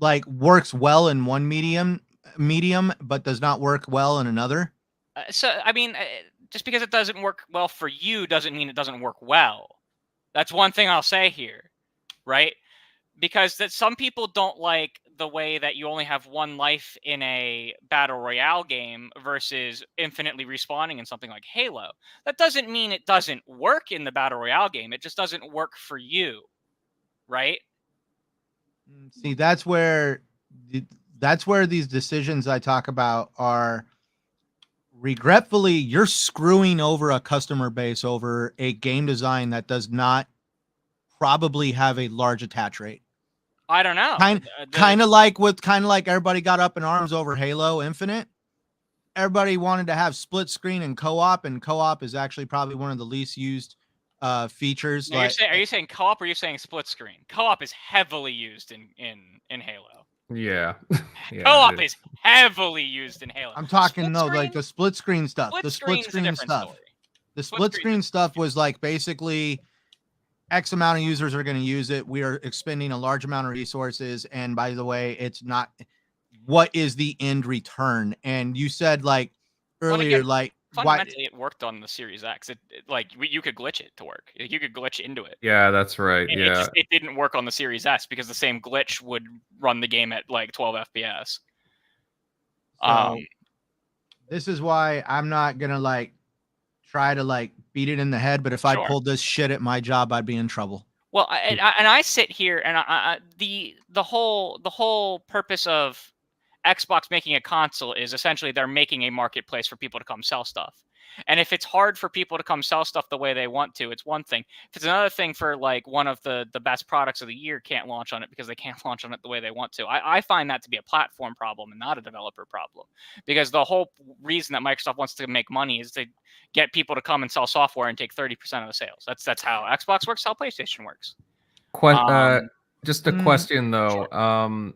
Speaker 3: like works well in one medium, but does not work well in another.
Speaker 5: So, I mean, just because it doesn't work well for you doesn't mean it doesn't work well. That's one thing I'll say here, right? Because that some people don't like the way that you only have one life in a battle royale game versus infinitely respawning in something like Halo. That doesn't mean it doesn't work in the battle royale game. It just doesn't work for you, right?
Speaker 3: See, that's where these decisions I talk about are, regretfully, you're screwing over a customer base over a game design that does not probably have a large attach rate.
Speaker 5: I don't know.
Speaker 3: Kind of like everybody got up in arms over Halo Infinite. Everybody wanted to have split screen and co-op is actually probably one of the least used features.
Speaker 5: Now, are you saying co-op or are you saying split screen? Co-op is heavily used in Halo.
Speaker 1: Yeah.
Speaker 5: Co-op is heavily used in Halo.
Speaker 3: I'm talking like the split screen stuff. The split screen stuff. The split screen stuff was like basically X amount of users are going to use it. We are expending a large amount of resources. And by the way, it's not what is the end return. And you said like earlier,
Speaker 5: fundamentally it worked on the Series X. You could glitch it to work. You could glitch into it.
Speaker 1: Yeah, that's right.
Speaker 5: And it didn't work on the Series S because the same glitch would run the game at like 12 FPS.
Speaker 3: This is why I'm not going to try to beat it in the head, but if I pulled this shit at my job, I'd be in trouble.
Speaker 5: Well, I sit here and the whole purpose of Xbox making a console is essentially they're making a marketplace for people to come sell stuff. And if it's hard for people to come sell stuff the way they want to, it's one thing. If it's another thing for like one of the best products of the year can't launch on it because they can't launch on it the way they want to. I find that to be a platform problem and not a developer problem. Because the whole reason that Microsoft wants to make money is to get people to come and sell software and take 30% of the sales. That's how Xbox works, how PlayStation works.
Speaker 1: Just a question though. Sure.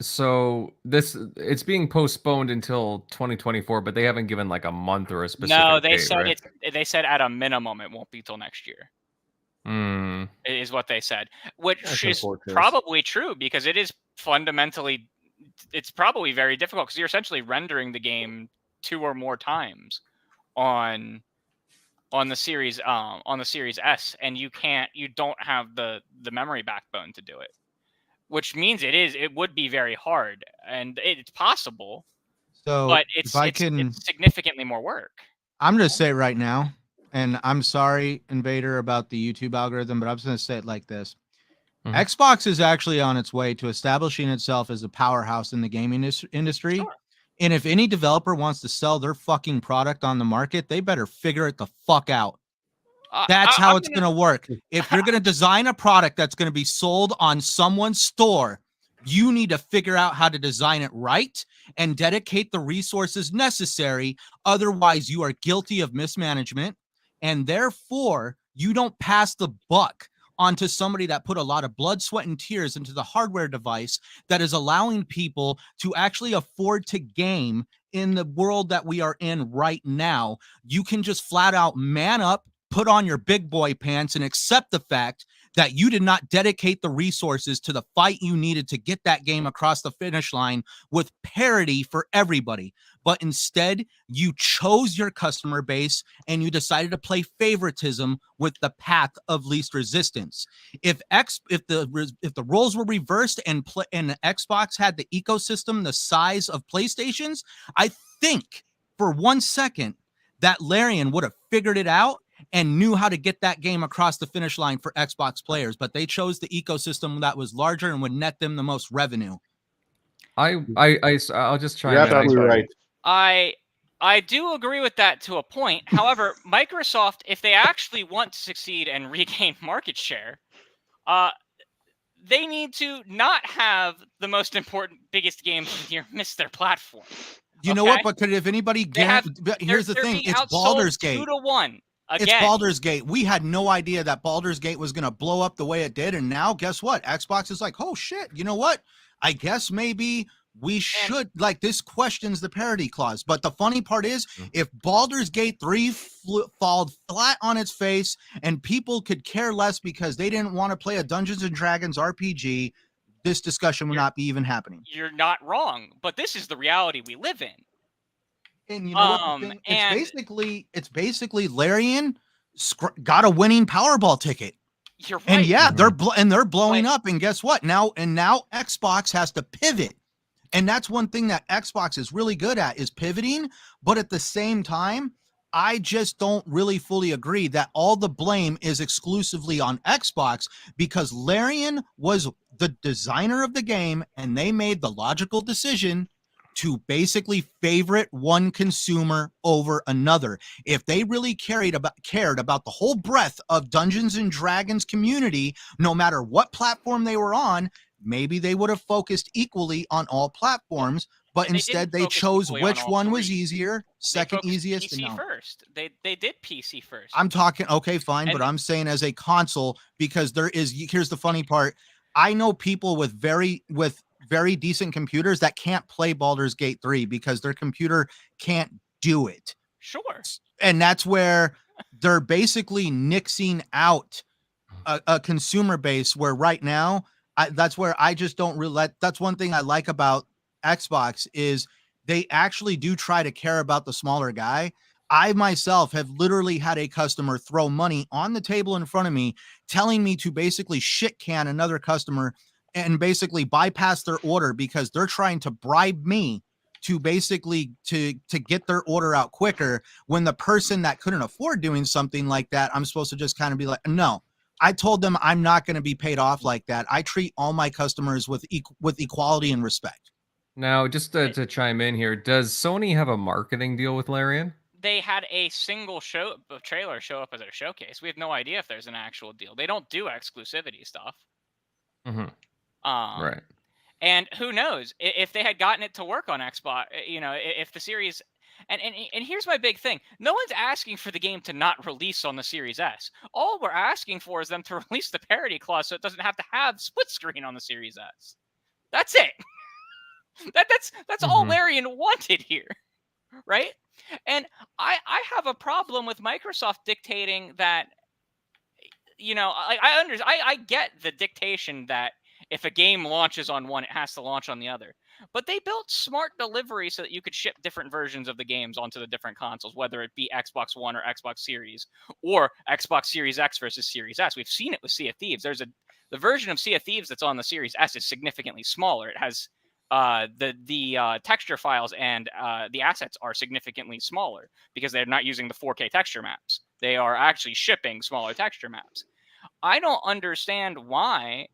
Speaker 1: So it's being postponed until 2024, but they haven't given like a month or a specific
Speaker 5: No, they
Speaker 1: date,
Speaker 5: said
Speaker 1: right?
Speaker 5: they said at a minimum it won't be till next year. Is what they said, which is probably true because it is fundamentally, it's probably very difficult because you're essentially rendering the game 2 or more times on on the Series S, and you don't have the memory backbone to do it, which means it would be very hard, and it's possible,
Speaker 3: So
Speaker 5: but
Speaker 3: if
Speaker 5: it's
Speaker 3: I can,
Speaker 5: it's significantly more work.
Speaker 3: I'm going to say it right now, and I'm sorry, Invader, about the YouTube algorithm, but I'm just going to say it like this.
Speaker 1: Mhm.
Speaker 3: Xbox is actually on its way to establishing itself as a powerhouse in the gaming industry.
Speaker 5: Sure.
Speaker 3: And if any developer wants to sell their fucking product on the market, they better figure it the fuck out. That's how it's going to work. If you're going to design a product that's going to be sold on someone's store, you need to figure out how to design it right and dedicate the resources necessary. Otherwise, you are guilty of mismanagement, and therefore you don't pass the buck onto somebody that put a lot of blood, sweat, and tears into the hardware device that is allowing people to actually afford to game in the world that we are in right now. You can just flat out man up, put on your big boy pants, and accept the fact that you did not dedicate the resources to the fight you needed to get that game across the finish line with parity for everybody. But instead, you chose your customer base and you decided to play favoritism with the path of least resistance. If the roles were reversed and Xbox had the ecosystem the size of PlayStation's, I think for 1 second that Larian would have figured it out and knew how to get that game across the finish line for Xbox players, but they chose the ecosystem that was larger and would net them the most revenue.
Speaker 1: I'll just try.
Speaker 2: You're absolutely right.
Speaker 5: I do agree with that to a point. However, Microsoft, if they actually want to succeed and regain market share, they need to not have the most important, biggest games of the year miss their platform.
Speaker 3: You know what? But if anybody here's the thing, it's Baldur's Gate
Speaker 5: 2-1. Again.
Speaker 3: It's Baldur's Gate. We had no idea that Baldur's Gate was going to blow up the way it did. And now guess what? Xbox is like, oh shit, you know what? I guess maybe we should, like, this questions the parity clause. But the funny part is, if Baldur's Gate 3 fell flat on its face and people could care less because they didn't want to play a Dungeons and Dragons RPG, this discussion would not be even happening.
Speaker 5: You're not wrong, but this is the reality we live in.
Speaker 3: And you know what? It's basically Larian got a winning Powerball ticket.
Speaker 5: You're right.
Speaker 3: And yeah, they're blowing up. And guess what? Now Xbox has to pivot. And that's one thing that Xbox is really good at, is pivoting. But at the same time, I just don't really fully agree that all the blame is exclusively on Xbox, because Larian was the designer of the game and they made the logical decision to basically favorite one consumer over another. If they really cared about the whole breadth of Dungeons and Dragons community, no matter what platform they were on, maybe they would have focused equally on all platforms. But instead, they chose which one was easier, second easiest.
Speaker 5: PC first. They did PC first.
Speaker 3: I'm talking, okay, fine, but I'm saying as a console, because here's the funny part. I know people with very decent computers that can't play Baldur's Gate 3 because their computer can't do it.
Speaker 5: Sure.
Speaker 3: And that's where they're basically nixing out a consumer base, where right now, that's where I just don't really that's one thing I like about Xbox, is they actually do try to care about the smaller guy. I myself have literally had a customer throw money on the table in front of me, telling me to basically shit can another customer and basically bypass their order because they're trying to bribe me to basically to get their order out quicker, when the person that couldn't afford doing something like that, I'm supposed to just kind of be like, no. I told them I'm not going to be paid off like that. I treat all my customers with equality and respect.
Speaker 1: Now, just to chime in here, does Sony have a marketing deal with Larian?
Speaker 5: They had a single trailer show up as a showcase. We have no idea if there's an actual deal. They don't do exclusivity stuff.
Speaker 1: Mm-hmm. Right.
Speaker 5: And who knows if they had gotten it to work on Xbox, if the series, and here's my big thing. No one's asking for the game to not release on the Series S. All we're asking for is them to release the parity clause so it doesn't have to have split screen on the Series S. That's it. That's all Larian wanted here. Right? And I have a problem with Microsoft dictating that, I get the dictation that if a game launches on one, it has to launch on the other. But they built smart delivery so that you could ship different versions of the games onto the different consoles, whether it be Xbox One or Xbox Series, or Xbox Series X versus Series S. We've seen it with Sea of Thieves. The version of Sea of Thieves that's on the Series S is significantly smaller. It has the texture files and the assets are significantly smaller because they're not using the 4K texture maps. They are actually shipping smaller texture maps. I don't understand why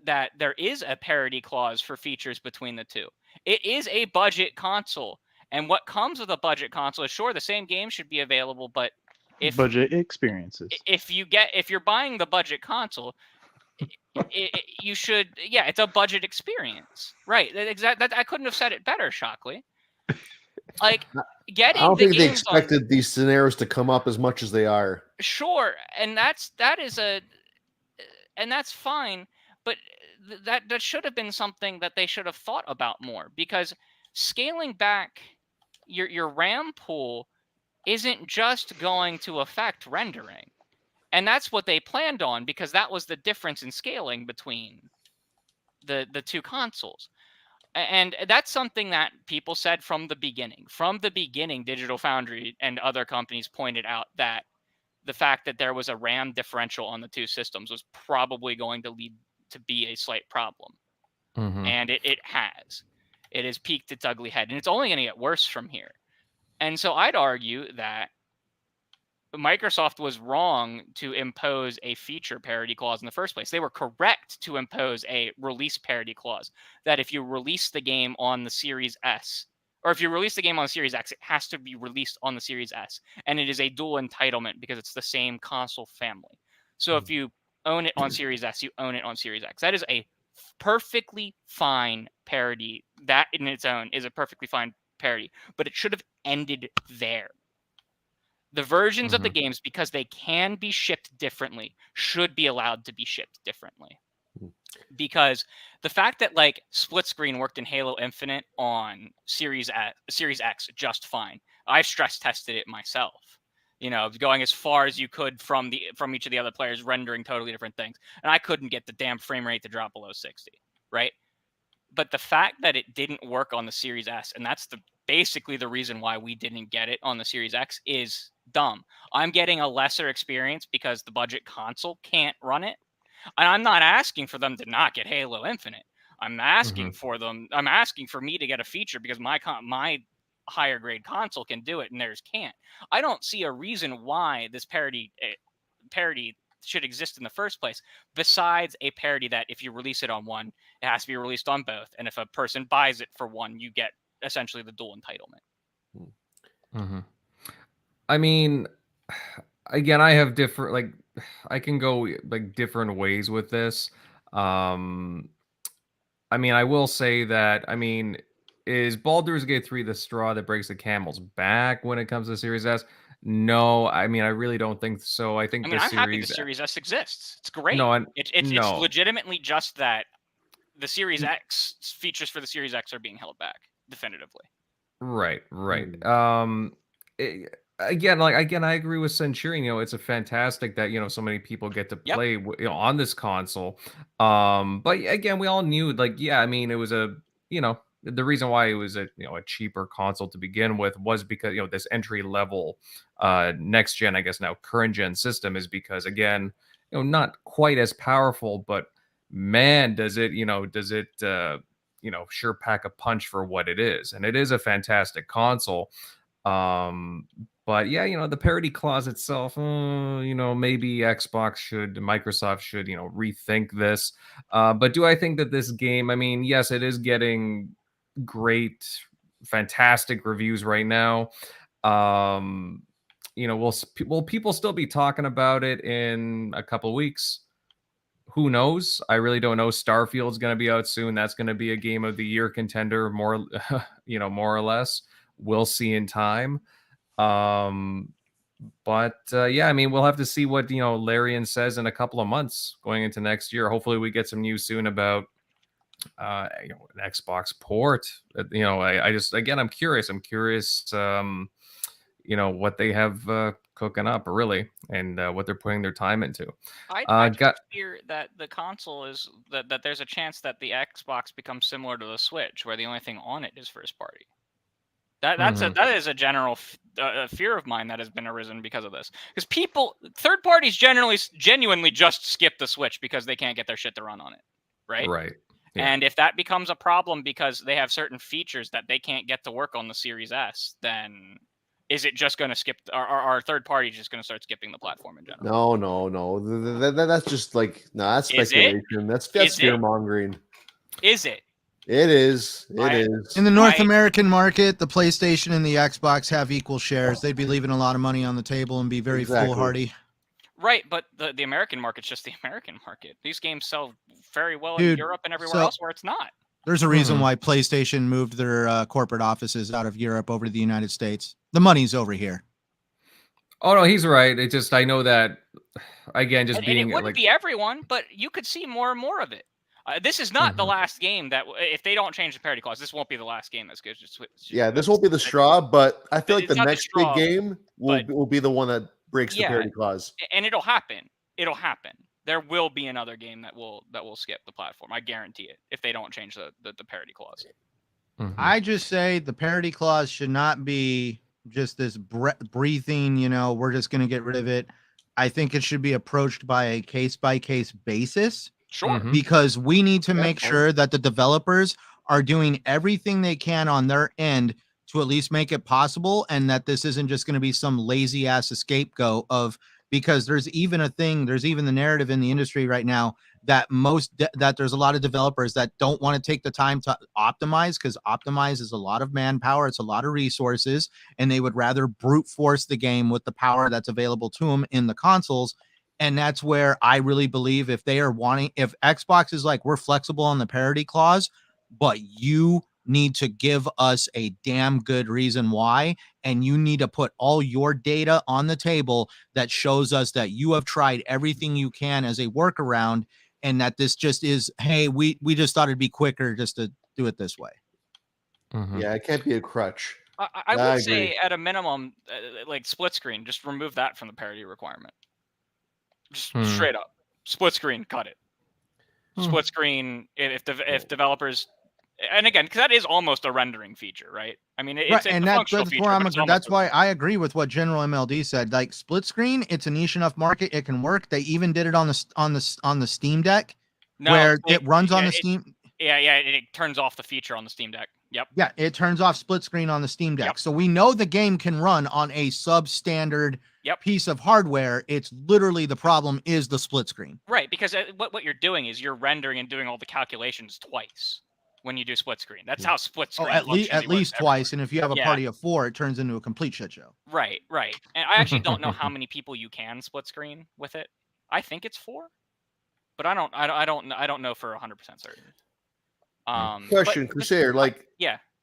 Speaker 5: that there is a parity clause for features between the two. It is a budget console, and what comes with a budget console is, sure, the same game should be available, but if
Speaker 6: budget experiences,
Speaker 5: if you're buying the budget console, you should, yeah, it's a budget experience, right? That I couldn't have said it better, Shockley. Like, getting
Speaker 2: I don't
Speaker 5: the
Speaker 2: think they
Speaker 5: games
Speaker 2: expected these scenarios to come up as much as they are.
Speaker 5: Sure, and that's fine, but that should have been something that they should have thought about more, because scaling back your RAM pool isn't just going to affect rendering. And that's what they planned on, because that was the difference in scaling between the two consoles. And that's something that people said from the beginning. From the beginning, Digital Foundry and other companies pointed out that the fact that there was a RAM differential on the two systems was probably going to lead to be a slight problem.
Speaker 1: Mm-hmm.
Speaker 5: And it has. It has peaked its ugly head, and it's only going to get worse from here. And so I'd argue that Microsoft was wrong to impose a feature parity clause in the first place. They were correct to impose a release parity clause, that if you release the game on the Series S, or if you release the game on the Series X, it has to be released on the Series S. And it is a dual entitlement because it's the same console family. So if you own it on Series S, you own it on Series X. That is a perfectly fine parity. That in its own is a perfectly fine parity, but it should have ended there. The versions of the games, because they can be shipped differently, should be allowed to be shipped differently. Because the fact that like split screen worked in Halo Infinite on Series X just fine. I've stress tested it myself. You know, going as far as you could from each of the other players, rendering totally different things, and I couldn't get the damn frame rate to drop below 60, right? But the fact that it didn't work on the Series S, and that's basically the reason why we didn't get it on the Series X, is dumb. I'm getting a lesser experience because the budget console can't run it. And I'm not asking for them to not get Halo Infinite. I'm asking for me to get a feature because my higher grade console can do it and theirs can't. I don't see a reason why this parity should exist in the first place, besides a parity that if you release it on one, it has to be released on both. And if a person buys it for one, you get essentially the dual entitlement.
Speaker 1: Mm-hmm. I mean, again, I have different, like, I can go like different ways with this. I mean, I will say that, I mean, is Baldur's Gate 3 the straw that breaks the camel's back when it comes to Series S? No, I mean, I really don't think so. I think
Speaker 5: I'm happy the Series S exists. It's great.
Speaker 1: No,
Speaker 5: it's legitimately just that the Series X features for the Series X are being held back definitively.
Speaker 1: Right. Again, I agree with Centurion. You know, it's a fantastic that, you know, so many people get to play on this console. But again, we all knew, like, yeah, I mean, it was the reason why it was a cheaper console to begin with was because, you know, this entry level next gen, I guess now current gen system is because, again, you know, not quite as powerful, but man, does it sure pack a punch for what it is. And it is a fantastic console. But yeah, you know, the parity clause itself, you know, maybe Microsoft should, you know, rethink this. But do I think that this game, I mean, yes, it is getting great, fantastic reviews right now. You know, will people still be talking about it in a couple weeks? Who knows? I really don't know. Starfield's going to be out soon. That's going to be a game of the year contender, more or less. We'll see in time. But yeah, I mean, we'll have to see what, you know, Larian says in a couple of months going into next year. Hopefully we get some news soon about an Xbox port. You know, I'm curious. You know, what they have cooking up, really, and what they're putting their time into.
Speaker 5: I just fear that the console is that there's a chance that the Xbox becomes similar to the Switch, where the only thing on it is first party. That is a general fear of mine that has been arisen because of this. Because third parties genuinely just skip the Switch because they can't get their shit to run on it, right?
Speaker 1: Right. Yeah.
Speaker 5: And if that becomes a problem because they have certain features that they can't get to work on the Series S, then is it just going to skip? Are third parties just going to start skipping the platform in general?
Speaker 2: No. That's just like that's speculation. That's fear mongering.
Speaker 5: Is it?
Speaker 2: It is. It is.
Speaker 3: In the North American market, the PlayStation and the Xbox have equal shares. They'd be leaving a lot of money on the table and be very foolhardy.
Speaker 5: Right, but the American market's just the American market. These games sell very well in Europe and everywhere else where it's not.
Speaker 3: There's a reason why PlayStation moved their corporate offices out of Europe over to the United States. The money's over here.
Speaker 1: Oh no, he's right. It just I know that again, just being
Speaker 5: it wouldn't be everyone, but you could see more and more of it. This is not the last game that if they don't change the parity clause, this won't be the last game that's good.
Speaker 2: This won't be the straw, but I feel like the next big game will be the one that breaks the parity clause.
Speaker 5: And it'll happen. It'll happen. There will be another game that will skip the platform. I guarantee it if they don't change the parity clause.
Speaker 3: I just say the parity clause should not be just this breathing, we're just going to get rid of it. I think it should be approached by a case-by-case basis.
Speaker 5: Sure.
Speaker 3: Because we need to make sure that the developers are doing everything they can on their end to at least make it possible, and that this isn't just going to be some lazy ass scapegoat because there's even the narrative in the industry right now that that there's a lot of developers that don't want to take the time to optimize, because optimize is a lot of manpower, it's a lot of resources, and they would rather brute force the game with the power that's available to them in the consoles. And that's where I really believe if Xbox is like, we're flexible on the parity clause, but you need to give us a damn good reason why. And you need to put all your data on the table that shows us that you have tried everything you can as a workaround. And that this just is, hey, we just thought it'd be quicker just to do it this way.
Speaker 2: Yeah, it can't be a crutch.
Speaker 5: I would say at a minimum, like split screen, just remove that from the parity requirement. Just straight up split screen, cut it. Split screen if developers, and again, because that is almost a rendering feature, right? I mean, it's a functional feature.
Speaker 3: That's why I agree with what General MLD said. Like split screen, it's a niche enough market; it can work. They even did it on the Steam Deck, where it runs on the Steam.
Speaker 5: Yeah, it turns off the feature on the Steam Deck. Yep.
Speaker 3: Yeah, it turns off split screen on the Steam Deck. So we know the game can run on a substandard piece of hardware. It's literally the problem is the split screen.
Speaker 5: Right, because what you're doing is you're rendering and doing all the calculations twice when you do split screen. That's how split screen
Speaker 3: at least twice. And if you have a party of 4, it turns into a complete shit show.
Speaker 5: Right. And I actually don't know how many people you can split screen with it. I think it's 4, but I don't know for 100% certain.
Speaker 2: Question, Crusader,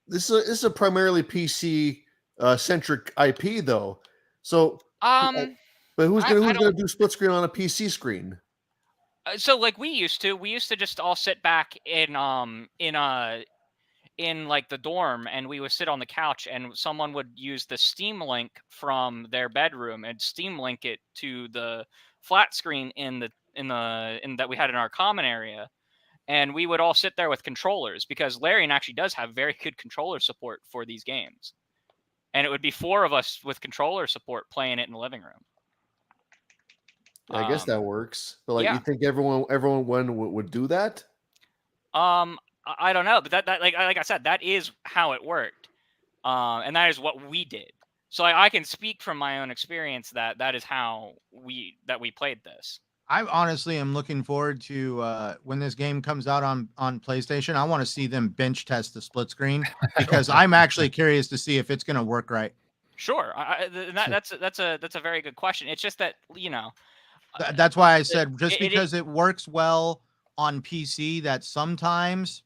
Speaker 2: this is a primarily PC centric IP though. So but who's gonna do split screen on a PC screen?
Speaker 5: So like we used to just all sit back in like the dorm, and we would sit on the couch, and someone would use the Steam Link from their bedroom and Steam Link it to the flat screen in that we had in our common area. And we would all sit there with controllers, because Larian actually does have very good controller support for these games. And it would be 4 of us with controller support playing it in the living room.
Speaker 2: I guess that works. But you think everyone would do that?
Speaker 5: I don't know, but that like I said, that is how it worked. And that is what we did. So I can speak from my own experience that is how we played this.
Speaker 3: I honestly am looking forward to when this game comes out on PlayStation. I want to see them bench test the split screen, because I'm actually curious to see if it's going to work right.
Speaker 5: Sure, that's a very good question. It's just that
Speaker 3: that's why I said because it works well on PC, that sometimes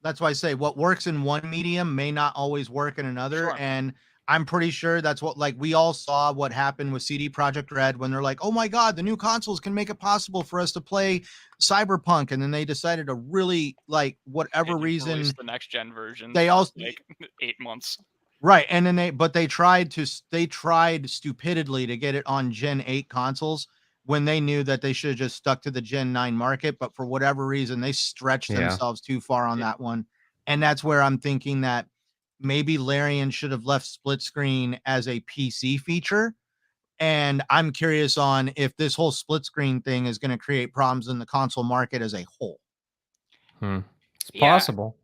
Speaker 3: that's why I say what works in one medium may not always work in another.
Speaker 5: Sure.
Speaker 3: And I'm pretty sure that's what, like, we all saw what happened with CD Projekt Red when they're like, oh my God, the new consoles can make it possible for us to play Cyberpunk. And then they decided to really, like, whatever reason,
Speaker 5: the next gen version.
Speaker 3: They also
Speaker 5: like 8 months.
Speaker 3: Right, and then they tried stupidly to get it on Gen 8 consoles when they knew that they should have just stuck to the Gen 9 market, but for whatever reason they stretched themselves too far on that one. And that's where I'm thinking that maybe Larian should have left split screen as a PC feature. And I'm curious on if this whole split screen thing is going to create problems in the console market as a whole.
Speaker 1: It's possible.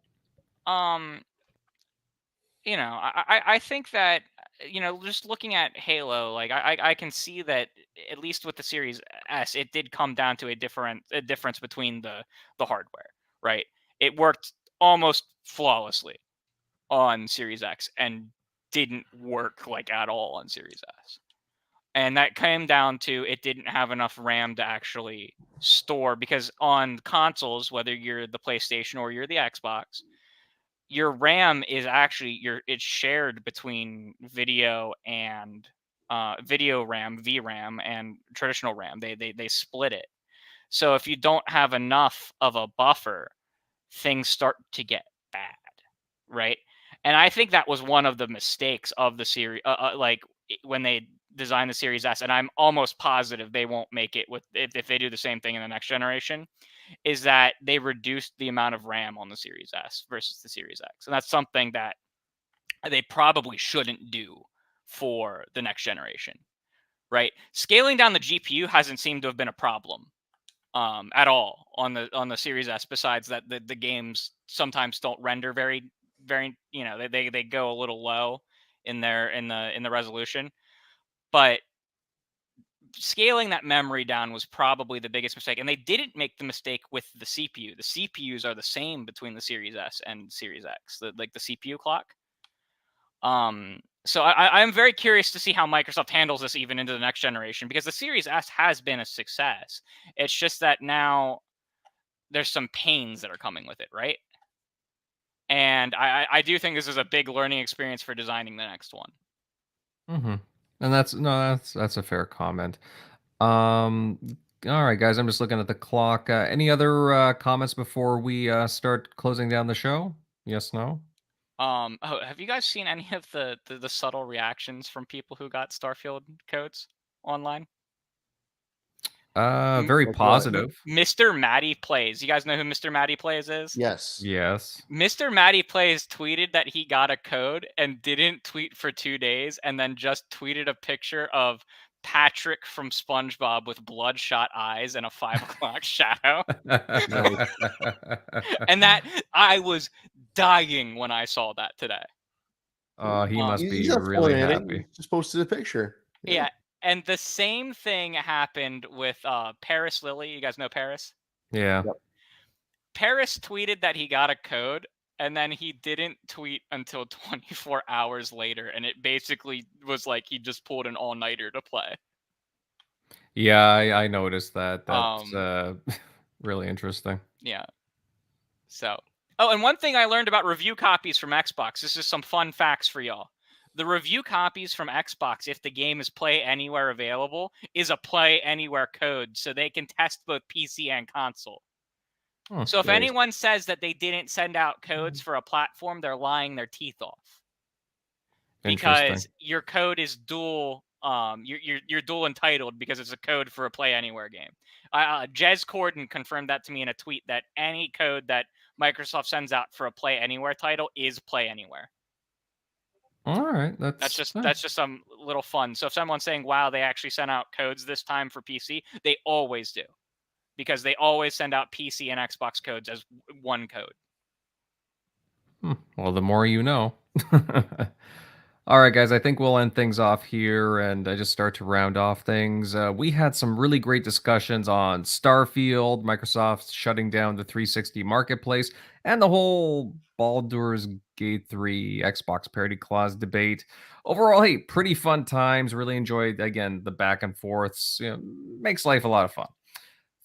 Speaker 5: You know, I think that, you know, just looking at Halo, like I can see that at least with the Series S, it did come down to a difference between the hardware, right? It worked almost flawlessly on Series X and didn't work like at all on Series S. And that came down to it didn't have enough RAM to actually store, because on consoles, whether you're the PlayStation or you're the Xbox, your RAM is actually it's shared between video and video RAM, VRAM, and traditional RAM. They split it. So if you don't have enough of a buffer, things start to get bad, right? And I think that was one of the mistakes of the series, like when they designed the Series S, and I'm almost positive they won't make it with if they do the same thing in the next generation, is that they reduced the amount of RAM on the Series S versus the Series X. And that's something that they probably shouldn't do for the next generation, right? Scaling down the GPU hasn't seemed to have been a problem at all on the Series S, besides that the games sometimes don't render very, you know, they go a little low in the resolution. But scaling that memory down was probably the biggest mistake, and they didn't make the mistake with the CPU. The CPUs are the same between the Series S and Series X, like the CPU clock. So I'm very curious to see how Microsoft handles this even into the next generation, because the Series S has been a success. It's just that now there's some pains that are coming with it, right? And I do think this is a big learning experience for designing the next one.
Speaker 1: And that's a fair comment. All right, guys, I'm just looking at the clock. Any other comments before we start closing down the show? Yes, no?
Speaker 5: Have you guys seen any of the subtle reactions from people who got Starfield codes online?
Speaker 1: Very positive.
Speaker 5: Mr. Matty Plays. You guys know who Mr. Matty Plays is?
Speaker 2: Yes.
Speaker 1: Yes.
Speaker 5: Mr. Matty Plays tweeted that he got a code and didn't tweet for 2 days, and then just tweeted a picture of Patrick from SpongeBob with bloodshot eyes and a 5 o'clock shadow. And that, I was dying when I saw that today.
Speaker 1: He must be really happy.
Speaker 2: He just posted a picture.
Speaker 5: Yeah. And the same thing happened with Paris Lily. You guys know Paris?
Speaker 1: Yeah.
Speaker 2: Yep.
Speaker 5: Paris tweeted that he got a code, and then he didn't tweet until 24 hours later. And it basically was like he just pulled an all-nighter to play.
Speaker 1: Yeah, I noticed that. That's really interesting.
Speaker 5: Yeah. So, oh, and one thing I learned about review copies from Xbox. This is some fun facts for y'all. The review copies from Xbox, if the game is Play Anywhere available, is a Play Anywhere code, so they can test both PC and console. So if anyone says that they didn't send out codes for a platform, they're lying their teeth off. Because your code is dual. You're dual entitled because it's a code for a Play Anywhere game. Jez Corden confirmed that to me in a tweet, that any code that Microsoft sends out for a Play Anywhere title is Play Anywhere.
Speaker 1: All right,
Speaker 5: that's just some little fun. So if someone's saying, "Wow, they actually sent out codes this time for PC," they always do, because they always send out PC and Xbox codes as one code.
Speaker 1: Well, the more you know. All right, guys, I think we'll end things off here and just start to round off things. We had some really great discussions on Starfield, Microsoft shutting down the 360 marketplace, and the whole Baldurs Gate 3 Xbox Parity Clause debate. Overall, hey, pretty fun times. Really enjoyed, again, the back and forths. You know, makes life a lot of fun.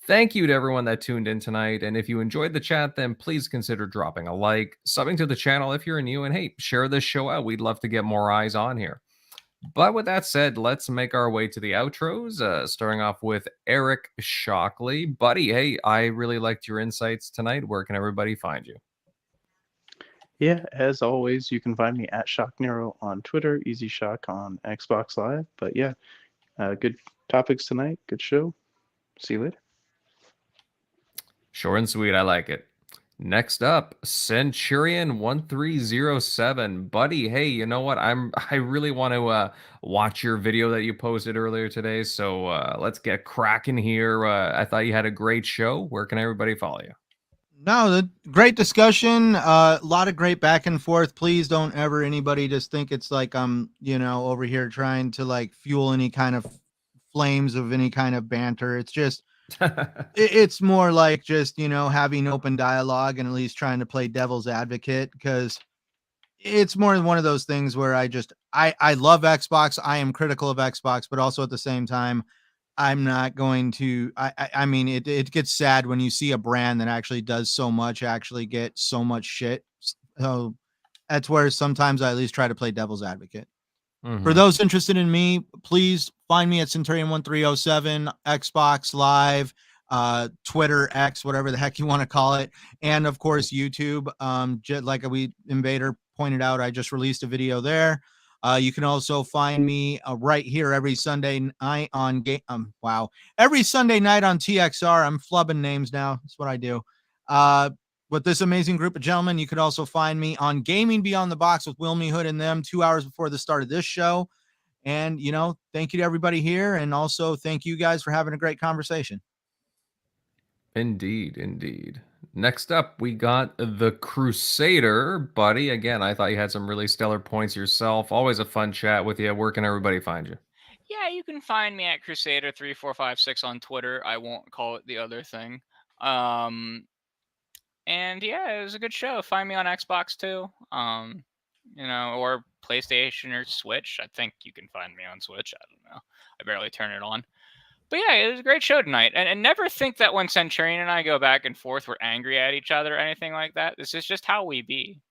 Speaker 1: Thank you to everyone that tuned in tonight. And if you enjoyed the chat, then please consider dropping a like, subbing to the channel if you're new, and hey, share this show out. We'd love to get more eyes on here. But with that said, let's make our way to the outros, starting off with Eric Shockley. Buddy, hey, I really liked your insights tonight. Where can everybody find you?
Speaker 6: Yeah, as always, you can find me at ShockNero on Twitter, EasyShock on Xbox Live. But yeah, good topics tonight. Good show. See you later.
Speaker 1: Short and sweet. I like it. Next up, Centurion1307. Buddy, hey, you know what? I really want to watch your video that you posted earlier today. So let's get cracking here. I thought you had a great show. Where can everybody follow you?
Speaker 3: No, the great discussion. A lot of great back and forth. Please don't ever anybody just think it's like I'm, over here trying to like fuel any kind of flames of any kind of banter. It's just it's more like just having open dialogue and at least trying to play devil's advocate, because it's more than one of those things where I love Xbox. I am critical of Xbox, but also at the same time, I'm not going to. I mean, it gets sad when you see a brand that actually does so much actually get so much shit. So that's where sometimes I at least try to play devil's advocate. For those interested in me, please find me at Centurion1307, Xbox Live, Twitter, X, whatever the heck you want to call it, and of course YouTube. Like Invader pointed out, I just released a video there. You can also find me right here every Sunday night on every Sunday night on TXR. I'm flubbing names now. That's what I do. With this amazing group of gentlemen, you could also find me on Gaming Beyond the Box with Wilmy Hood and them 2 hours before the start of this show. And, thank you to everybody here. And also thank you guys for having a great conversation.
Speaker 1: Indeed, indeed. Next up, we got the Crusader. Buddy, again, I thought you had some really stellar points yourself. Always a fun chat with you. Where can everybody find you?
Speaker 5: Yeah, you can find me at Crusader3456 on Twitter. I won't call it the other thing. And yeah, it was a good show. Find me on Xbox too. Or PlayStation or Switch. I think you can find me on Switch. I don't know. I barely turn it on. But yeah, it was a great show tonight. And never think that when Centurion and I go back and forth, we're angry at each other or anything like that. This is just how we be.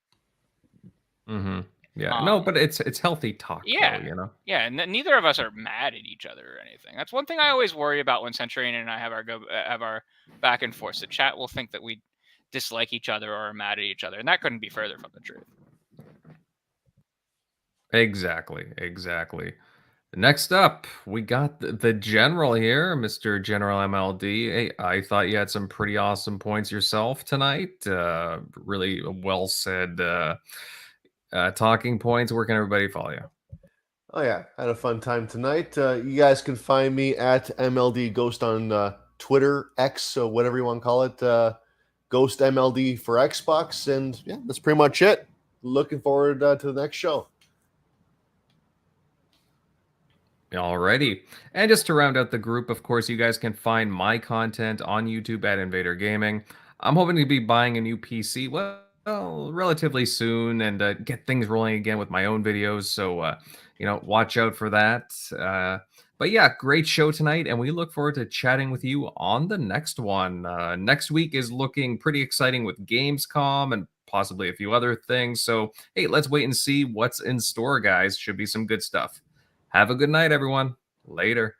Speaker 1: Yeah. No, but it's healthy talk.
Speaker 5: Yeah.
Speaker 1: Though,
Speaker 5: Yeah. And neither of us are mad at each other or anything. That's one thing I always worry about when Centurion and I have our back and forth. The chat will think that we dislike each other or are mad at each other, and that couldn't be further from the truth.
Speaker 1: Exactly. Next up, we got the General here, Mr. General MLD. Hey, I thought you had some pretty awesome points yourself tonight. Really well said talking points. Where can everybody follow you?
Speaker 2: Oh yeah, had a fun time tonight. You guys can find me at MLD Ghost on Twitter, X, so whatever you want to call it. Ghost MLD for Xbox, and yeah, that's pretty much it. Looking forward to the next show.
Speaker 1: Alrighty. And just to round out the group, of course, you guys can find my content on YouTube at Invader Gaming. I'm hoping to be buying a new PC, well relatively soon, and get things rolling again with my own videos. So, watch out for that. But yeah, great show tonight, and we look forward to chatting with you on the next one. Next week is looking pretty exciting with Gamescom and possibly a few other things. So, hey, let's wait and see what's in store, guys. Should be some good stuff. Have a good night, everyone. Later.